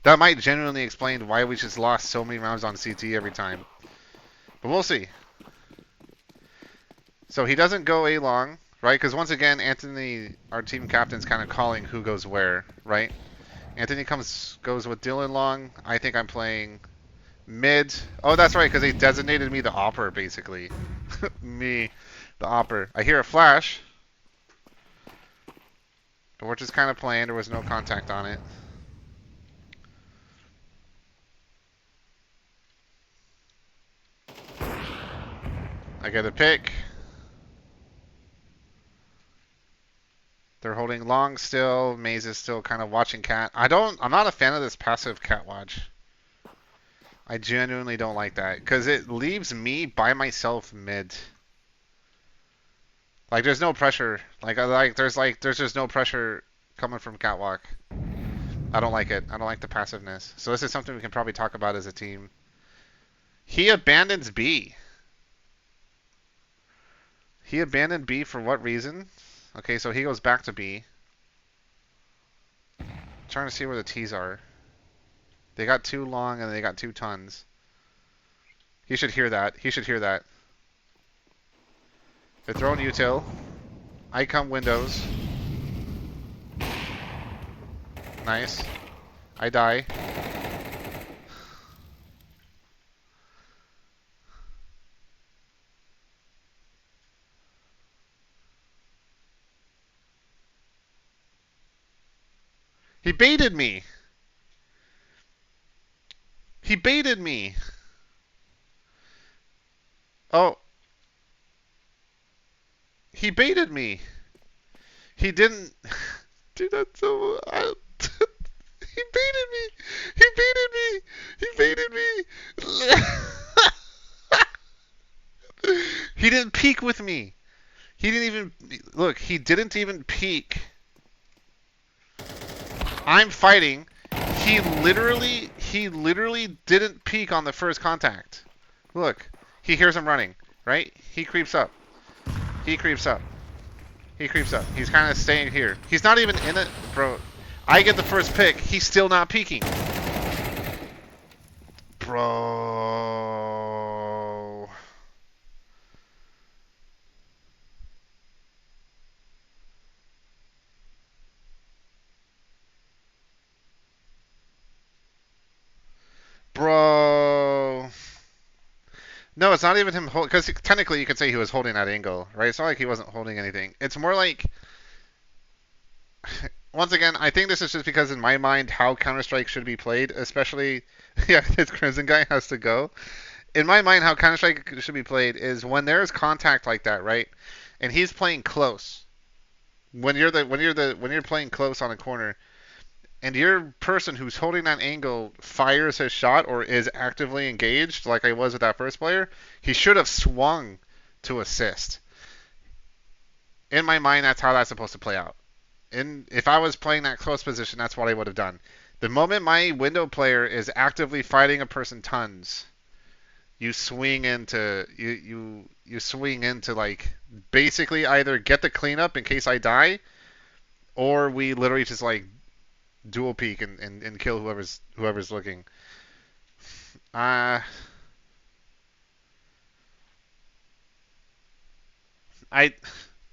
That might genuinely explain why we just lost so many rounds on CT every time. But we'll see. So he doesn't go A long, right? Because once again, Anthony, our team captain's kind of calling who goes where, right? Anthony goes with Dylan long. I think I'm playing mid. Oh, that's right, because they designated me the opper, basically. Me, the opper. I hear a flash. But we're just kind of playing. There was no contact on it. I get a pick. They're holding long still. Maze is still kind of watching cat. I'm not a fan of this passive cat watch. I genuinely don't like that because it leaves me by myself mid. Like there's no pressure. There's just no pressure coming from catwalk. I don't like it. I don't like the passiveness. So this is something we can probably talk about as a team. He abandons B. He abandoned B for what reason? Okay, so he goes back to B. Trying to see where the T's are. They got 2 long and they got 2 tons. He should hear that. He should hear that. They're throwing util. I come windows. Nice. I die. He baited me. He baited me. Oh, he baited me. He didn't. Dude, that's so. He baited me. He baited me. He baited me. He didn't peek with me. He didn't even look. He didn't even peek. I'm fighting. He literally didn't peek on the first contact. Look, he hears him running, right? He creeps up. He creeps up. He creeps up. He's kind of staying here. He's not even in it, bro. I get the first pick. He's still not peeking. Bro. Bro. No, it's not even him holding, because technically you could say he was holding that angle, right? It's not like he wasn't holding anything. It's more like, once again, I think this is just because in my mind how Counter-Strike should be played, especially, yeah, this Crimson guy has to go. In my mind, how Counter-Strike should be played is when there's contact like that, right? And he's playing close. When you're playing close on a corner, and your person who's holding that angle fires his shot or is actively engaged, like I was with that first player, he should have swung to assist. In my mind, that's how that's supposed to play out. If I was playing that close position, that's what I would have done. The moment my window player is actively fighting a person tons, you swing into you swing into like basically either get the cleanup in case I die, or we literally just like dual peek and kill whoever's looking. Uh I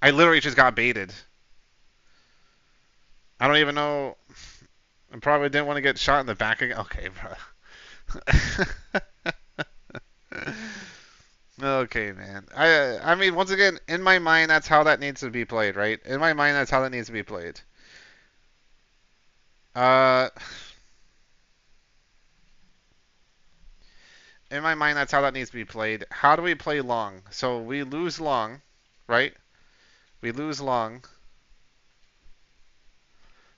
I literally just got baited. I don't even know. I probably didn't want to get shot in the back again. Okay, bro. Okay, man. I mean, once again, in my mind, that's how that needs to be played, right? In my mind, that's how that needs to be played. Uh, in my mind, that's how that needs to be played. How do we play long? So we lose long, right? We lose long.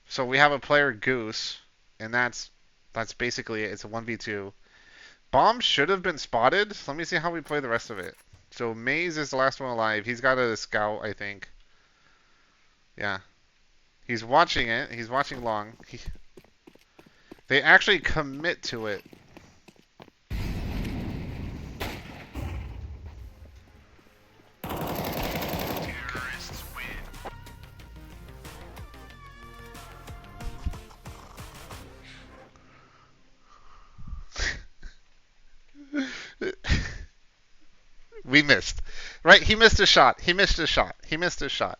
So we have a player Goose, and that's basically it. It's a 1v2. Bomb should have been spotted. Let me see how we play the rest of it. So Maze is the last one alive. He's got a scout, I think. Yeah. He's watching it. He's watching long. They actually commit to it. Terrorists win. We missed. Right? He missed a shot. He missed a shot. He missed a shot.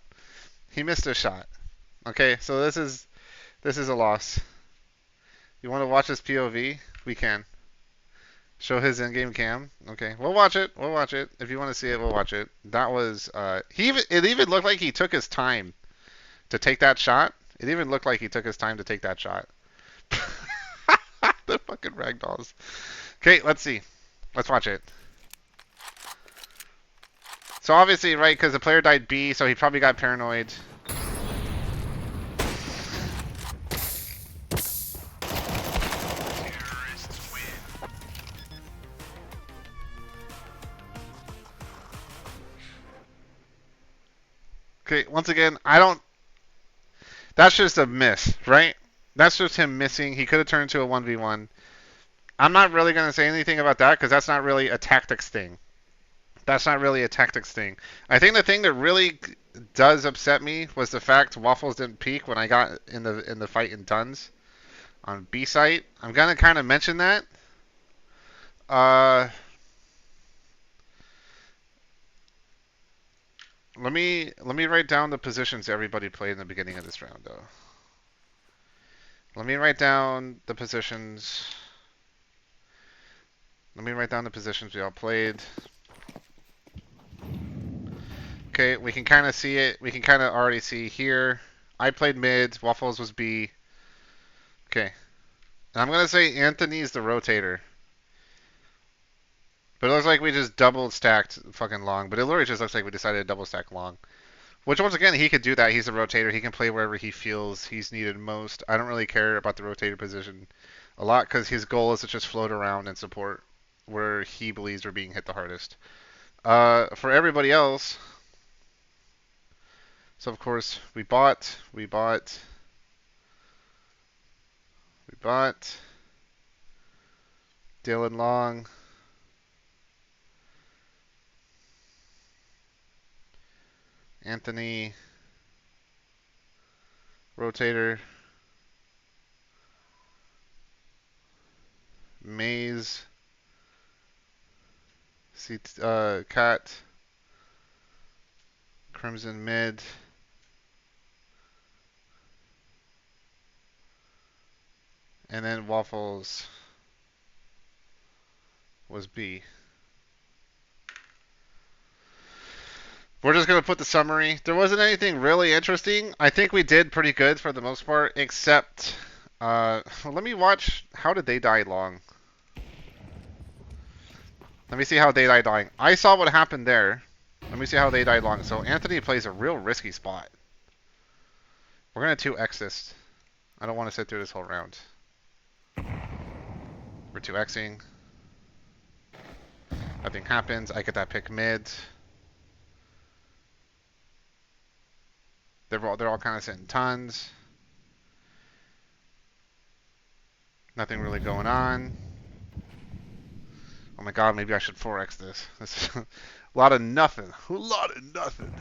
He missed a shot. Okay, so this is a loss. You want to watch his POV? We can. Show his in-game cam. Okay, we'll watch it. We'll watch it. If you want to see it, we'll watch it. That was it even looked like he took his time to take that shot. It even looked like he took his time to take that shot. The fucking ragdolls. Okay, let's see. Let's watch it. So obviously, right, because the player died B, so he probably got paranoid. Terrorists win. Okay, once again, I don't. That's just a miss, right? That's just him missing. He could have turned into a 1v1. I'm not really going to say anything about that because that's not really a tactics thing. That's not really a tactics thing. I think the thing that really does upset me was the fact Waffles didn't peek when I got in the fight in Duns on B site. I'm gonna kind of mention that. Uh, let me write down the positions everybody played in the beginning of this round, though. Let me write down the positions. Let me write down the positions we all played. Okay, we can kind of see it. We can kind of already see here. I played mid. Waffles was B. Okay. I'm gonna say Anthony's the rotator. But it looks like we just double stacked fucking long. But it literally just looks like we decided to double stack long. Which once again, he could do that. He's a rotator. He can play wherever he feels he's needed most. I don't really care about the rotator position a lot because his goal is to just float around and support where he believes we're being hit the hardest. For everybody else, so of course we bought. Dylan Long. Anthony. Rotator. Maze. Cat. Crimson mid. And then Waffles was B. We're just going to put the summary. There wasn't anything really interesting. I think we did pretty good for the most part, except... let me watch... How did they die long? Let me see how they died long. I saw what happened there. Let me see how they died long. So Anthony plays a real risky spot. We're going to 2x this. I don't want to sit through this whole round. We're 2xing. Nothing happens. I get that pick mid. They're all kind of sitting tons. Nothing really going on. Oh my god, maybe I should 4x this. This is a lot of nothing. A lot of nothing.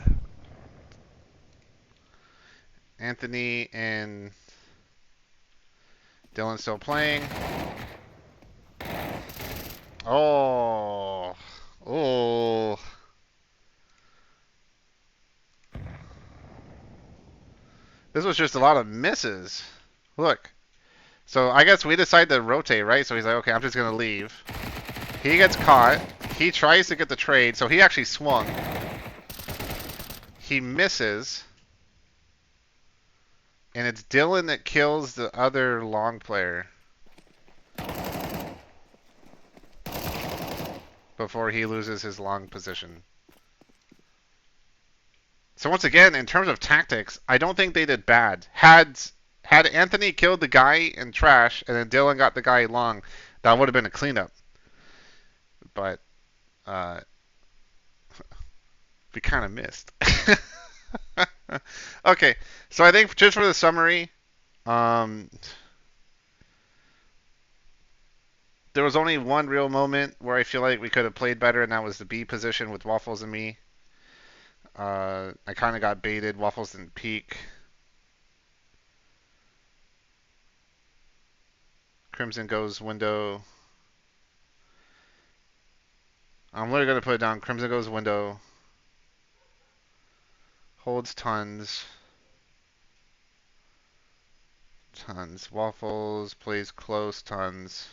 Anthony and Dylan still playing. Oh. Oh. This was just a lot of misses. Look. So I guess we decide to rotate, right? So he's like, okay, I'm just going to leave. He gets caught. He tries to get the trade, so he actually swung. He misses. And it's Dylan that kills the other long player. Before he loses his long position. So once again, in terms of tactics, I don't think they did bad. Had Anthony killed the guy in trash and then Dylan got the guy long, that would have been a cleanup. But we kind of missed. Okay, so I think just for the summary, there was only one real moment where I feel like we could have played better, and that was the B position with Waffles and me. I kind of got baited. Waffles didn't peek. Crimson goes window. I'm literally going to put it down. Crimson goes window. Holds tons. Tons. Waffles plays close tons.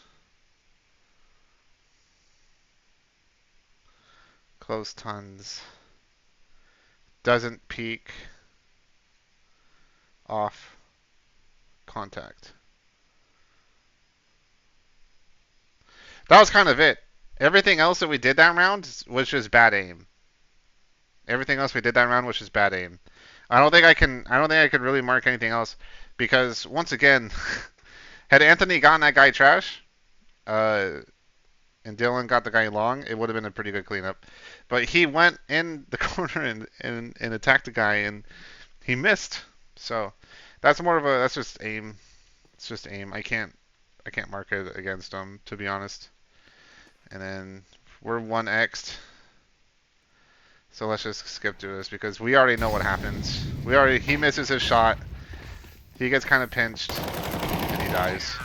Close tons. Doesn't peek. Off. Contact. That was kind of it. Everything else that we did that round was just bad aim. Everything else we did that round was just bad aim. I don't think I could really mark anything else because once again, had Anthony gotten that guy trash, and Dylan got the guy long, it would have been a pretty good cleanup. But he went in the corner and attacked the guy and he missed. So that's just aim. It's just aim. I can't mark it against him, to be honest. And then we're 1x'd. So let's just skip through this because we already know what happens. He misses his shot. He gets kind of pinched and he dies.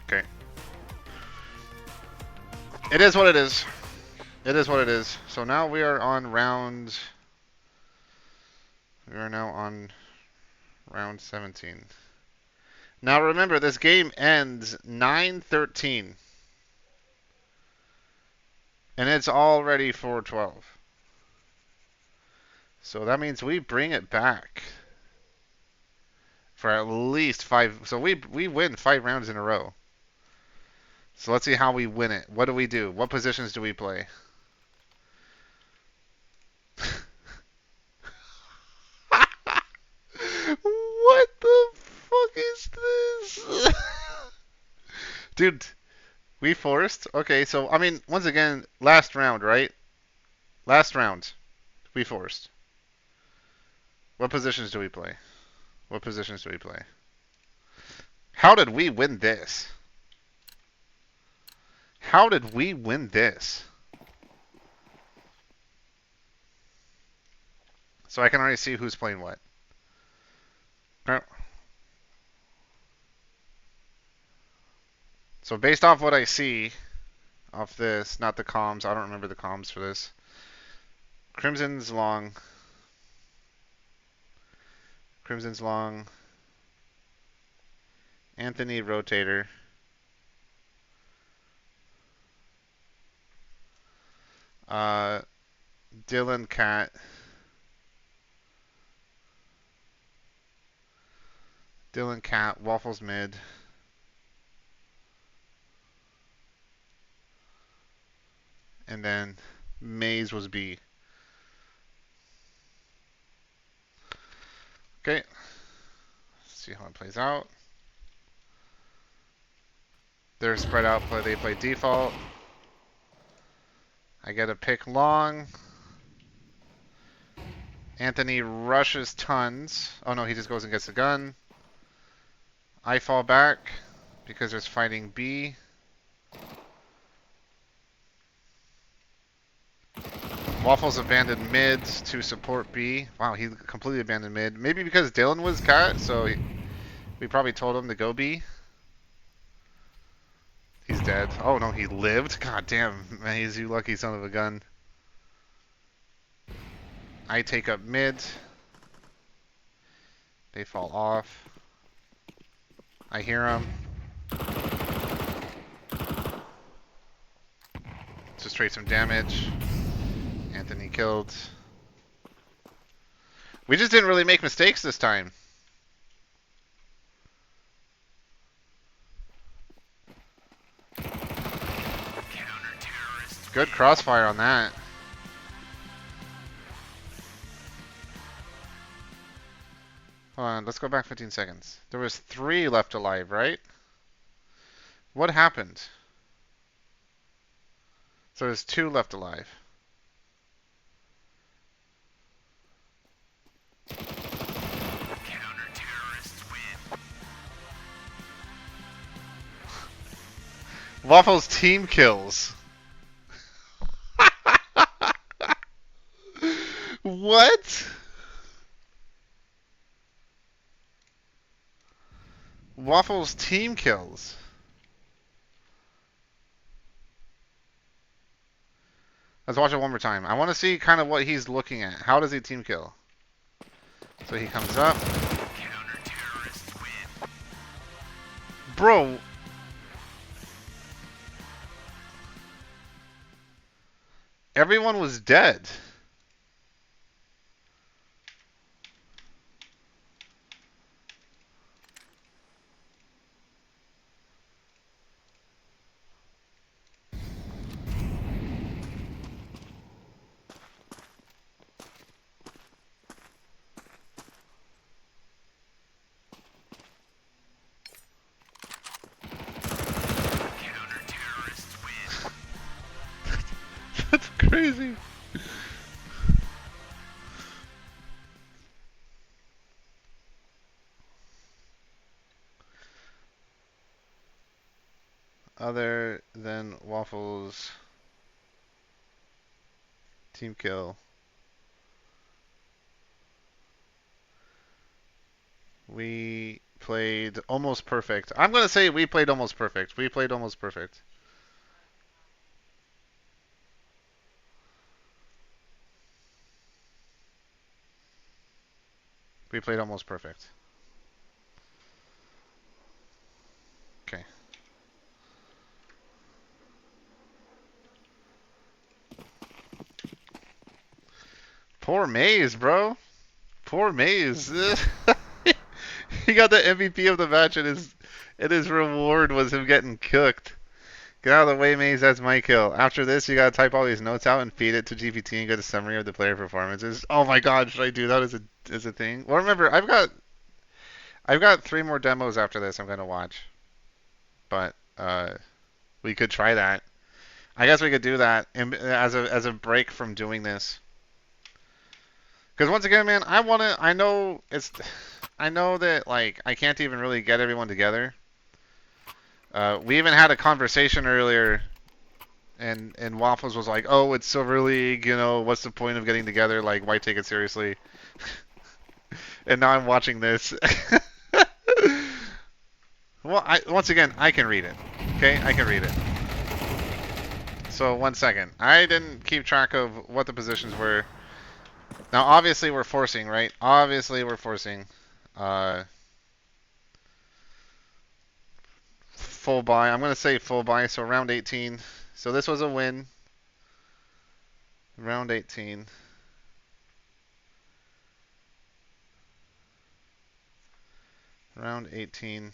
Okay. It is what it is. It is what it is. So now we are on round 17. Now remember, this game ends 9-13. And it's already 4-12. So that means we bring it back. for at least 5. So we win 5 rounds in a row. So let's see how we win it. What do we do? What positions do we play? What the fuck is this? Dude, we forced? Okay, so, I mean, once again, last round, right? Last round, we forced. What positions do we play? What positions do we play? How did we win this? How did we win this? So I can already see who's playing what. So based off what I see off this, not the comms, I don't remember the comms for this. Crimson's long. Crimson's long. Anthony rotator. Uh, Dylan cat. Dylan cat. Waffles mid. And then Maze was B. Okay. Let's see how it plays out. They're spread out play. They play default. I get a pick long. Anthony rushes tons. Oh no, he just goes and gets the gun. I fall back because there's fighting B. Waffles abandoned mid to support B. Wow, he completely abandoned mid. Maybe because Dylan was cat, so we probably told him to go B. He's dead. Oh no, he lived? God damn, man, he's you lucky son of a gun. I take up mid. They fall off. I hear them. Just trade some damage. Anthony killed. We just didn't really make mistakes this time. Good crossfire on that. Hold on, let's go back 15 seconds. There was 3 left alive, right? What happened? So there's 2 left alive. Waffles team kills. What? Waffles team kills. Let's watch it one more time. I want to see kind of what he's looking at. How does he team kill? So he comes up. Bro. Everyone was dead. That's crazy. Other than Waffles team kill. We played almost perfect. I'm going to say we played almost perfect. We played almost perfect. We played almost perfect. Okay. Poor Maze, bro. Poor Maze. He got the MVP of the match, and his reward was him getting cooked. Get out of the way, Maze. That's my kill. After this, you gotta type all these notes out and feed it to GPT and get a summary of the player performances. Oh my God, should I do that as a thing? Well, remember, I've got 3 more demos after this. I'm gonna watch, but we could try that. I guess we could do that as a break from doing this. Because once again, man, I know it's. I know that like I can't even really get everyone together. We even had a conversation earlier, and Waffles was like, "Oh, it's Silver League. You know, what's the point of getting together? Like, why take it seriously?" And now I'm watching this. Well, once again, I can read it. Okay, I can read it. So 1 second. I didn't keep track of what the positions were. Now, obviously, we're forcing, right? Obviously, we're forcing. Full buy. I'm going to say full buy, so round 18. So this was a win. Round 18. Round 18.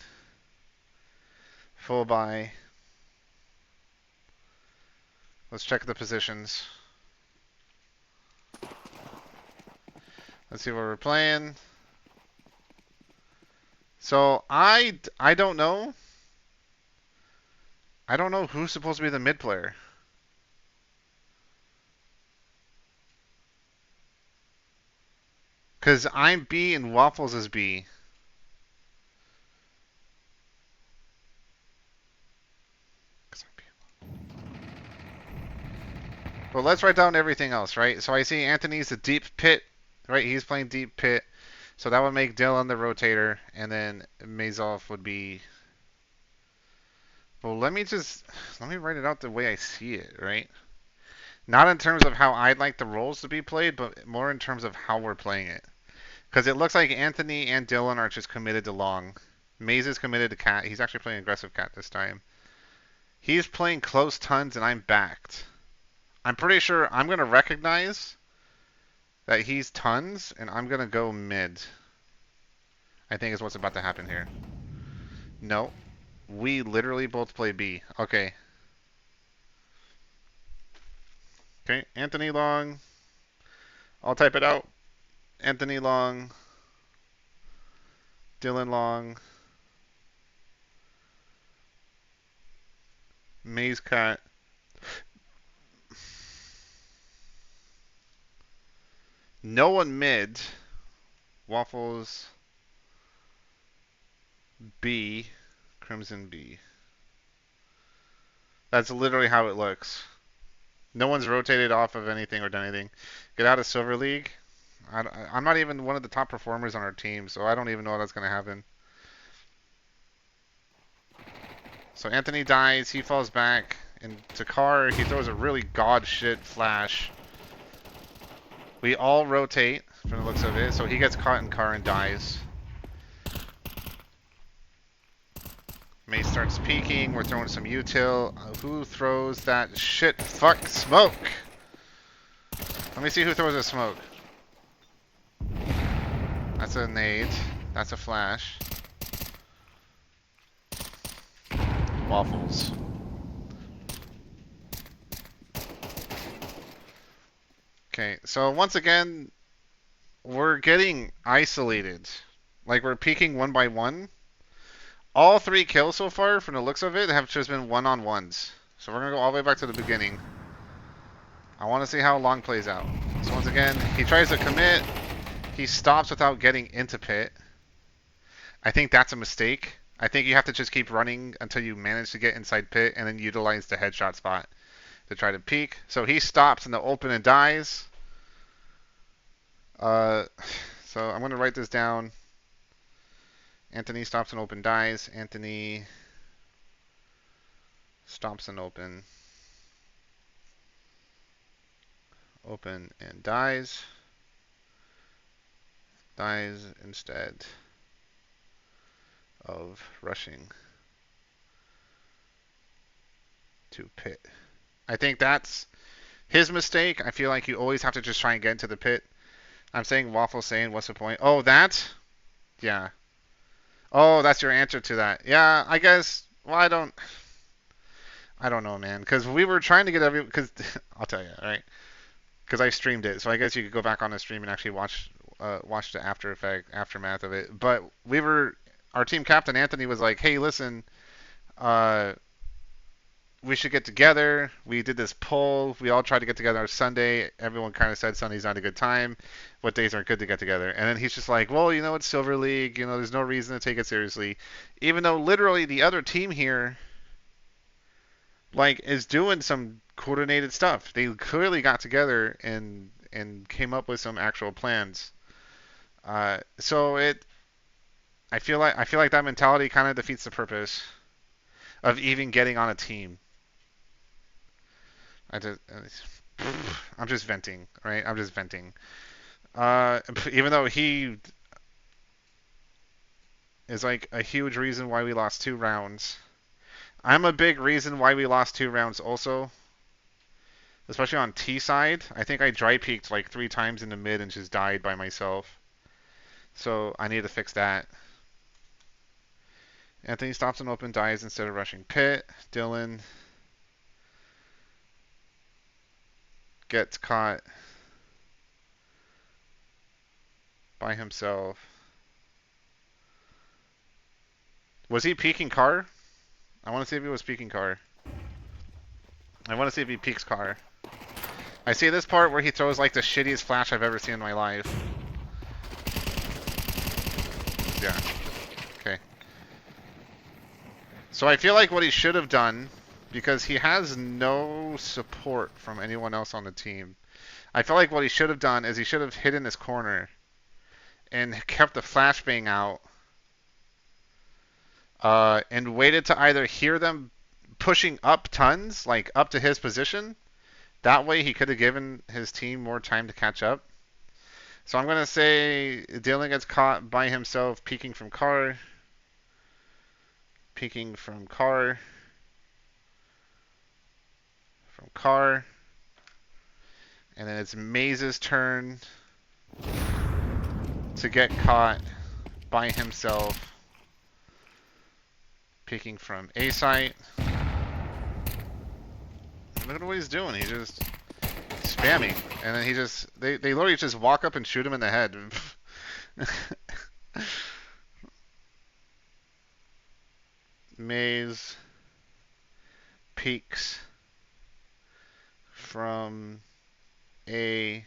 Full buy. Let's check the positions. Let's see what we're playing. So I don't know. I don't know who's supposed to be the mid player. Because I'm B and Waffles is B. Well, let's write down everything else, right? So I see Anthony's the deep pit, right? He's playing deep pit. So that would make Dylan the rotator, and then Mazov would be. Well, let me write it out the way I see it, right? Not in terms of how I'd like the roles to be played, but more in terms of how we're playing it. Because it looks like Anthony and Dylan are just committed to long. Maze is committed to cat. He's actually playing aggressive cat this time. He's playing close tons, and I'm backed. I'm pretty sure I'm going to recognize that he's tons, and I'm going to go mid. I think is what's about to happen here. No. We literally both play B. Okay. Okay, Anthony Long. I'll type it out. Anthony Long. Dylan Long. Maze Cat. No one mid. Waffles B. Crimson B. That's literally how it looks. No one's rotated off of anything or done anything. Get out of Silver League. I'm not even one of the top performers on our team, so I don't even know that's going to happen. So Anthony dies. He falls back. And Takar, he throws a really god shit flash. We all rotate from the looks of it, so he gets caught in car and dies. May starts peeking. We're throwing some util. Who throws that shit? Fuck smoke. Let me see who throws a smoke. That's a nade. That's a flash. Waffles. Okay, so once again, we're getting isolated. Like we're peeking one by one. All 3 kills so far, from the looks of it, have just been one-on-ones. So we're going to go all the way back to the beginning. I want to see how long plays out. So once again, he tries to commit. He stops without getting into pit. I think that's a mistake. I think you have to just keep running until you manage to get inside pit and then utilize the headshot spot to try to peek. So he stops in the open and dies. So I'm going to write this down. Anthony stops and open dies. Anthony stops and open. Open and dies. Dies instead of rushing to pit. I think that's his mistake. I feel like you always have to just try and get into the pit. I'm saying Waffle saying, what's the point? Oh, that? Yeah. Oh, that's your answer to that. Yeah, I guess. Well, I don't know, man. Because we were trying to get every. Because I'll tell you, all right? Because I streamed it, so I guess you could go back on the stream and actually watch the aftermath of it. But our team captain Anthony was like, "Hey, listen, uh, we should get together. We did this poll. We all tried to get together on Sunday. Everyone kind of said Sunday's not a good time. What days are good to get together?" And then he's just like, "Well, it's Silver League. There's no reason to take it seriously, even though literally the other team here like is doing some coordinated stuff. They clearly got together and came up with some actual plans. So I feel like that mentality kind of defeats the purpose of even getting on a team. I just, I'm just venting, right? I'm just venting. Even though he is like a huge reason why we lost 2 rounds. I'm a big reason why we lost 2 rounds also, especially on T side. I think I dry peaked like 3 times in the mid and just died by myself. So I need to fix that. Anthony stops an open, dies instead of rushing pit. Dylan gets caught by himself. Was he peeking car? I want to see if he was peeking car. I want to see if he peeks car. I see this part where he throws like the shittiest flash I've ever seen in my life. Yeah. Okay. So I feel like what he should have done, because he has no support from anyone else on the team. I feel like what he should have done is he should have hidden his corner and kept the flashbang out, and waited to either hear them pushing up tons, like up to his position. That way he could have given his team more time to catch up. So I'm going to say Dylan gets caught by himself peeking from car. Peeking from car. From car. And then it's Maze's turn to get caught by himself peeking from A site. Look at what he's doing. He's just spamming. And then they literally just walk up and shoot him in the head. Maze peeks from A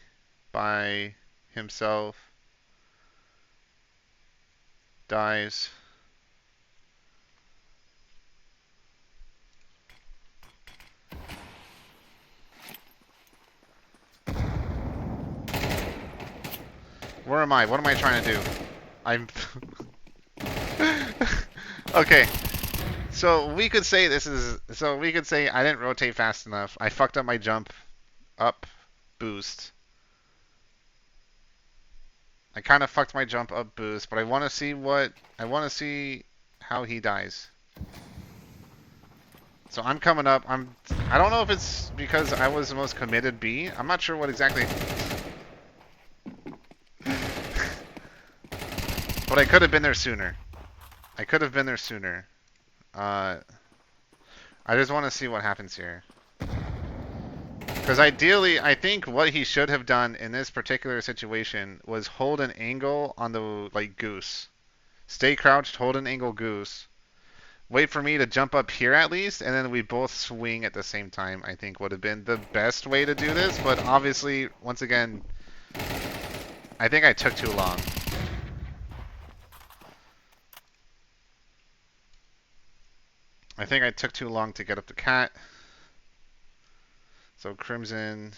by himself. Dies. Where am I? What am I trying to do? I'm... Okay. So we could say I didn't rotate fast enough. I fucked up my jump up boost. I kind of fucked my jump up boost, but I want to see how he dies. So I'm coming up. I don't know if it's because I was the most committed B. I'm not sure what exactly. But I could have been there sooner. I could have been there sooner. I just want to see what happens here. Because ideally, I think what he should have done in this particular situation was hold an angle on the goose. Stay crouched, hold an angle goose. Wait for me to jump up here at least, and then we both swing at the same time, I think would have been the best way to do this. But obviously, once again, I think I took too long. I think I took too long to get up the cat. So Crimson,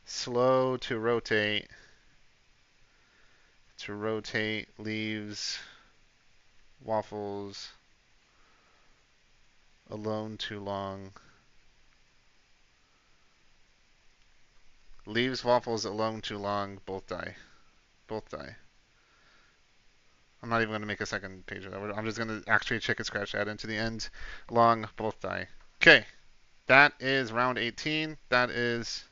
slow to rotate. Leaves Waffles alone too long. Leaves Waffles alone too long. Both die. Both die. I'm not even going to make a second page of that. I'm just going to actually chicken scratch that into the end. Long, both die. Okay. That is round 18. That is...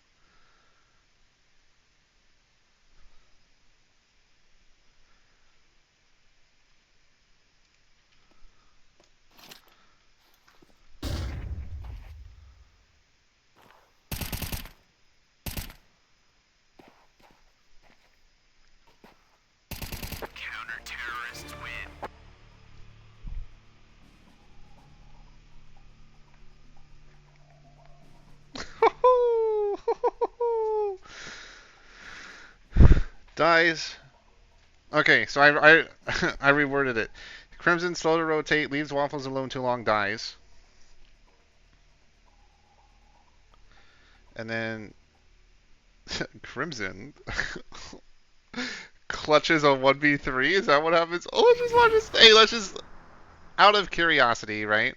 Dies. Okay, so I I reworded it. Crimson slow to rotate, leaves Waffles alone too long, dies. And then Crimson clutches a 1v3. Is that what happens? Oh, let's just out of curiosity, right?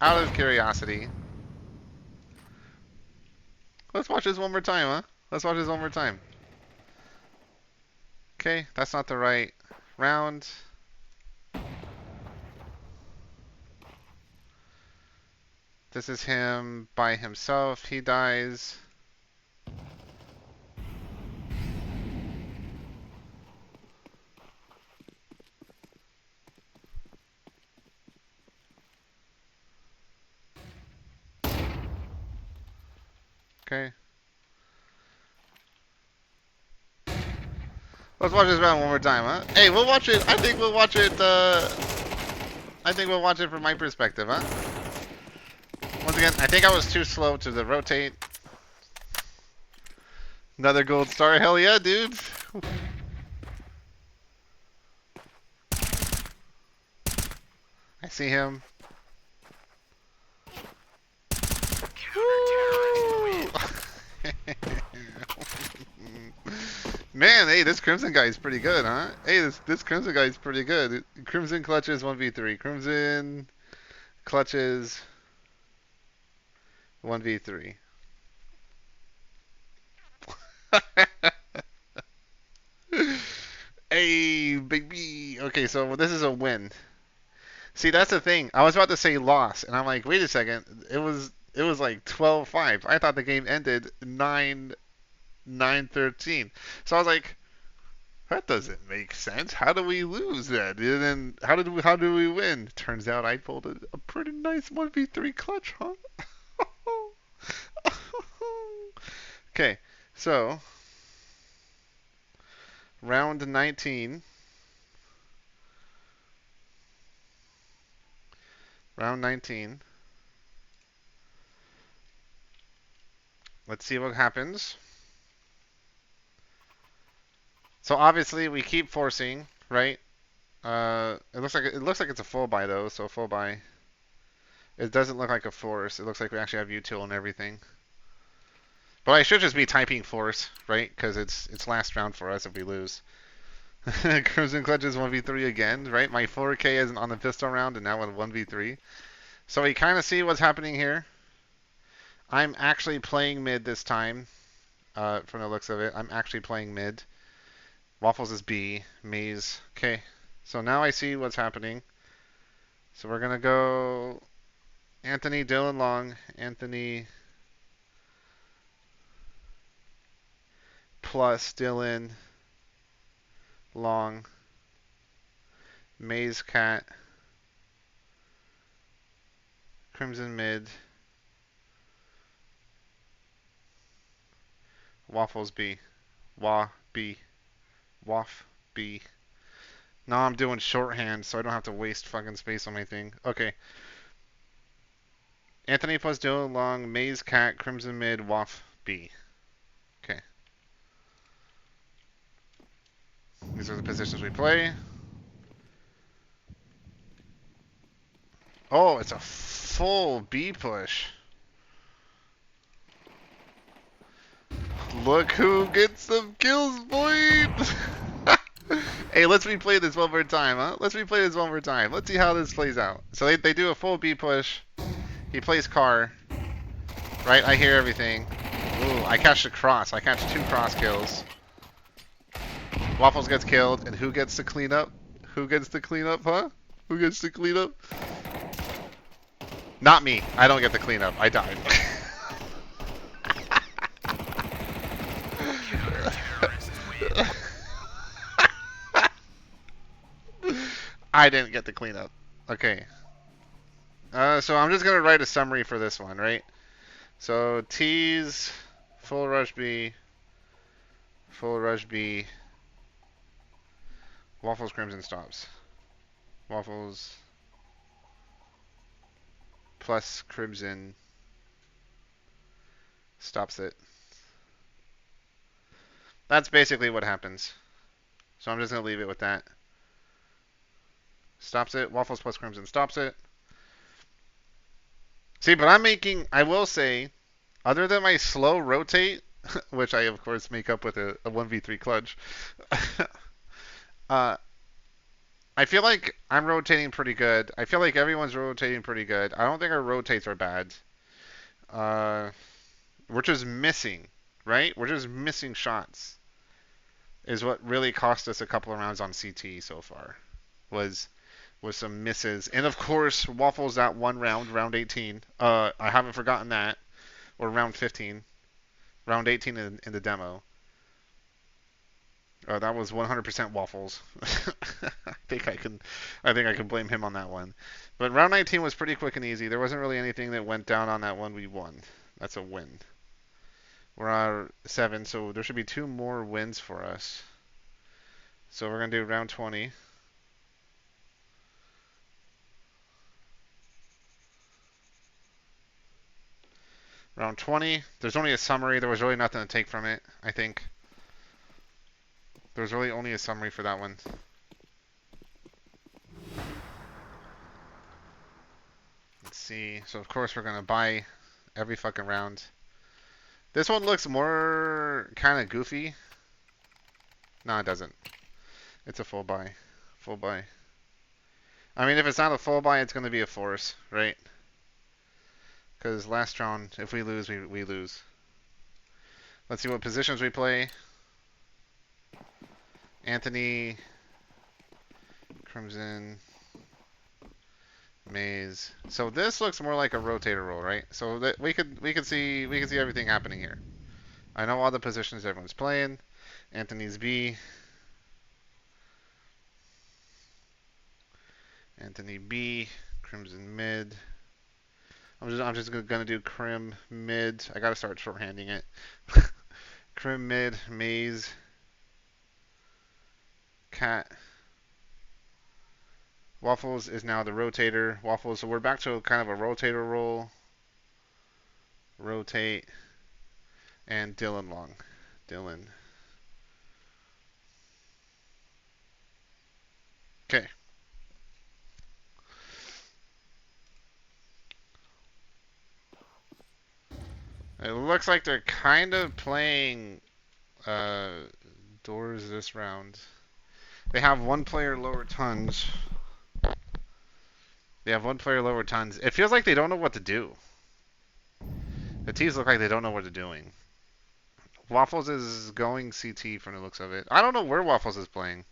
Out of curiosity. Let's watch this one more time, huh? Let's watch this one more time. Okay, that's not the right round. This is him by himself. He dies. Okay. Let's watch this round one more time, huh? Hey, we'll watch it. I think we'll watch it. I think we'll watch it from my perspective, huh? Once again, I think I was too slow to the rotate. Another gold star. Hell yeah, dude. I see him. Woo! Man, hey, this Crimson guy is pretty good, huh? Hey, this Crimson guy is pretty good. Crimson clutches 1v3. Crimson clutches 1v3. Hey, baby. Okay, so this is a win. See, that's the thing. I was about to say loss, and I'm like, wait a second. It was like 12-5. I thought the game ended 9-13. So I was like, that doesn't make sense. How do we lose that? And then how do we win? Turns out I pulled a pretty nice 1v3 clutch, huh? Okay, so round 19. Round 19. Let's see what happens. So obviously we keep forcing, right? It looks like it's a full buy though, so full buy. It doesn't look like a force. It looks like we actually have util and everything. But I should just be typing force, right? Because it's last round for us if we lose. Crimson clutches 1v3 again, right? My 4K isn't on the pistol round and now with 1v3. So we kind of see what's happening here. I'm actually playing mid this time, from the looks of it. I'm actually playing mid. Waffles is B. Maze. Okay. So now I see what's happening. So we're going to go Anthony, Dylan Long. Anthony plus Dylan Long. Maze Cat. Crimson mid. Waffles B. Wah B. Waff B. Now I'm doing shorthand so I don't have to waste fucking space on my thing. Okay. Anthony plus Dylan Long, Maze Cat, Crimson mid, Waff B. Okay. These are the positions we play. Oh, it's a full B push. Look who gets some kills, boy! Hey, let's replay this one more time, huh? Let's replay this one more time. Let's see how this plays out. So they do a full B push. He plays car. Right, I hear everything. Ooh, I catch the cross. I catch 2 cross kills. Waffles gets killed, and who gets to clean up? Who gets to clean up, huh? Who gets to clean up? Not me. I don't get to clean up. I died. I didn't get to clean up. Okay. So I'm just going to write a summary for this one, right? So T's, full rush B, Waffles Crimson stops. Waffles plus Crimson stops it. That's basically what happens. So I'm just going to leave it with that. Stops it. Waffles plus Crimson stops it. See, but I will say, other than my slow rotate, which I of course make up with a 1v3 clutch, uh, I feel like I'm rotating pretty good. I feel like everyone's rotating pretty good. I don't think our rotates are bad. Uh, we're just missing, right? We're just missing shots. Is what really cost us a couple of rounds on CT so far. Was some misses, and of course Waffles that one round, round 18. I haven't forgotten that, or round 15, round 18 in the demo. That was 100% Waffles. I think I can blame him on that one. But round 19 was pretty quick and easy. There wasn't really anything that went down on that one. We won. That's a win. We're at 7, so there should be 2 more wins for us. So we're gonna do round 20. Round 20. There's only a summary. There was really nothing to take from it, I think. There's really only a summary for that one. Let's see. So of course we're gonna buy every fucking round. This one looks more kind of goofy. No, it doesn't. It's a full buy. Full buy. I mean, if it's not a full buy, it's gonna be a force, right? Because last round, if we lose, we lose. Let's see what positions we play. Anthony, Crimson, Maze. So this looks more like a rotator roll, right? So that we could see everything happening here. I know all the positions everyone's playing. Anthony's B. Anthony B. Crimson mid. I'm just gonna do Crim mid. I gotta start shorthanding it. Crim mid, Maze, Cat. Waffles is now the rotator. Waffles, so we're back to kind of a rotator roll. Rotate. And Dylan Long. Dylan. Okay. It looks like they're kind of playing doors this round. They have one player lower tons. They have one player lower tons. It feels like they don't know what to do. The T's look like they don't know what they're doing. Waffles is going CT from the looks of it. I don't know where Waffles is playing.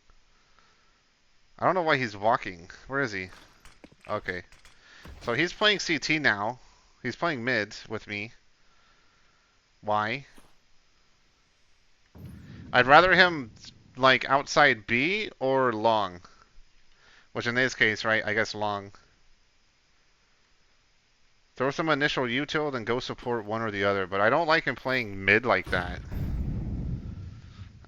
I don't know why he's walking. Where is he? Okay. So he's playing CT now. He's playing mid with me. Why? I'd rather him like outside B or long. Which in this case, right, I guess long. Throw some initial util, then go support one or the other. But I don't like him playing mid like that.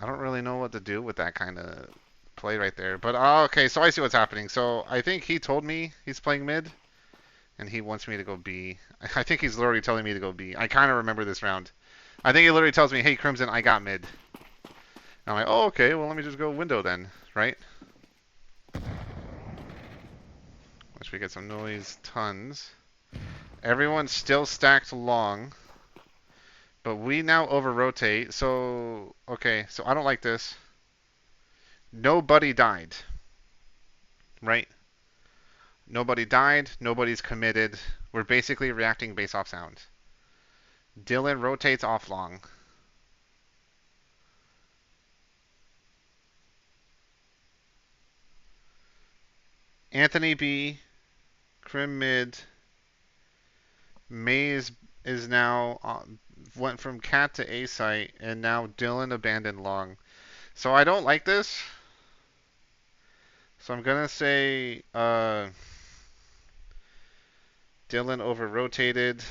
I don't really know what to do with that kind of play right there. But okay, so I see what's happening. So I think he told me he's playing mid, and he wants me to go B. I think he's literally telling me to go B. I kind of remember this round. I think he literally tells me, "Hey Crimson, I got mid." And I'm like, "Oh, okay. Well, let me just go window then, right?" Once we get some noise, tons. Everyone's still stacked long. But we now over-rotate. So, okay. So I don't like this. Nobody died. Right? Nobody died. Nobody's committed. We're basically reacting based off sound. Dylan rotates off long. Anthony B. Crim mid. Maze is now went from cat to A site, and now Dylan abandoned long. So I don't like this. So I'm gonna say Dylan over-rotated,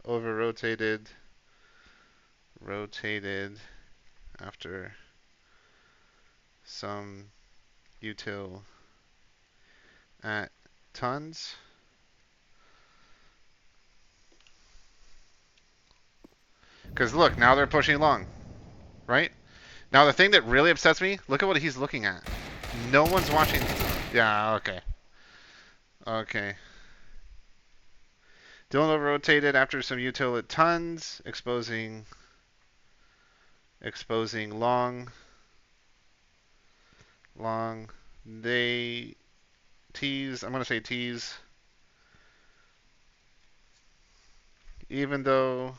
rotated after some util at tons. Because look, now they're pushing long, right? Now the thing that really upsets me, look at what he's looking at. No one's watching. Yeah, okay. Okay. Dylan over rotated after some util at tons, exposing long. They tease. I'm gonna say tease. Even though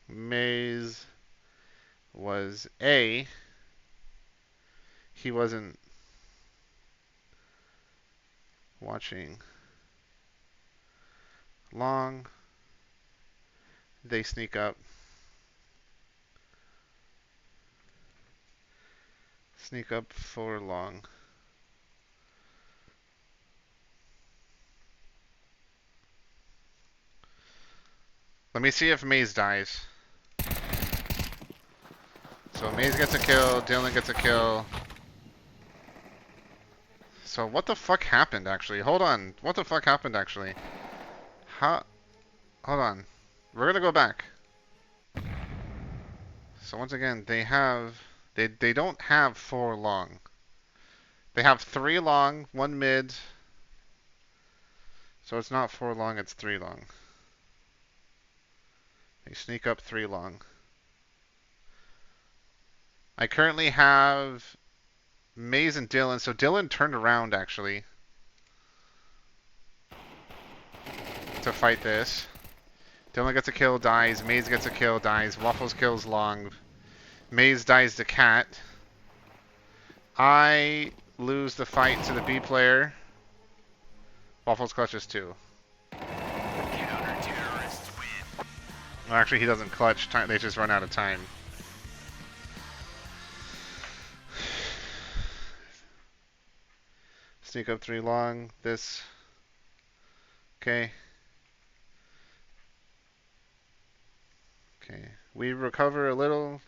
Maze was A, he wasn't watching long. They sneak up. Sneak up for long. Let me see if Maze dies. So Maze gets a kill, Dylan gets a kill. So what the fuck happened actually? Hold on. What the fuck happened actually? How? Hold on. We're gonna go back. So once again, they don't have 4 long. They have 3 long, 1 mid. So it's not 4 long, it's 3 long. They sneak up 3 long. I currently have Maze and Dylan. So Dylan turned around actually to fight this. Dylan gets a kill, dies. Maze gets a kill, dies. Waffles kills long. Maze dies to Cat. I lose the fight to the B player. Waffles clutches too. Counter-terrorists win. Well, actually, he doesn't clutch. They just run out of time. Sneak up 3 long. This. Okay. Okay. We recover a little.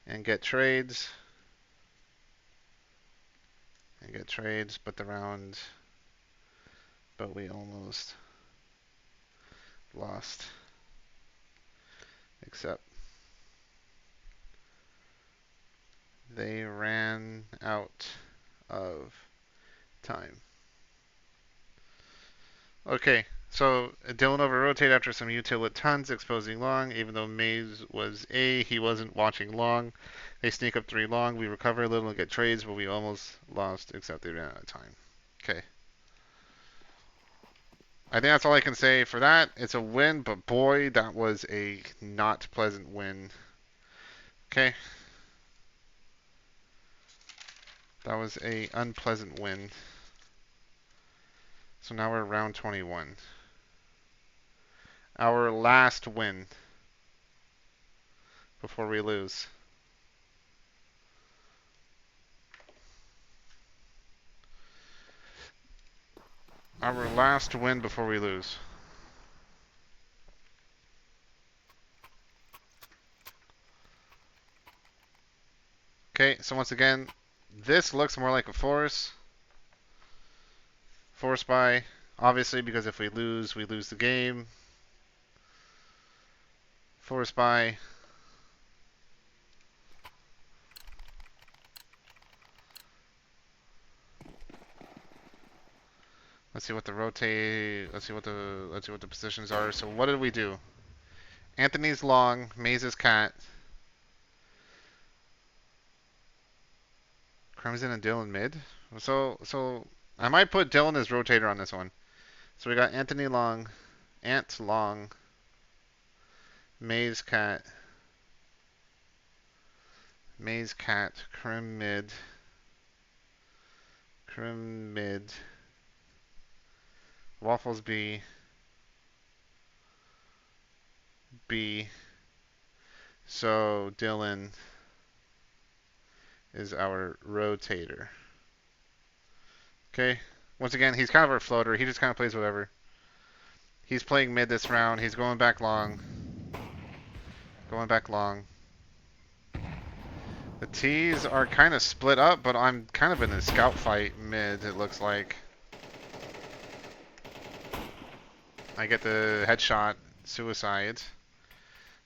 And get trades. But the round. But we almost lost. Except they ran out of time. Okay, so Dylan over rotate after some util at tons, exposing long. Even though Maze was A, he wasn't watching long. They sneak up 3 long. We recover a little and get trades, but we almost lost, except they ran out of time. Okay. I think that's all I can say for that. It's a win, but boy, that was a not pleasant win. Okay. That was a unpleasant win. So now we're round 21. Our last win before we lose. Our last win before we lose. Okay, so once again, this looks more like a force. Force buy, obviously, because if we lose the game. Force buy. Let's see what the rotate. Let's see what the positions are. So what did we do? Anthony's long, Maze is cat. Crimson and Dylan mid. So I might put Dylan as rotator on this one. So we got Anthony long, Ant long, Maze cat, Crim mid, Waffles B, So Dylan is our rotator. Okay. Once again, he's kind of our floater. He just kind of plays whatever. He's playing mid this round. He's going back long. The T's are kind of split up, but I'm kind of in a scout fight mid, it looks like. I get the headshot suicide.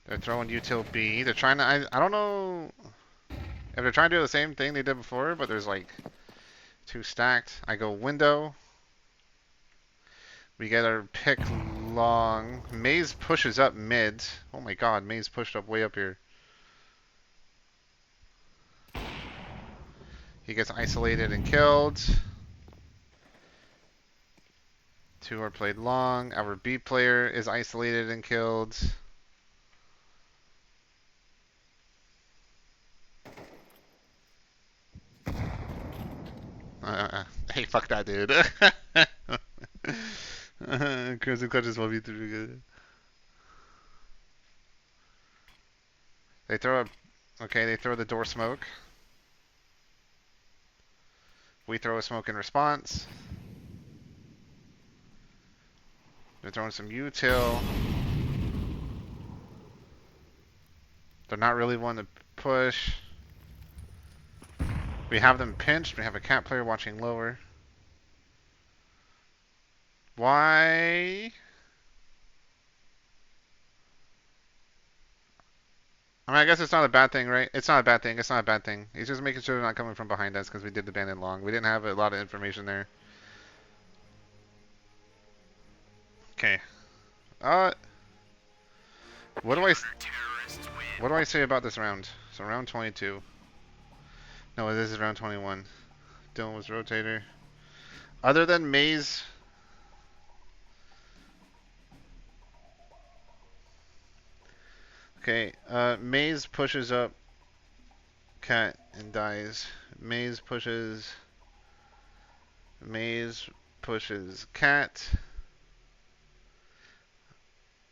They're throwing util B. They're trying to. I don't know if they're trying to do the same thing they did before, but there's like two stacked. I go window. We get our pick long. Maze pushes up mid. Oh my god, Maze pushed up way up here. He gets isolated and killed. Two are played long. Our B player is isolated and killed. Hey, fuck that dude. Crimson Clutches 1v3 good. They throw a... Okay, they throw the door smoke. We throw a smoke in response. They're throwing some util. They're not really wanting to push. We have them pinched. We have a cat player watching lower. Why? I mean, I guess it's not a bad thing, right? It's not a bad thing. It's not a bad thing. He's just making sure they're not coming from behind us because we did the bandit long. We didn't have a lot of information there. Okay. Uh, what do I say about this round? So round 22. No, this is round 21. Dylan was rotator. Other than Maze. Okay, Maze pushes up cat and dies. Maze pushes cat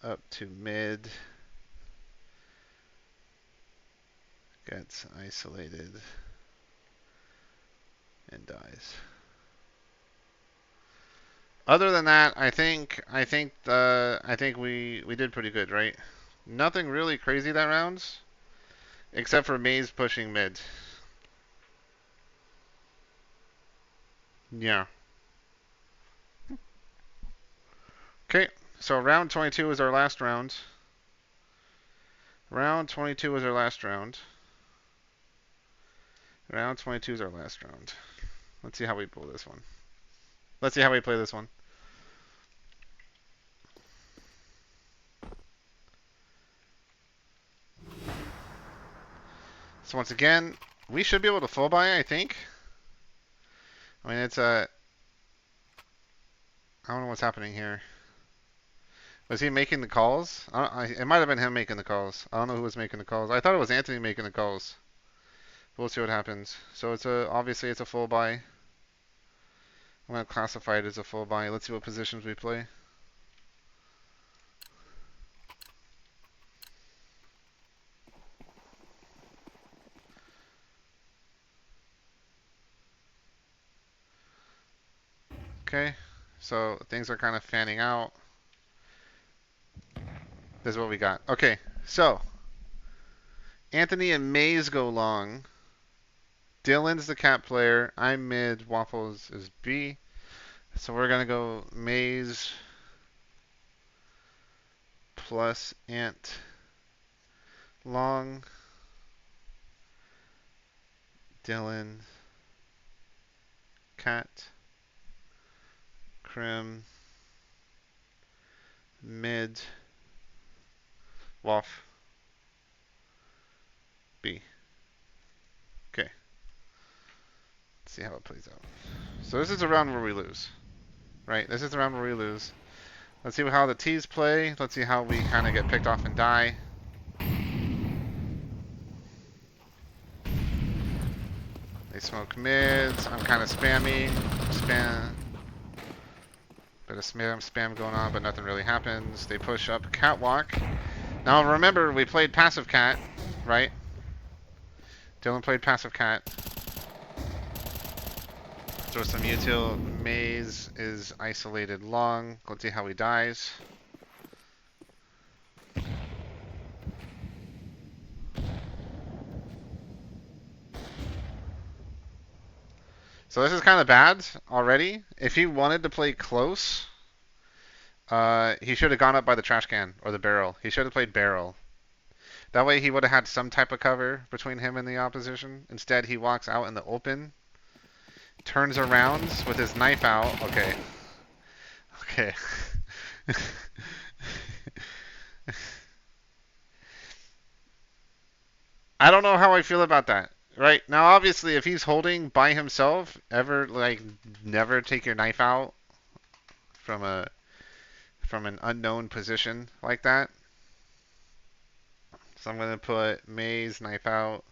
up to mid. Gets isolated and dies. Other than that, I think we did pretty good, right? Nothing really crazy that round, except for Maze pushing mid. Yeah. Okay, so round 22 is our last round. Round 22 is our last round. Round 22 is our last round. Let's see how we pull this one. Let's see how we play this one. So once again, we should be able to full buy, I think. I mean, it's a... I don't know what's happening here. Was he making the calls? It might have been him making the calls. I don't know who was making the calls. I thought it was Anthony making the calls. We'll see what happens. So it's obviously it's a full buy. I'm gonna classify it as a full buy. Let's see what positions we play. Okay, so things are kind of fanning out. This is what we got. Okay, so Anthony and Maze go long. Dylan's the cat player. I'm mid. Waffles is B. So we're gonna go Maze plus Ant long. Dylan cat Crim mid Waff B. Okay. Let's see how it plays out. So this is a round where we lose. Right? This is the round where we lose. Let's see how the T's play. Let's see how we kind of get picked off and die. They smoke mids. I'm kind of spammy. Bit of spam going on, but nothing really happens. They push up catwalk. Now remember, we played passive cat, right? Dylan played passive cat. Throw some util. Maze is isolated long. Let's see how he dies. So this is kind of bad already. If he wanted to play close, He should have gone up by the trash can or the barrel. He should have played barrel. That way he would have had some type of cover between him and the opposition. Instead, he walks out in the open, turns around with his knife out. Okay. Okay. I don't know how I feel about that. Right now, obviously, if he's holding by himself, never take your knife out from an unknown position like that. So I'm gonna put Maze knife out.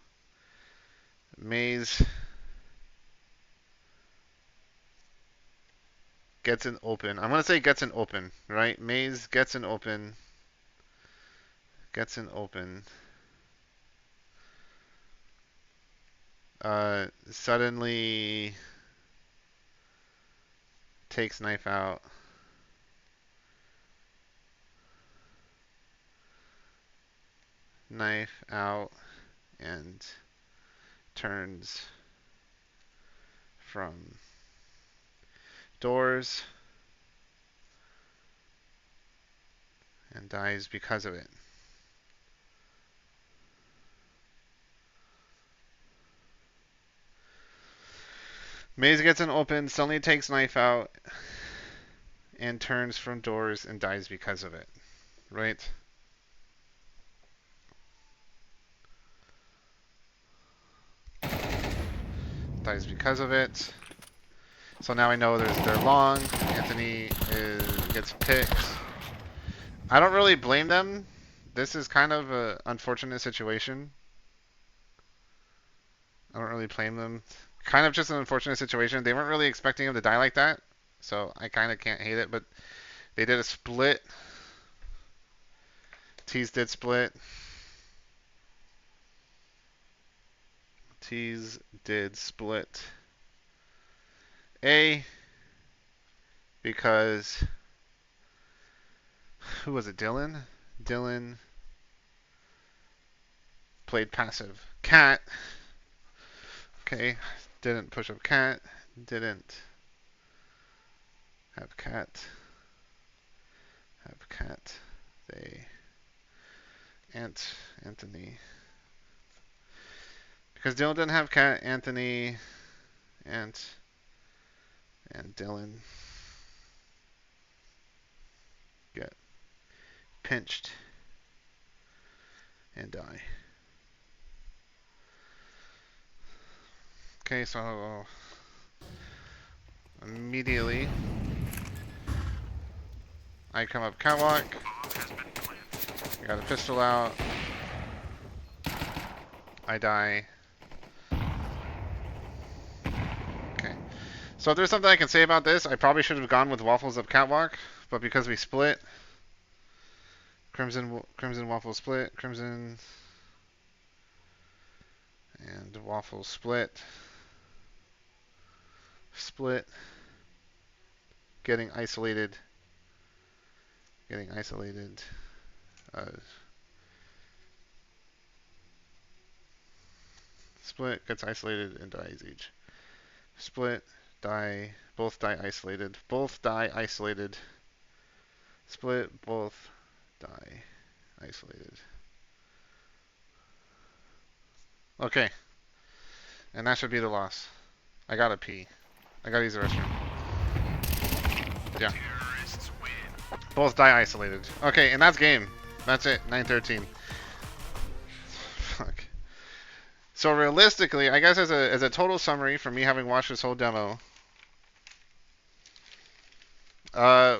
Maze gets an open. I'm gonna say gets an open, right? Maze gets an open. Gets an open. Suddenly takes knife out. Knife out and turns from doors and dies because of it. Maze gets an open, suddenly takes knife out and turns from doors and dies because of it. Right? Dies because of it. So now I know they're long. Anthony gets picked. I don't really blame them. This is kind of an unfortunate situation. I don't really blame them. Kind of just an unfortunate situation. They weren't really expecting him to die like that. So I kind of can't hate it. But they did a split. Tease did split. Tease did split. A, because who was it? Dylan? Dylan played passive. Cat. Okay. Didn't push up cat. Didn't have cat. Have cat. They. Anthony. Because Dylan didn't have cat, Anthony, and Dylan get pinched and die. Okay, so immediately I come up catwalk. I got a pistol out. I die. Okay. So if there's something I can say about this, I probably should have gone with Waffles up catwalk, but because we split, Crimson Waffles split, Crimson and Waffles split. Split. Getting isolated. Split gets isolated and dies each. Split, die, both die isolated. Both die isolated. Split, both die isolated. Okay. And that should be the loss. I gotta pee. I gotta use the restroom. Yeah. Both die isolated. Okay, and that's game. That's it. 9-13. Fuck. So realistically, I guess as a total summary from me having watched this whole demo,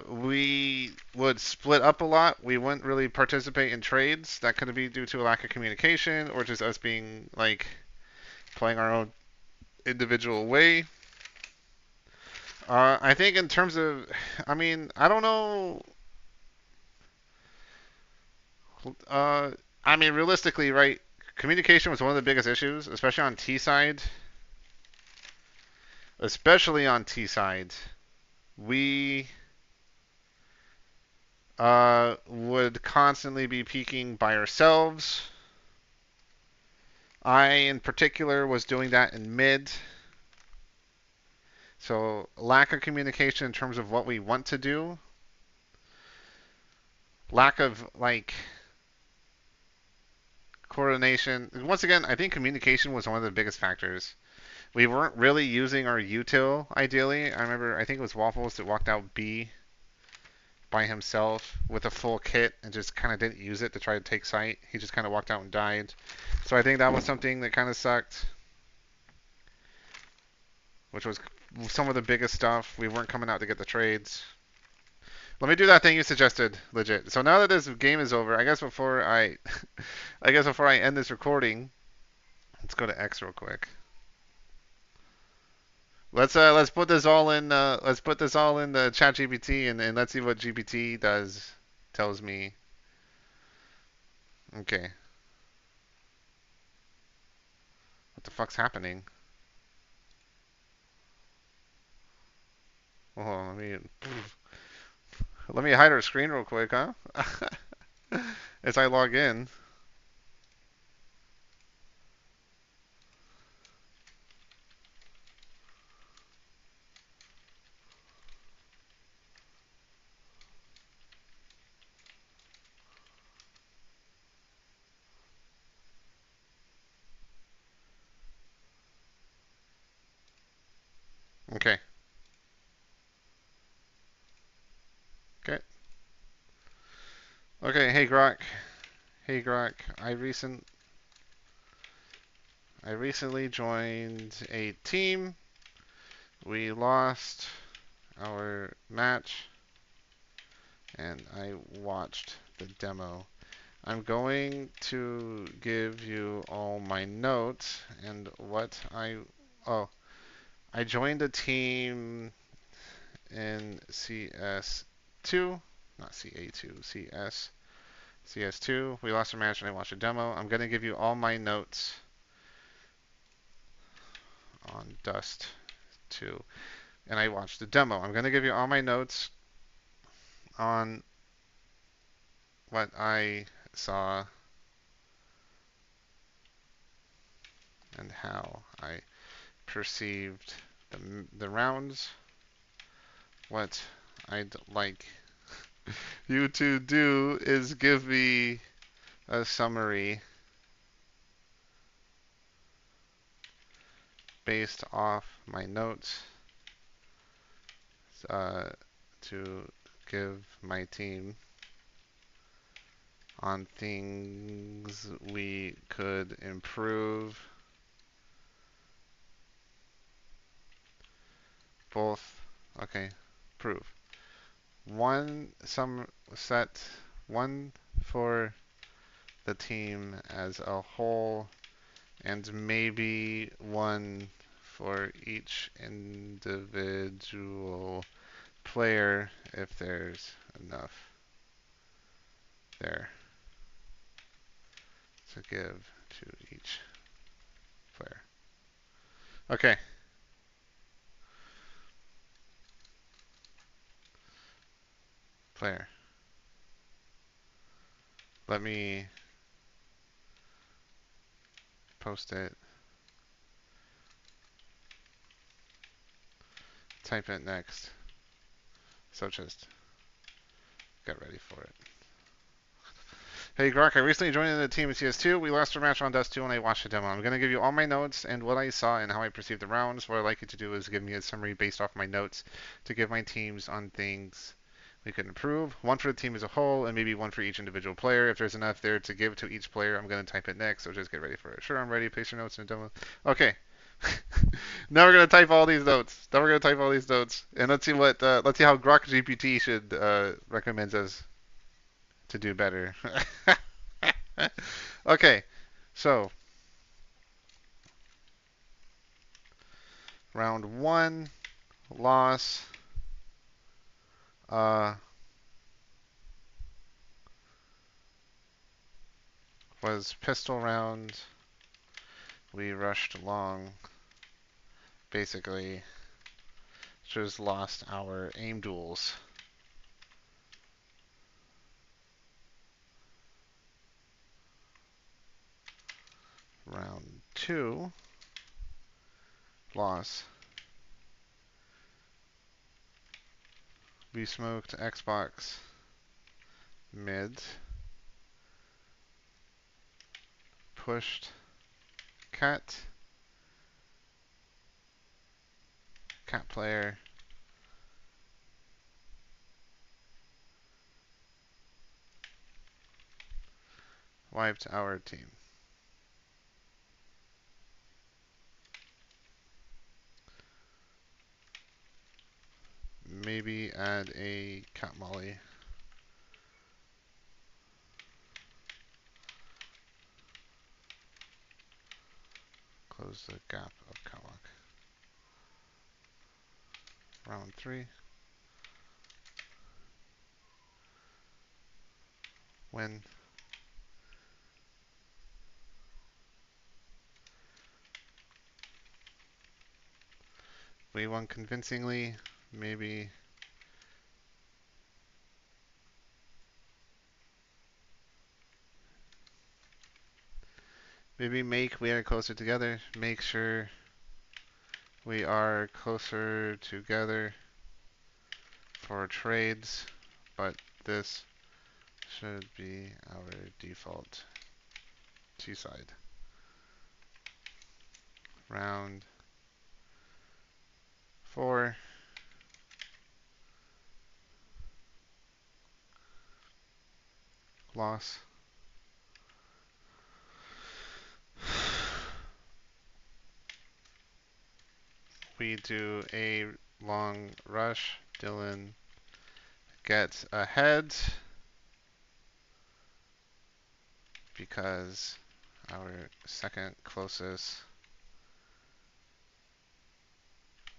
we would split up a lot. We wouldn't really participate in trades. That could be due to a lack of communication or just us being like playing our own individual way. I think in terms of, I mean, I don't know. I mean, realistically, right? Communication was one of the biggest issues, especially on T side. Especially on T side, we would constantly be peeking by ourselves. I, in particular, was doing that in mid. So lack of communication in terms of what we want to do. lack of like coordination. Once again, I think communication was one of the biggest factors. We weren't really using our util ideally. I remember, I think it was Waffles that walked out B by himself with a full kit and just kind of didn't use it to try to take site. He just kind of walked out and died. So I think that was something that kind of sucked, which was some of the biggest stuff. We weren't coming out to get the trades. Let me do that thing you suggested, legit. So now that this game is over, I guess before I, I guess before I end this recording, let's go to X real quick. Let's put this all in let's put this all in the chat GPT and let's see what GPT tells me. Okay. What the fuck's happening? Oh, let me hide our screen real quick, huh? As I log in. Okay. Okay. Okay, hey Grok. Hey Grok. I recently joined a team. We lost our match and I watched the demo. I'm going to give you all my notes and what oh, I joined a team in CS2, not CA2, CS2. We lost a match and I watched a demo. I'm going to give you all my notes on Dust 2 and I watched the demo. I'm going to give you all my notes on what I saw and how I perceived the rounds. What I'd like you to do is give me a summary based off my notes uh, to give my team on things we could improve both. Okay, prove. Set one for the team as a whole and maybe one for each individual player if there's enough there to give to each player. Okay. Player. Let me post it. Type it next. So just get ready for it. Hey Grok, I recently joined the team in CS2. We lost our match on Dust 2 and I watched the demo. I'm going to give you all my notes and what I saw and how I perceived the rounds. What I'd like you to do is give me a summary based off my notes to give my teams on things we could improve. One for the team as a whole and maybe one for each individual player. If there's enough there to give to each player, I'm going to type it next. So just get ready for it. Sure, I'm ready. Paste your notes in the demo. Okay. Now we're going to type all these notes. And let's see let's see how Grok GPT should recommends us to do better. Okay, so round one loss uh, was pistol round. We rushed along, basically, just lost our aim duels. Round two loss. We smoked Xbox Mid. Pushed. Cat. Cat player. Wiped our team. Maybe add a cat molly. Close the gap of catwalk. Round 3. Win. We won convincingly. Maybe make we are closer together. Make sure we are closer together for trades, but this should be our default T-side. Round 4. Loss. We do a long rush. Dylan gets ahead because our second closest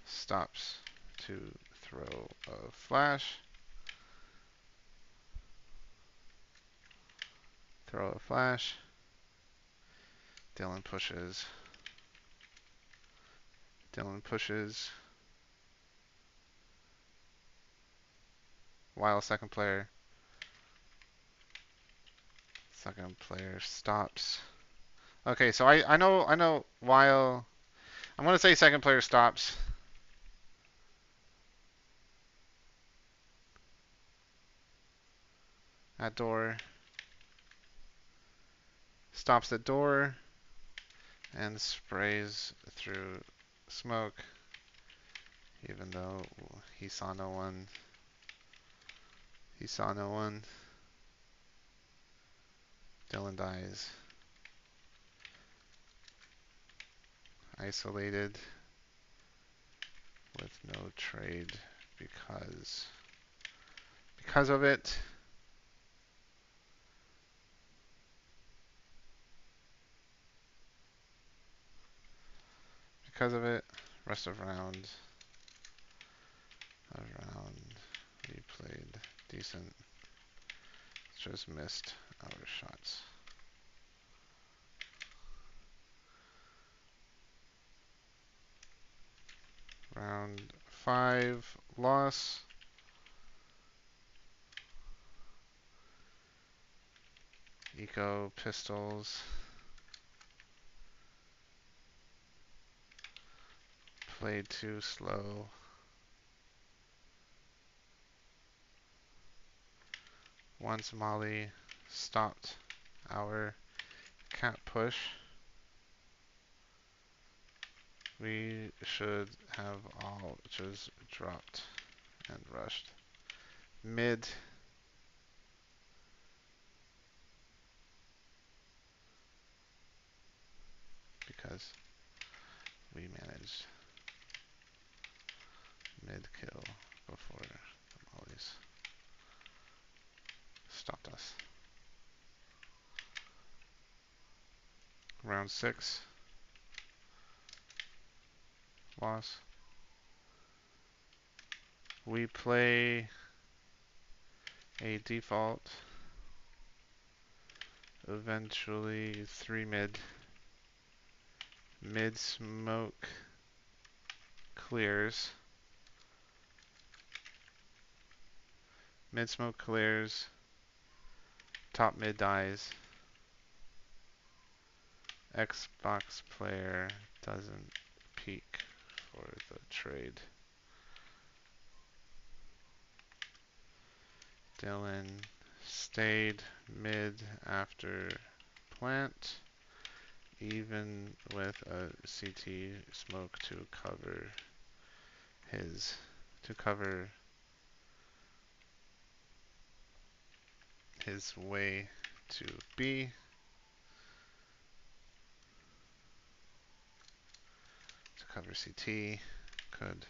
stops to throw a flash. Throw a flash. Dylan pushes. Dylan pushes. While second player stops. Okay, so I know while I'm gonna say second player stops. At door. Stops at door and sprays through smoke, even though he saw no one. He saw no one. Dylan dies. Isolated with no trade because of it. Because of it. Rest of round. We played decent. Just missed our shots. Round 5 loss. Eco pistols. Played too slow. Once Molly stopped our cat push, we should have all just dropped and rushed. Mid. Because we managed mid kill before the mollies stopped us. Round 6. Loss. We play a default. Eventually 3 mid. Mid smoke clears. Mid smoke clears. Top mid dies. Xbox player doesn't peek for the trade. Dylan stayed mid after plant, even with a CT smoke to cover his to cover his way to B. To cover CT, could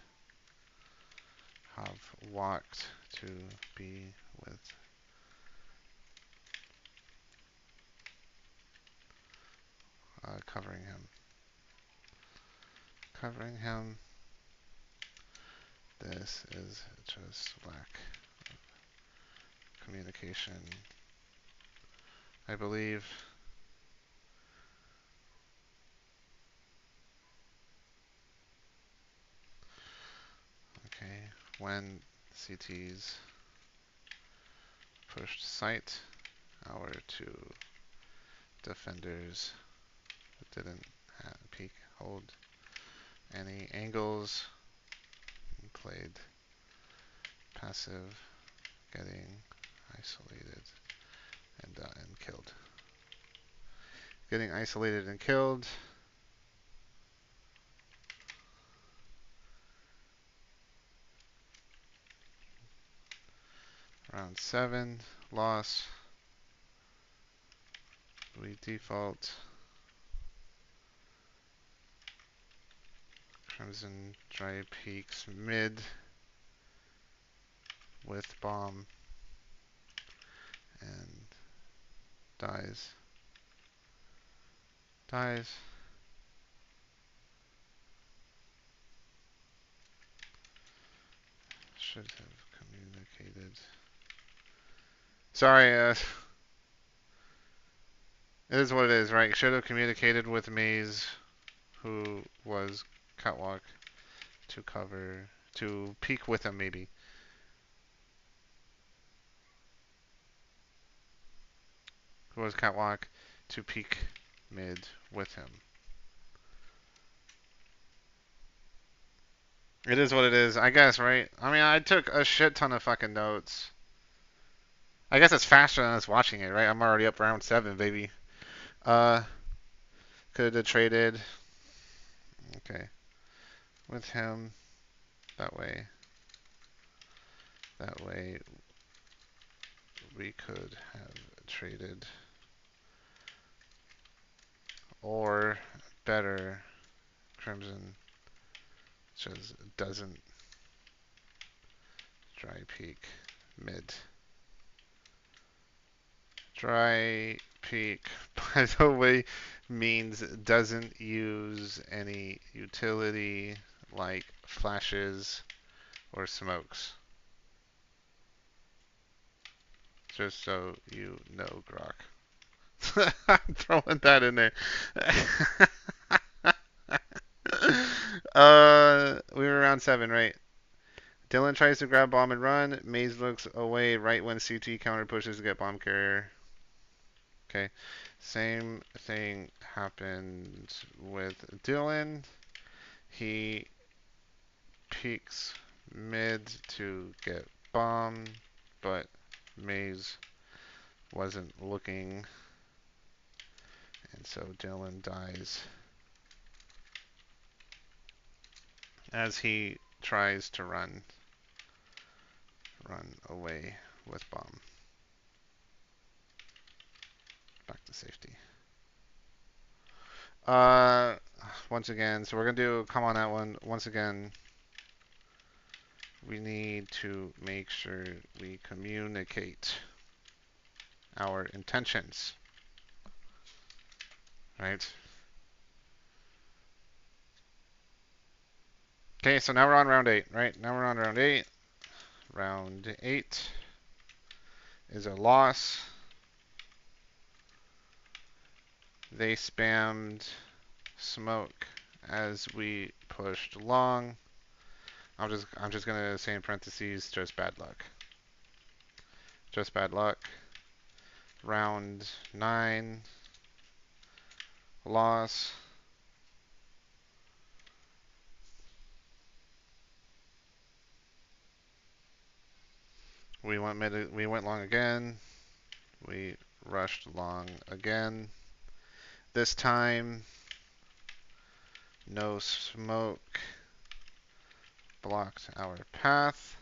have walked to B with covering him. Covering him. This is just lack of communication, I believe. Okay, when CTs pushed site, our two defenders didn't peek hold any angles, played passive, getting isolated and killed. Getting isolated and killed. Round 7, loss. We default. Crimson dry peaks mid with bomb and dies. Dies. Should have communicated. Sorry, it is what it is, right? Should have communicated with Maze, who was catwalk, to cover, to peek with him maybe. Who was catwalk, to peek mid with him. It is what it is, I guess, right? I mean, I took a shit ton of fucking notes. I guess it's faster than us watching it, right? I'm already up round 7, baby. Could have traded. Okay. With him. That way. That way we could have traded. Or better, Crimson just doesn't dry peak mid. Dry peak, by the way, means doesn't use any utility like flashes or smokes. Just so you know, Grok. I'm throwing that in there. We were around 7, right? Dylan tries to grab bomb and run. Maze looks away right when CT counter pushes to get bomb carrier. Okay. Same thing happened with Dylan. He peeks mid to get bomb, but Maze wasn't looking, and so Dylan dies as he tries to run away with bomb. Back to safety. Once again, so we're gonna do come on that one. Once again, we need to make sure we communicate our intentions. Right? Okay, so now we're on round 8, right? Now we're on round 8. Round 8 is a loss. They spammed smoke as we pushed long. I'm just gonna say in parentheses, just bad luck. Just bad luck. Round 9, loss. We went long again. We rushed along again. This time, no smoke blocked our path.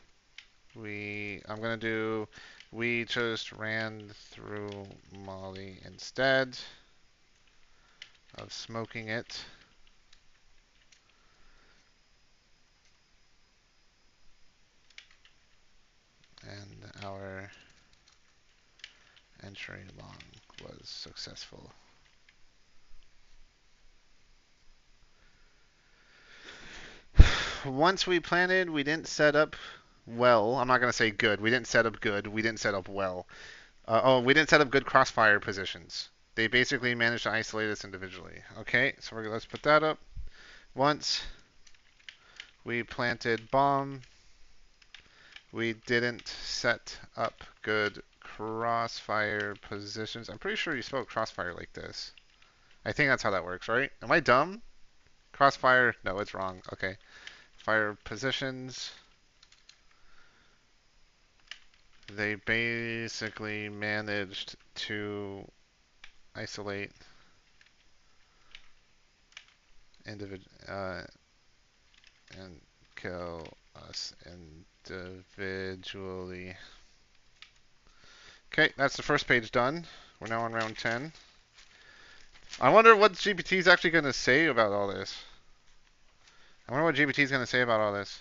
I'm gonna do, we just ran through Molly instead of smoking it. And our entry long was successful. Once we planted, we didn't set up well. I'm not going to say good. We didn't set up good. We didn't set up well. We didn't set up good crossfire positions. They basically managed to isolate us individually. Okay, so let's put that up. Once we planted bomb, we didn't set up good crossfire positions. I'm pretty sure you spelled crossfire like this. I think that's how that works, right? Am I dumb? Crossfire? No, it's wrong. Okay. Fire positions. They basically managed to isolate and kill us individually. Okay, that's the first page done. We're now on round 10. I wonder what GPT is actually going to say about all this. I wonder what GPT is going to say about all this.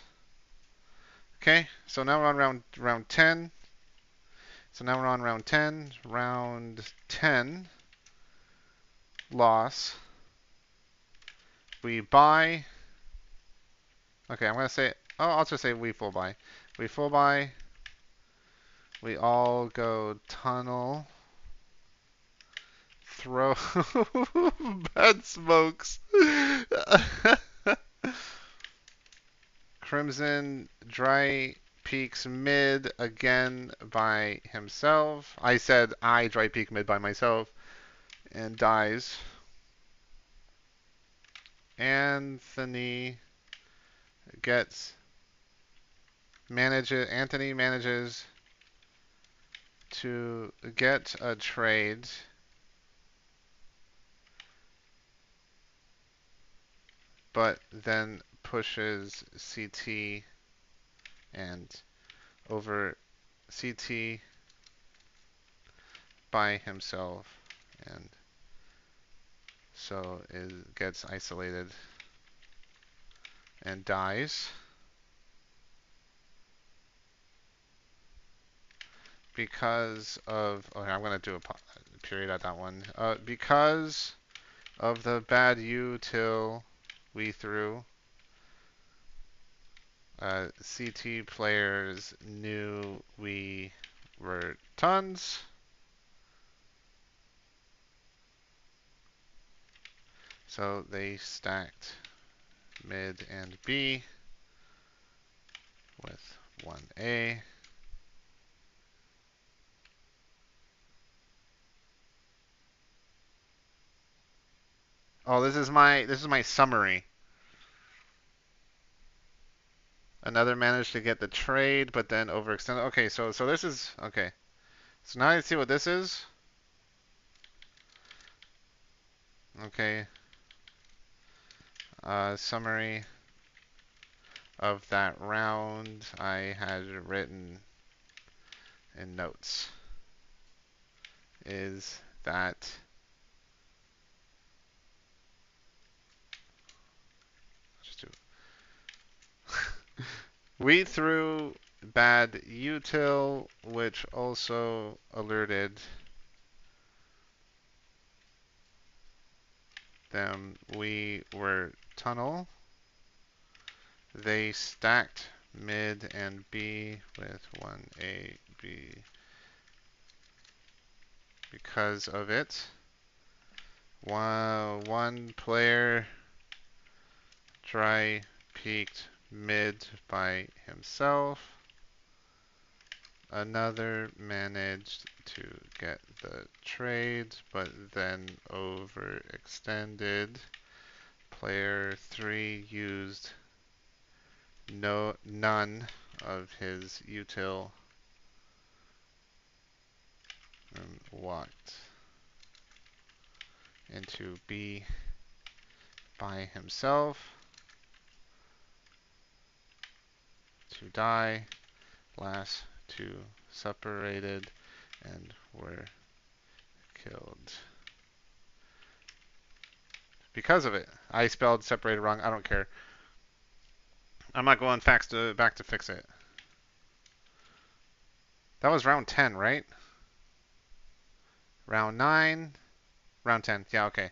Okay, so now we're on round 10. So now we're on round 10. Round 10. Loss. We buy. Okay, I'm going to say, oh, I'll just say we full buy. We full buy. We all go tunnel. Throw bad smokes. Crimson dry peaks mid again by himself. I said I dry peak mid by myself and dies. Anthony manages to get a trade, but then pushes CT and over CT by himself, and so it gets isolated and dies because of. Okay, I'm gonna do a period at that one. Because of the bad util we threw. CT players knew we were tons. So they stacked mid and B with 1A. Oh, this is my summary. Another managed to get the trade, but then overextended. Okay, so this is okay. So now I see what this is. Okay. Summary of that round I had written in notes is that just do we threw bad util, which also alerted them we were tunnel. They stacked mid and B with 1A, B because of it. One player dry peaked mid by himself. Another managed to get the trade, but then overextended. Player 3 used none of his util and walked into B by himself to die. Last two separated and were killed because of it. I spelled separated wrong. I don't care. I'm not going back to fix it. That was round 10, right? Round 9. Round 10. Yeah, okay.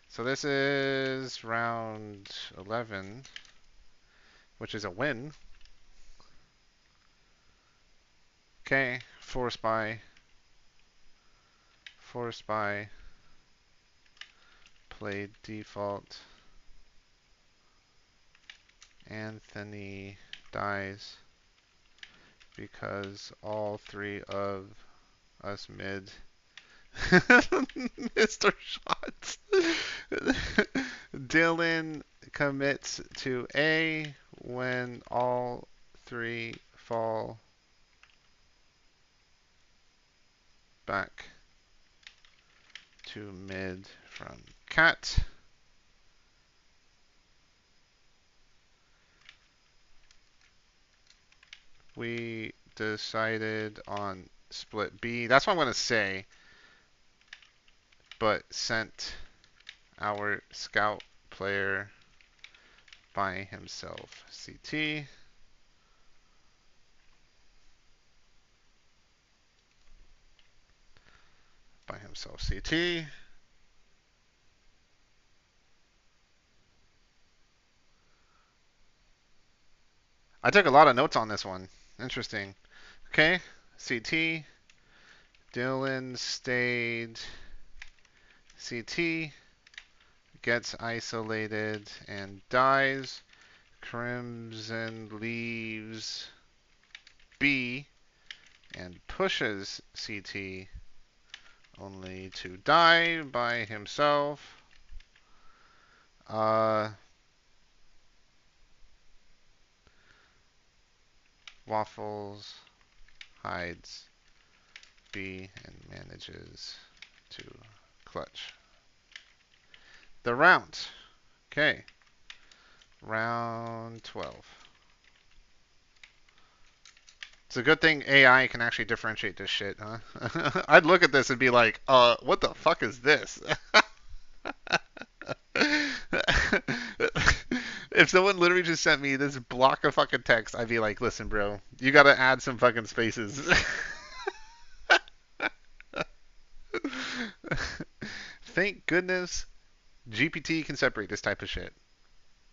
So this is round 11, which is a win. Okay, force by, play default. Anthony dies because all three of us mid Mr. Shots. Dylan commits to A when all three fall back to mid from cat. We decided on split B. That's what I'm going to say. But sent our scout player by himself. CT. By himself. CT. I took a lot of notes on this one. Interesting. Okay. CT. Dylan stayed. CT. Gets isolated and dies. Crimson leaves B and pushes CT only to die by himself. Waffles hides B and manages to clutch the round. Okay. Round 12. It's a good thing AI can actually differentiate this shit, huh? I'd look at this and be like, what the fuck is this? If someone literally just sent me this block of fucking text, I'd be like, listen, bro, you gotta add some fucking spaces. Thank goodness GPT can separate this type of shit.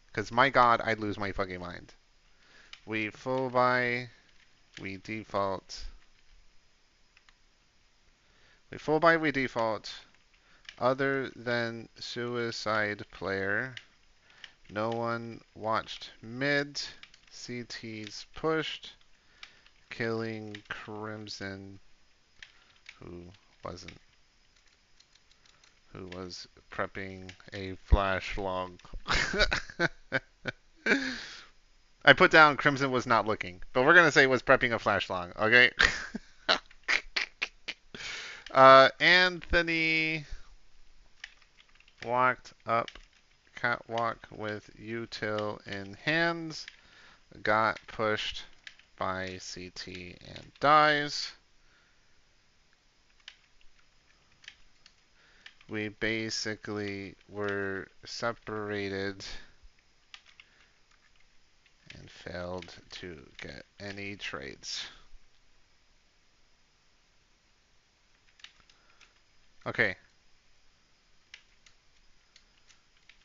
Because my god, I'd lose my fucking mind. We full by, we default. We full by, we default. Other than suicide player, no one watched mid. CT's pushed, killing Crimson, who wasn't, who was prepping a flash long. I put down Crimson was not looking, but we're gonna say was prepping a flash long, okay? Anthony walked up catwalk with util in hands, got pushed by CT and dies. We basically were separated and failed to get any trades. Okay.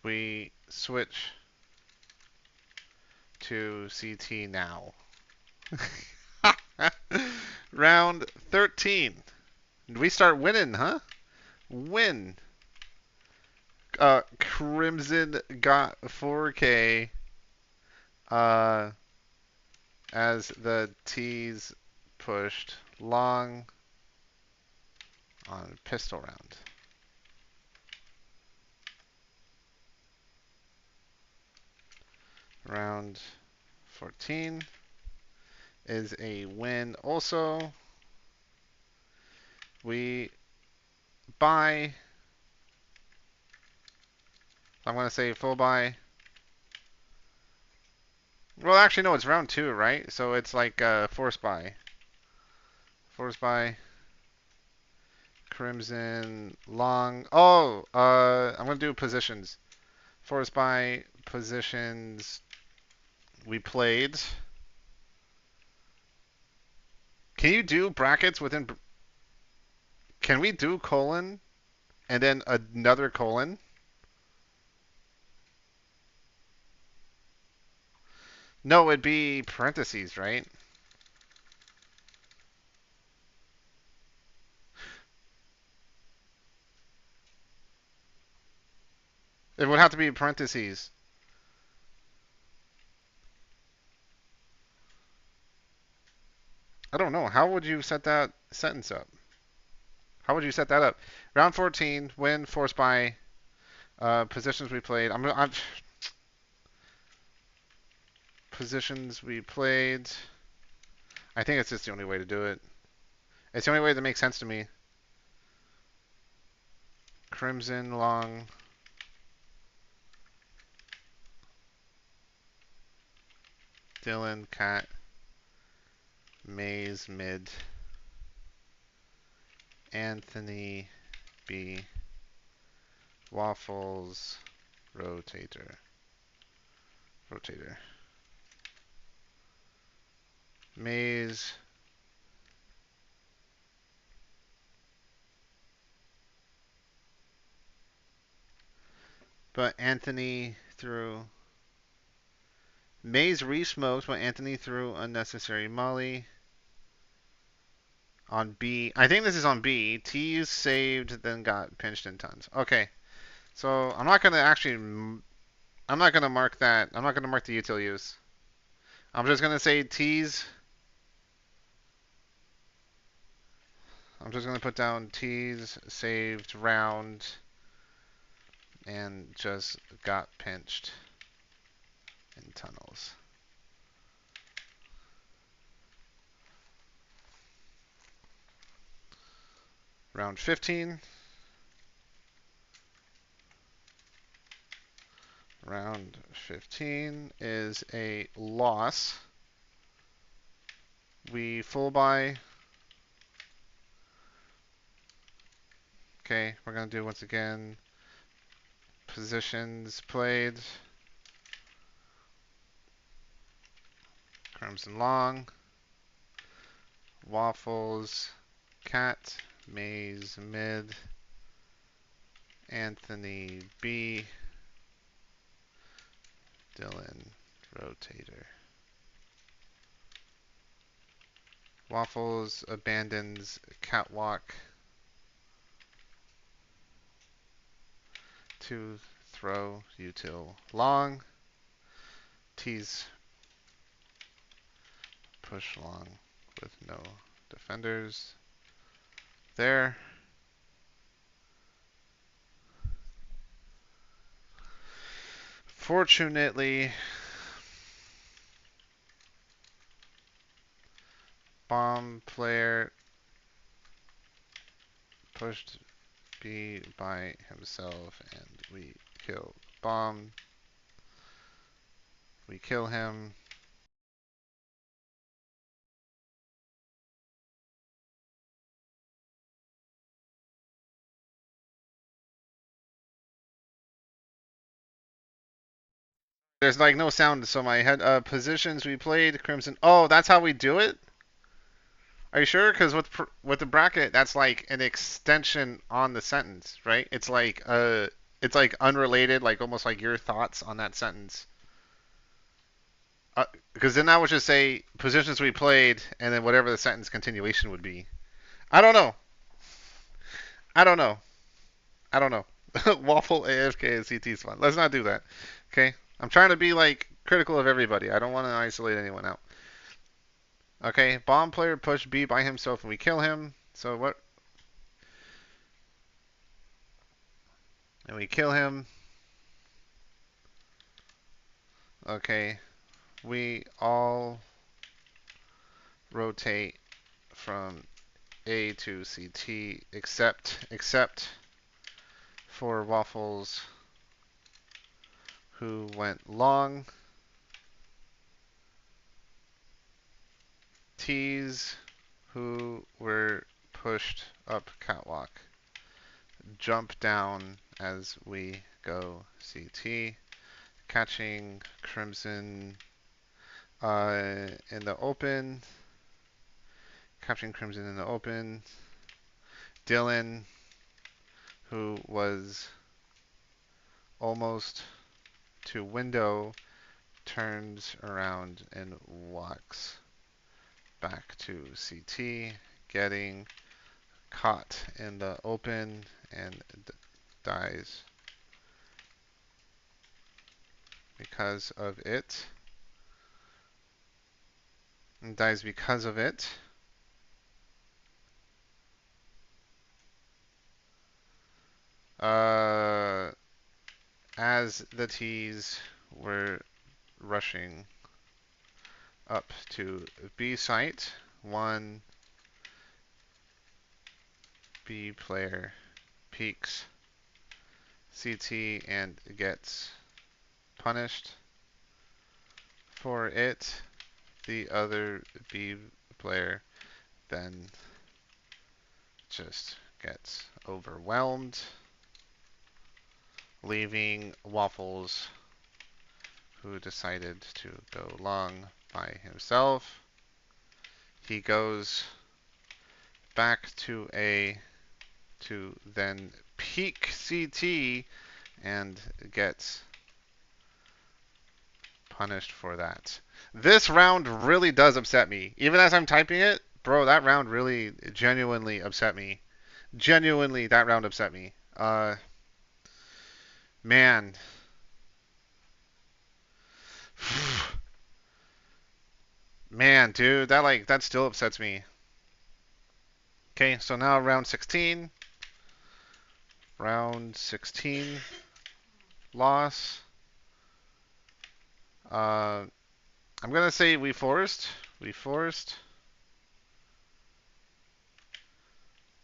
We switch to CT now. Round 13. We start winning, huh? Win. Crimson got 4K as the T's pushed long on pistol round. Round 14 is a win also. We buy. I'm gonna say full buy. Well, actually, no, it's round two, right? So it's like force buy. Force buy. Crimson long. Oh, I'm gonna do positions. Force buy positions we played. Can you do brackets within? Can we do colon and then another colon? No, it'd be parentheses, right? It would have to be parentheses. I don't know. How would you set that sentence up? How would you set that up? Round 14, win, force by positions we played. I'm positions we played. I think it's just the only way to do it. It's the only way that makes sense to me. Crimson long. Dylan cat. Maze mid. Anthony B. Waffles rotator. Rotator. Maze. But Anthony threw. Maze re-smoked, but Anthony threw unnecessary molly. On B. I think this is on B. T's saved, then got pinched in tons. Okay. So I'm not going to actually. I'm not going to mark that. I'm not going to mark the util use. I'm just going to say T's. I'm just going to put down T's saved round and just got pinched in tunnels. Round 15. Round 15 is a loss. We full buy. Okay, we're going to do once again positions played. Crimson long. Waffles. Cat. Maze mid. Anthony B. Dylan rotator. Waffles abandons catwalk to throw util long. T's push long with no defenders there. Fortunately, bomb player pushed B by himself and we kill bomb. We kill him. There's like no sound, so my head positions we played Crimson. Oh, that's how we do it? Are you sure? Because with the bracket, that's like an extension on the sentence, right? It's like unrelated, like almost like your thoughts on that sentence. Because then I would just say positions we played, and then whatever the sentence continuation would be. I don't know. I don't know. I don't know. Waffle AFK and CT fun. Let's not do that. Okay. I'm trying to be like critical of everybody. I don't want to isolate anyone out. Okay. Bomb player push B by himself and we kill him. So what? And we kill him. Okay. We all rotate from A to CT, except for Waffles, who went long. T's, who were pushed up catwalk. Jump down as we go CT. Catching Crimson in the open. Capturing Crimson in the open. Dylan, who was almost to window, turns around and walks back to CT, getting caught in the open and dies because of it. And dies because of it. As the T's were rushing up to B site, one B player peeks CT and gets punished for it. The other B player then just gets overwhelmed, leaving Waffles, who decided to go long by himself. He goes back to A to then peek CT and gets punished for that. This round really does upset me. Even as I'm typing it, bro, that round really genuinely upset me. Genuinely, that round upset me. Man. Man, dude, that still upsets me. Okay, so now round 16. Round 16 loss. I'm gonna say we forced. We forced.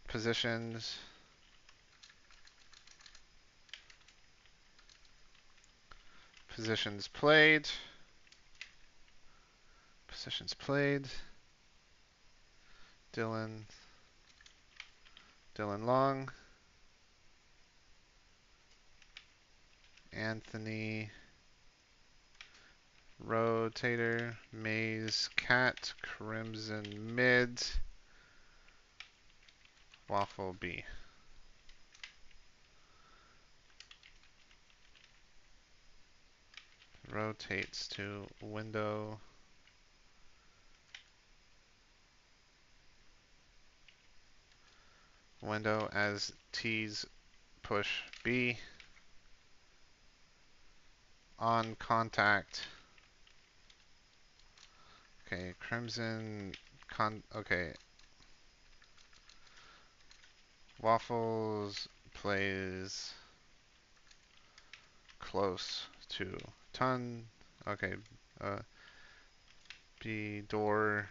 Positions. Positions played. Positions played. Dylan. Dylan Long. Anthony. Rotator. Maze. Cat. Crimson mid. Waffle B. Rotates to window. Window as T's push B. On contact. Okay, Crimson okay. Waffles plays close to ton. Okay, B door.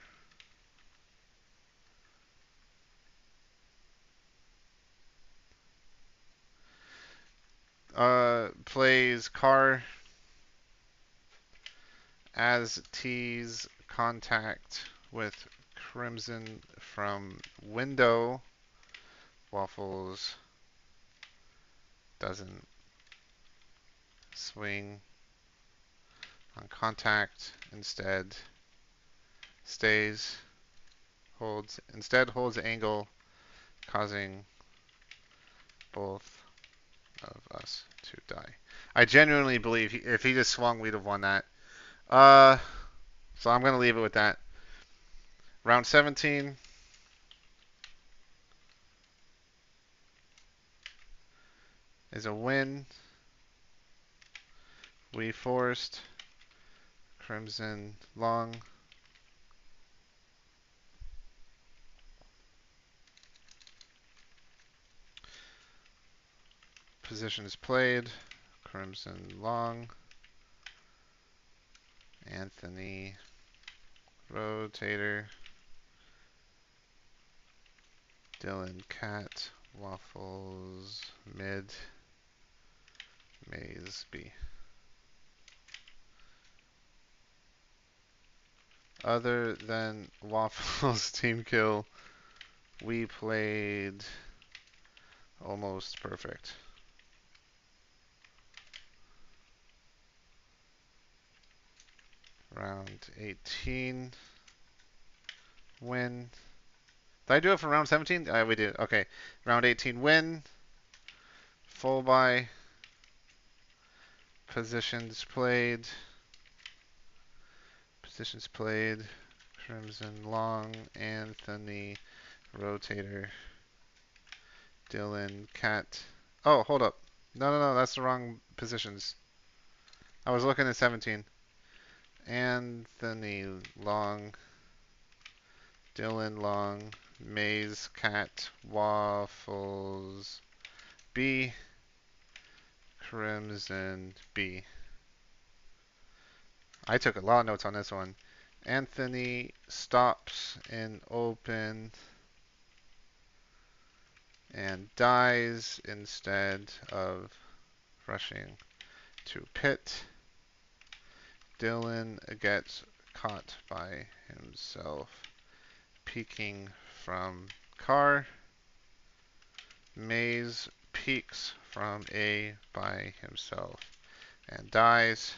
Plays car as T's contact with Crimson from window. Waffles doesn't swing on contact, instead holds the angle, causing both of us to die. I genuinely believe if he just swung, we'd have won that. So I'm gonna leave it with that. Round 17. Is a win. We forced Crimson long. Positions played. Crimson long. Anthony Rotator. Dylan, cat, waffles, mid, maze, B. Other than waffles team kill, we played almost perfect. Round 18, win. Did I do it for round 17? We did. Okay. Round 18, win. Full buy. Positions played. Positions played. Crimson long. Anthony. Rotator. Dylan. Cat. Oh, hold up. No. That's the wrong positions. I was looking at 17. Anthony long. Dylan long. Maze. Cat. Waffles. B. Crimson. B. I took a lot of notes on this one. Anthony stops in open and dies instead of rushing to pit. Dylan gets caught by himself peeking from car. Maze peeks from A by himself and dies.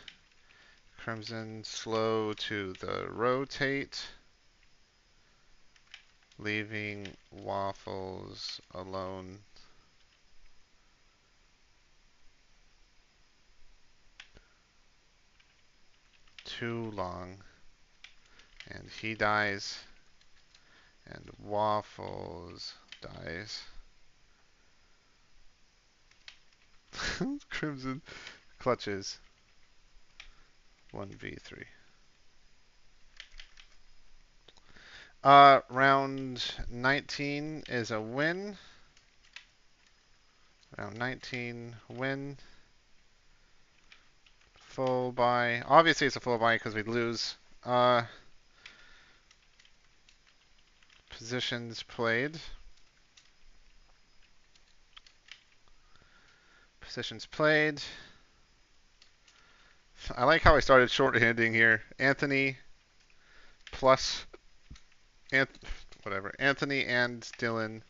Crimson slow to the rotate, leaving Waffles alone. Too long. And he dies. And Waffles dies. Crimson clutches 1v3. Round 19 is a win. Round 19 win. Full buy. Obviously it's a full buy because we'd lose. Positions played. Positions played. I like how I started shorthanding here. Anthony plus Anthony and Dylan.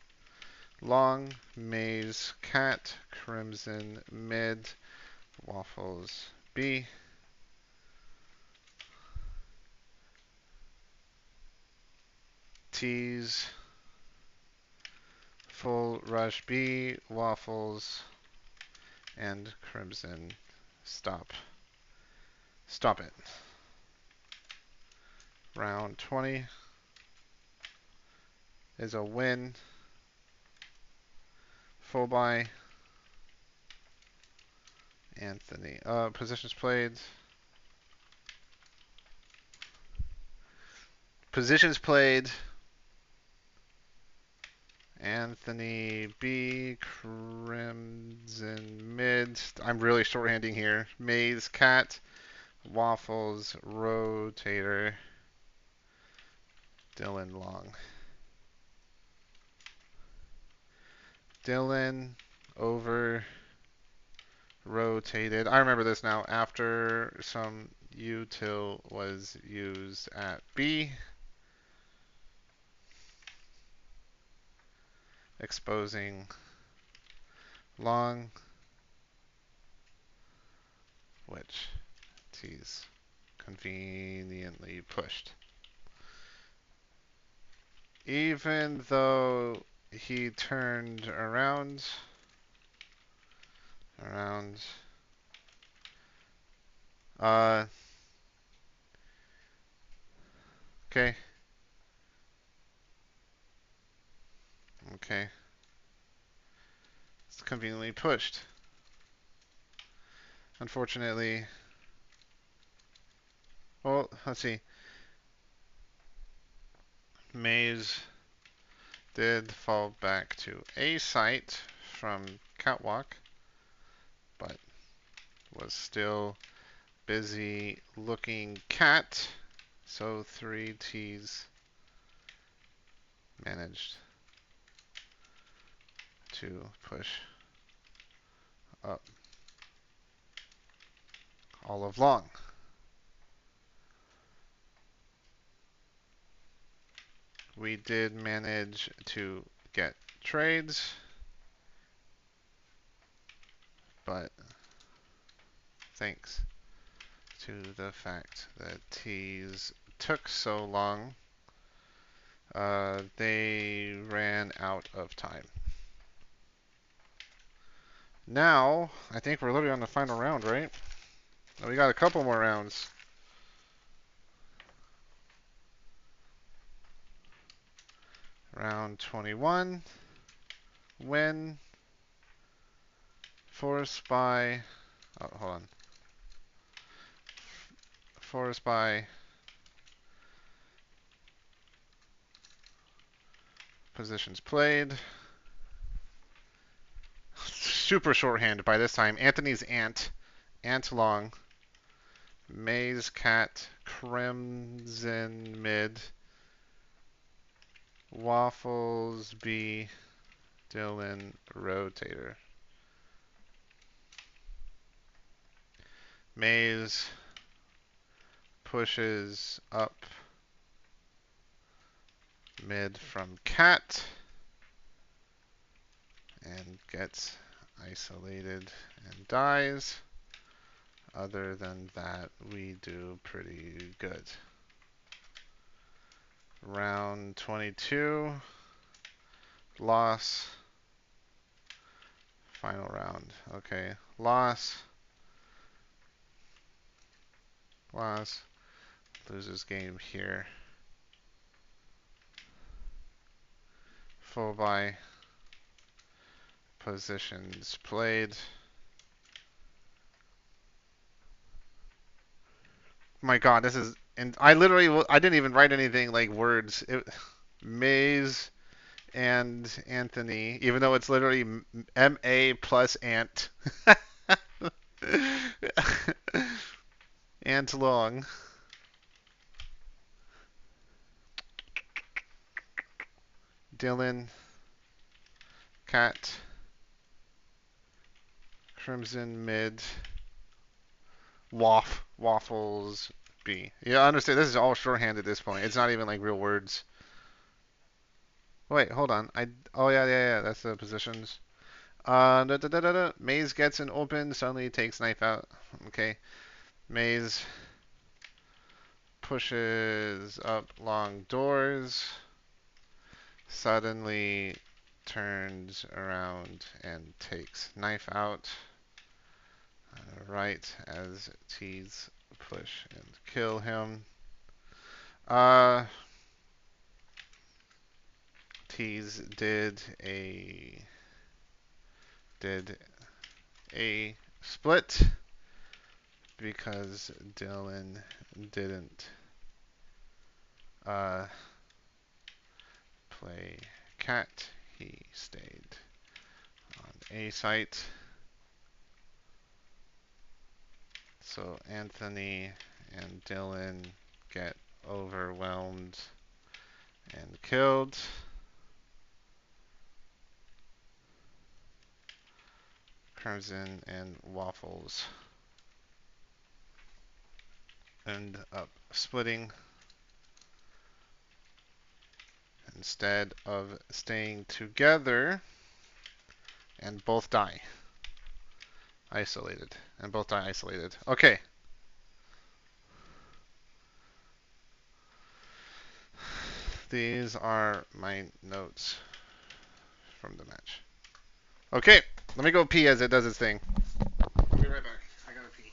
Long, Maze, Cat, Crimson, Mid, Waffles, B. Tease, Full Rush B, Waffles, and Crimson. Stop. Stop it. Round 20 is a win. Full buy. Anthony. Positions played. Positions played. Anthony B. Crimson Mid. I'm really shorthanding here. Maze Cat. Waffles Rotator. Dylan Long. Dylan over rotated. I remember this now. After some util was used at B, exposing long, which he's conveniently pushed. Even though he turned around, okay. Okay. It's conveniently pushed. Unfortunately, well, let's see. Maze did fall back to A site from Catwalk, but was still busy looking cat. So 3 T's managed to push up all of long. We did manage to get trades, but thanks to the fact that T's took so long, they ran out of time. Now, I think we're literally on the final round, right? We got a couple more rounds. Round 21. Win. Force by. Oh, hold on. Force by. Positions played. Super shorthand by this time. Anthony's Ant. Ant long. Maze Cat. Crimson mid. Waffles B. Dylan Rotator. Maze pushes up mid from Cat and gets isolated and dies. Other than that, we do pretty good. Round 22. Loss. Final round. Okay. Loss. Loss. Loses game here. Full by. Positions played. My God, this is. And I literally, I didn't even write anything like words. Maze and Anthony, even though it's literally MA plus Ant. Ant long. Dylan. Cat. Crimson mid. Waffles B. Yeah, I understand. This is all shorthand at this point. It's not even like real words. Wait, hold on. Oh yeah. That's the positions. Maze gets an open. Suddenly takes knife out. Okay. Maze pushes up long doors. Suddenly turns around and takes knife out. Right as T's push and kill him. T's did a split because Dylan didn't play cat. He stayed on A site. So Anthony and Dylan get overwhelmed and killed. Crimson and Waffles end up splitting instead of staying together, and both die isolated. And both die isolated. Okay. These are my notes from the match. Okay, let me go pee as it does its thing. I'll be right back. I gotta pee.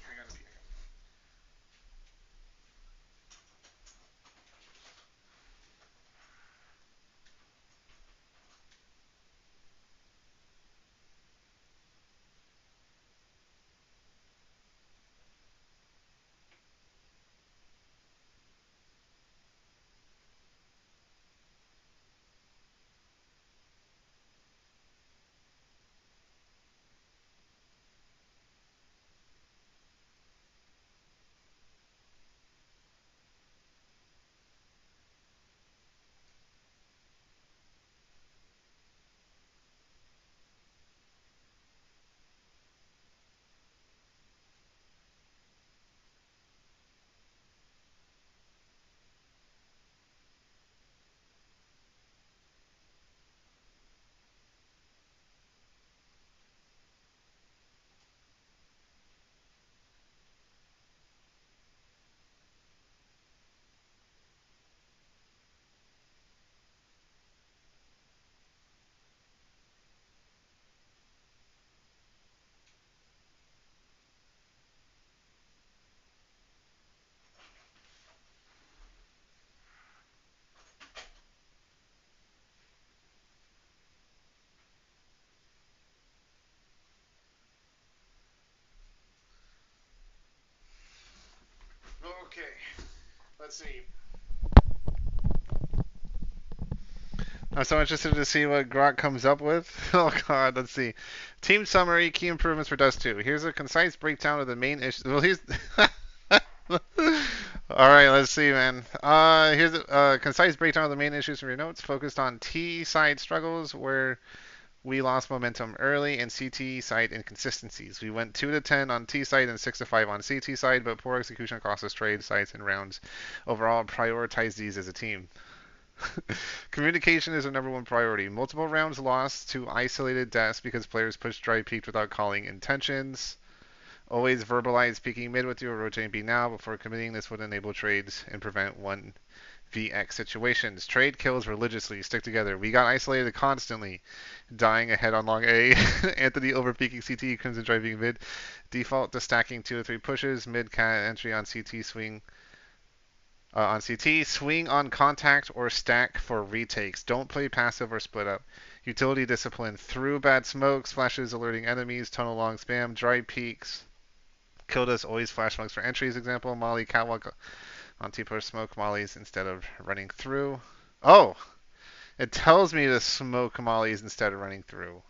Let's see. I'm so interested to see what Grok comes up with. Oh god, let's see. Team summary, key improvements for Dust 2. Here's a concise breakdown of the main issues. Well, here's. Alright, let's see, man. Here's a concise breakdown of the main issues from your notes, focused on T side struggles where we lost momentum early and CT side inconsistencies. We went 2 to 10 on T side and 6 to 5 on CT side, but poor execution cost us trade sites and rounds. Overall, prioritize these as a team. Communication is our number one priority. Multiple rounds lost to isolated deaths because players pushed dry peaked without calling intentions. Always verbalize peeking mid with you or rotating B now before committing. This would enable trades and prevent 1vx situations. Trade kills religiously. Stick together. We got isolated constantly. Dying ahead on long A. Anthony over peeking CT. Crimson driving mid. Default to stacking 2 or 3 pushes. Mid cat entry on CT swing. On CT, swing on contact or stack for retakes. Don't play passive or split up. Utility discipline. Through bad smokes, flashes alerting enemies, tunnel long spam, dry peaks. Killed us, always flash smokes for entries, example. Molly, catwalk on T-push smoke mollies instead of running through. Oh! It tells me to smoke mollies instead of running through.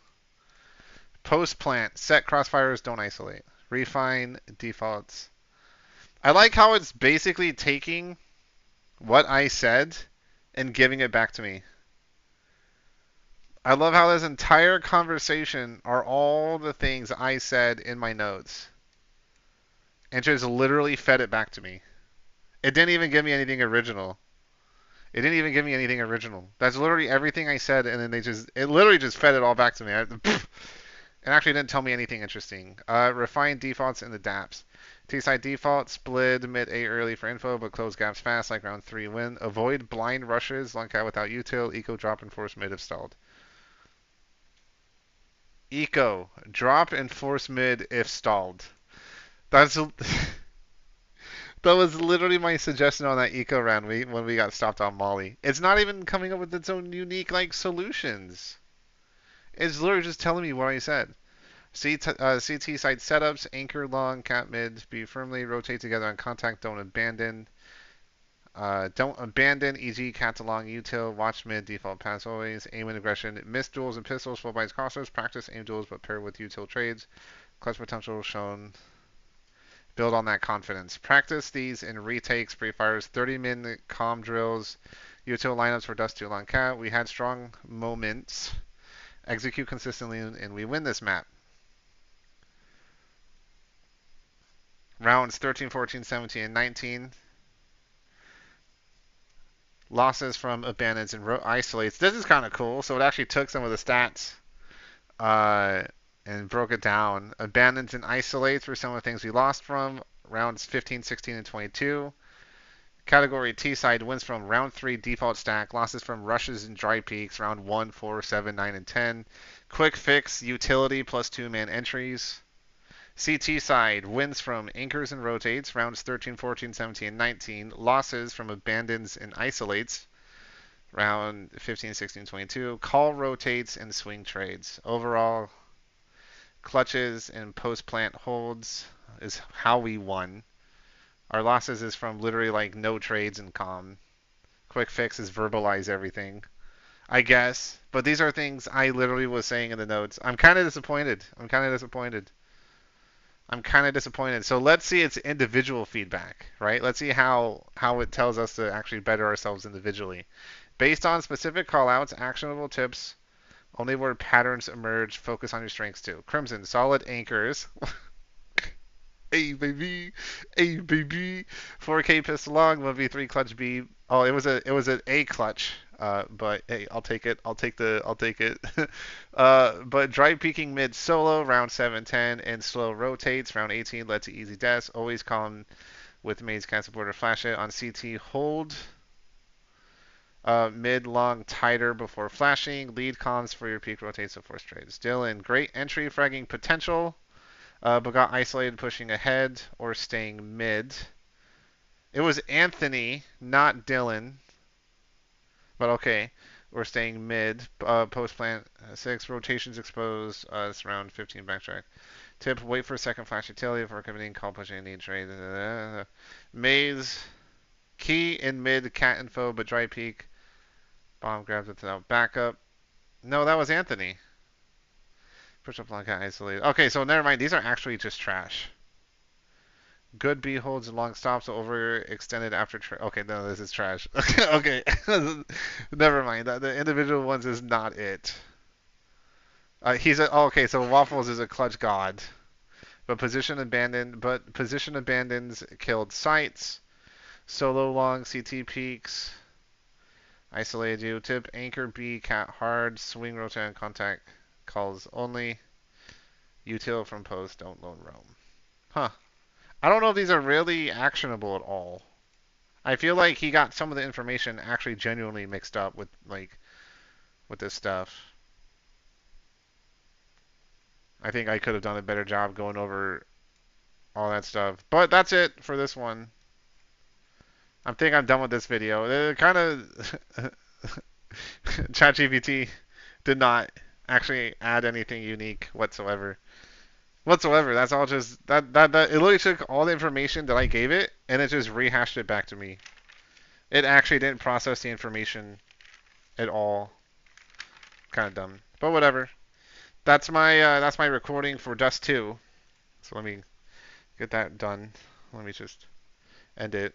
Post plant. Set crossfires, don't isolate. Refine defaults. I like how it's basically taking what I said and giving it back to me. I love how this entire conversation are all the things I said in my notes. And just literally fed it back to me. It didn't even give me anything original. It didn't even give me anything original. That's literally everything I said, and then it literally just fed it all back to me. It actually didn't tell me anything interesting. Refine defaults in the DApps. T-side default, split mid A early for info, but close gaps fast like round 3 win. Avoid blind rushes, long cat without util, eco drop and force mid if stalled. Eco, drop and force mid if stalled. That's that was literally my suggestion on that eco round when we got stopped on Molly. It's not even coming up with its own unique like solutions. It's literally just telling me what I said. CT side setups, anchor long, cat mid, be firmly, rotate together on contact, don't abandon. E.g. cat to long, util, watch mid, default pass always, aim and aggression, miss duels and pistols, full bites crossers, practice aim duels but pair with util trades, clutch potential shown, build on that confidence. Practice these in retakes, pre-fires, 30-minute calm drills, util lineups for Dust 2 long cat. We had strong moments, execute consistently, and we win this map. Rounds 13, 14, 17, and 19. Losses from abandons and isolates. This is kind of cool. So it actually took some of the stats and broke it down. Abandons and isolates were some of the things we lost from. Rounds 15, 16, and 22. Category T side wins from round 3 default stack. Losses from rushes and dry peaks. Round 1, 4, 7, 9, and 10. Quick fix utility plus 2-man entries. CT side wins from anchors and rotates, rounds 13, 14, 17, and 19. Losses from abandons and isolates, round 15, 16, 22. Call rotates and swing trades. Overall, clutches and post plant holds is how we won. Our losses is from literally like no trades and calm. Quick fix is verbalize everything. I guess. But these are things I literally was saying in the notes. I'm kind of disappointed. So let's see its individual feedback, right? Let's see how it tells us to actually better ourselves individually. Based on specific callouts, actionable tips, only where patterns emerge, focus on your strengths too. Crimson, solid anchors. Hey baby, hey baby. 4K pistol long, 1v3 clutch B. Oh, it was an A clutch. But hey, I'll take it. But dry peeking mid solo, round 7, 10, and slow rotates, round 18 led to easy deaths. Always calm with maze cat supporter flash it on CT hold. Mid long tighter before flashing. Lead comms for your peak rotates of force trades. Dylan, great entry fragging potential, but got isolated pushing ahead or staying mid. It was Anthony, not Dylan. But okay, we're staying mid. Post plant 6, rotations exposed. It's round 15 backtrack. Tip, wait for a second flash utility before committing, call pushing, need trade. Maze Key in mid, cat info, but dry peek. Bomb grabs it without backup. No, that was Anthony. Push up long cat isolated. Okay, so never mind. These are actually just trash. Good B holds long stops overextended after. Okay, no, this is trash. Okay, never mind. The individual ones is not it. He's a. Oh, okay, so Waffles is a clutch god. But position abandoned. But position abandons killed sites. Solo long CT peaks. Isolated you. Tip anchor B cat hard. Swing rotate and contact calls only. Util from post. Don't lone roam. Huh. I don't know if these are really actionable at all. I feel like he got some of the information actually genuinely mixed up with with this stuff. I think I could have done a better job going over all that stuff. But that's it for this one. I think I'm done with this video. It kind of ChatGPT did not actually add anything unique whatsoever. That's all just that it literally took all the information that I gave it and it just rehashed it back to me. It actually didn't process the information at all. Kind of dumb, but whatever. That's my recording for Dust 2. So let me get that done. Let me just end it.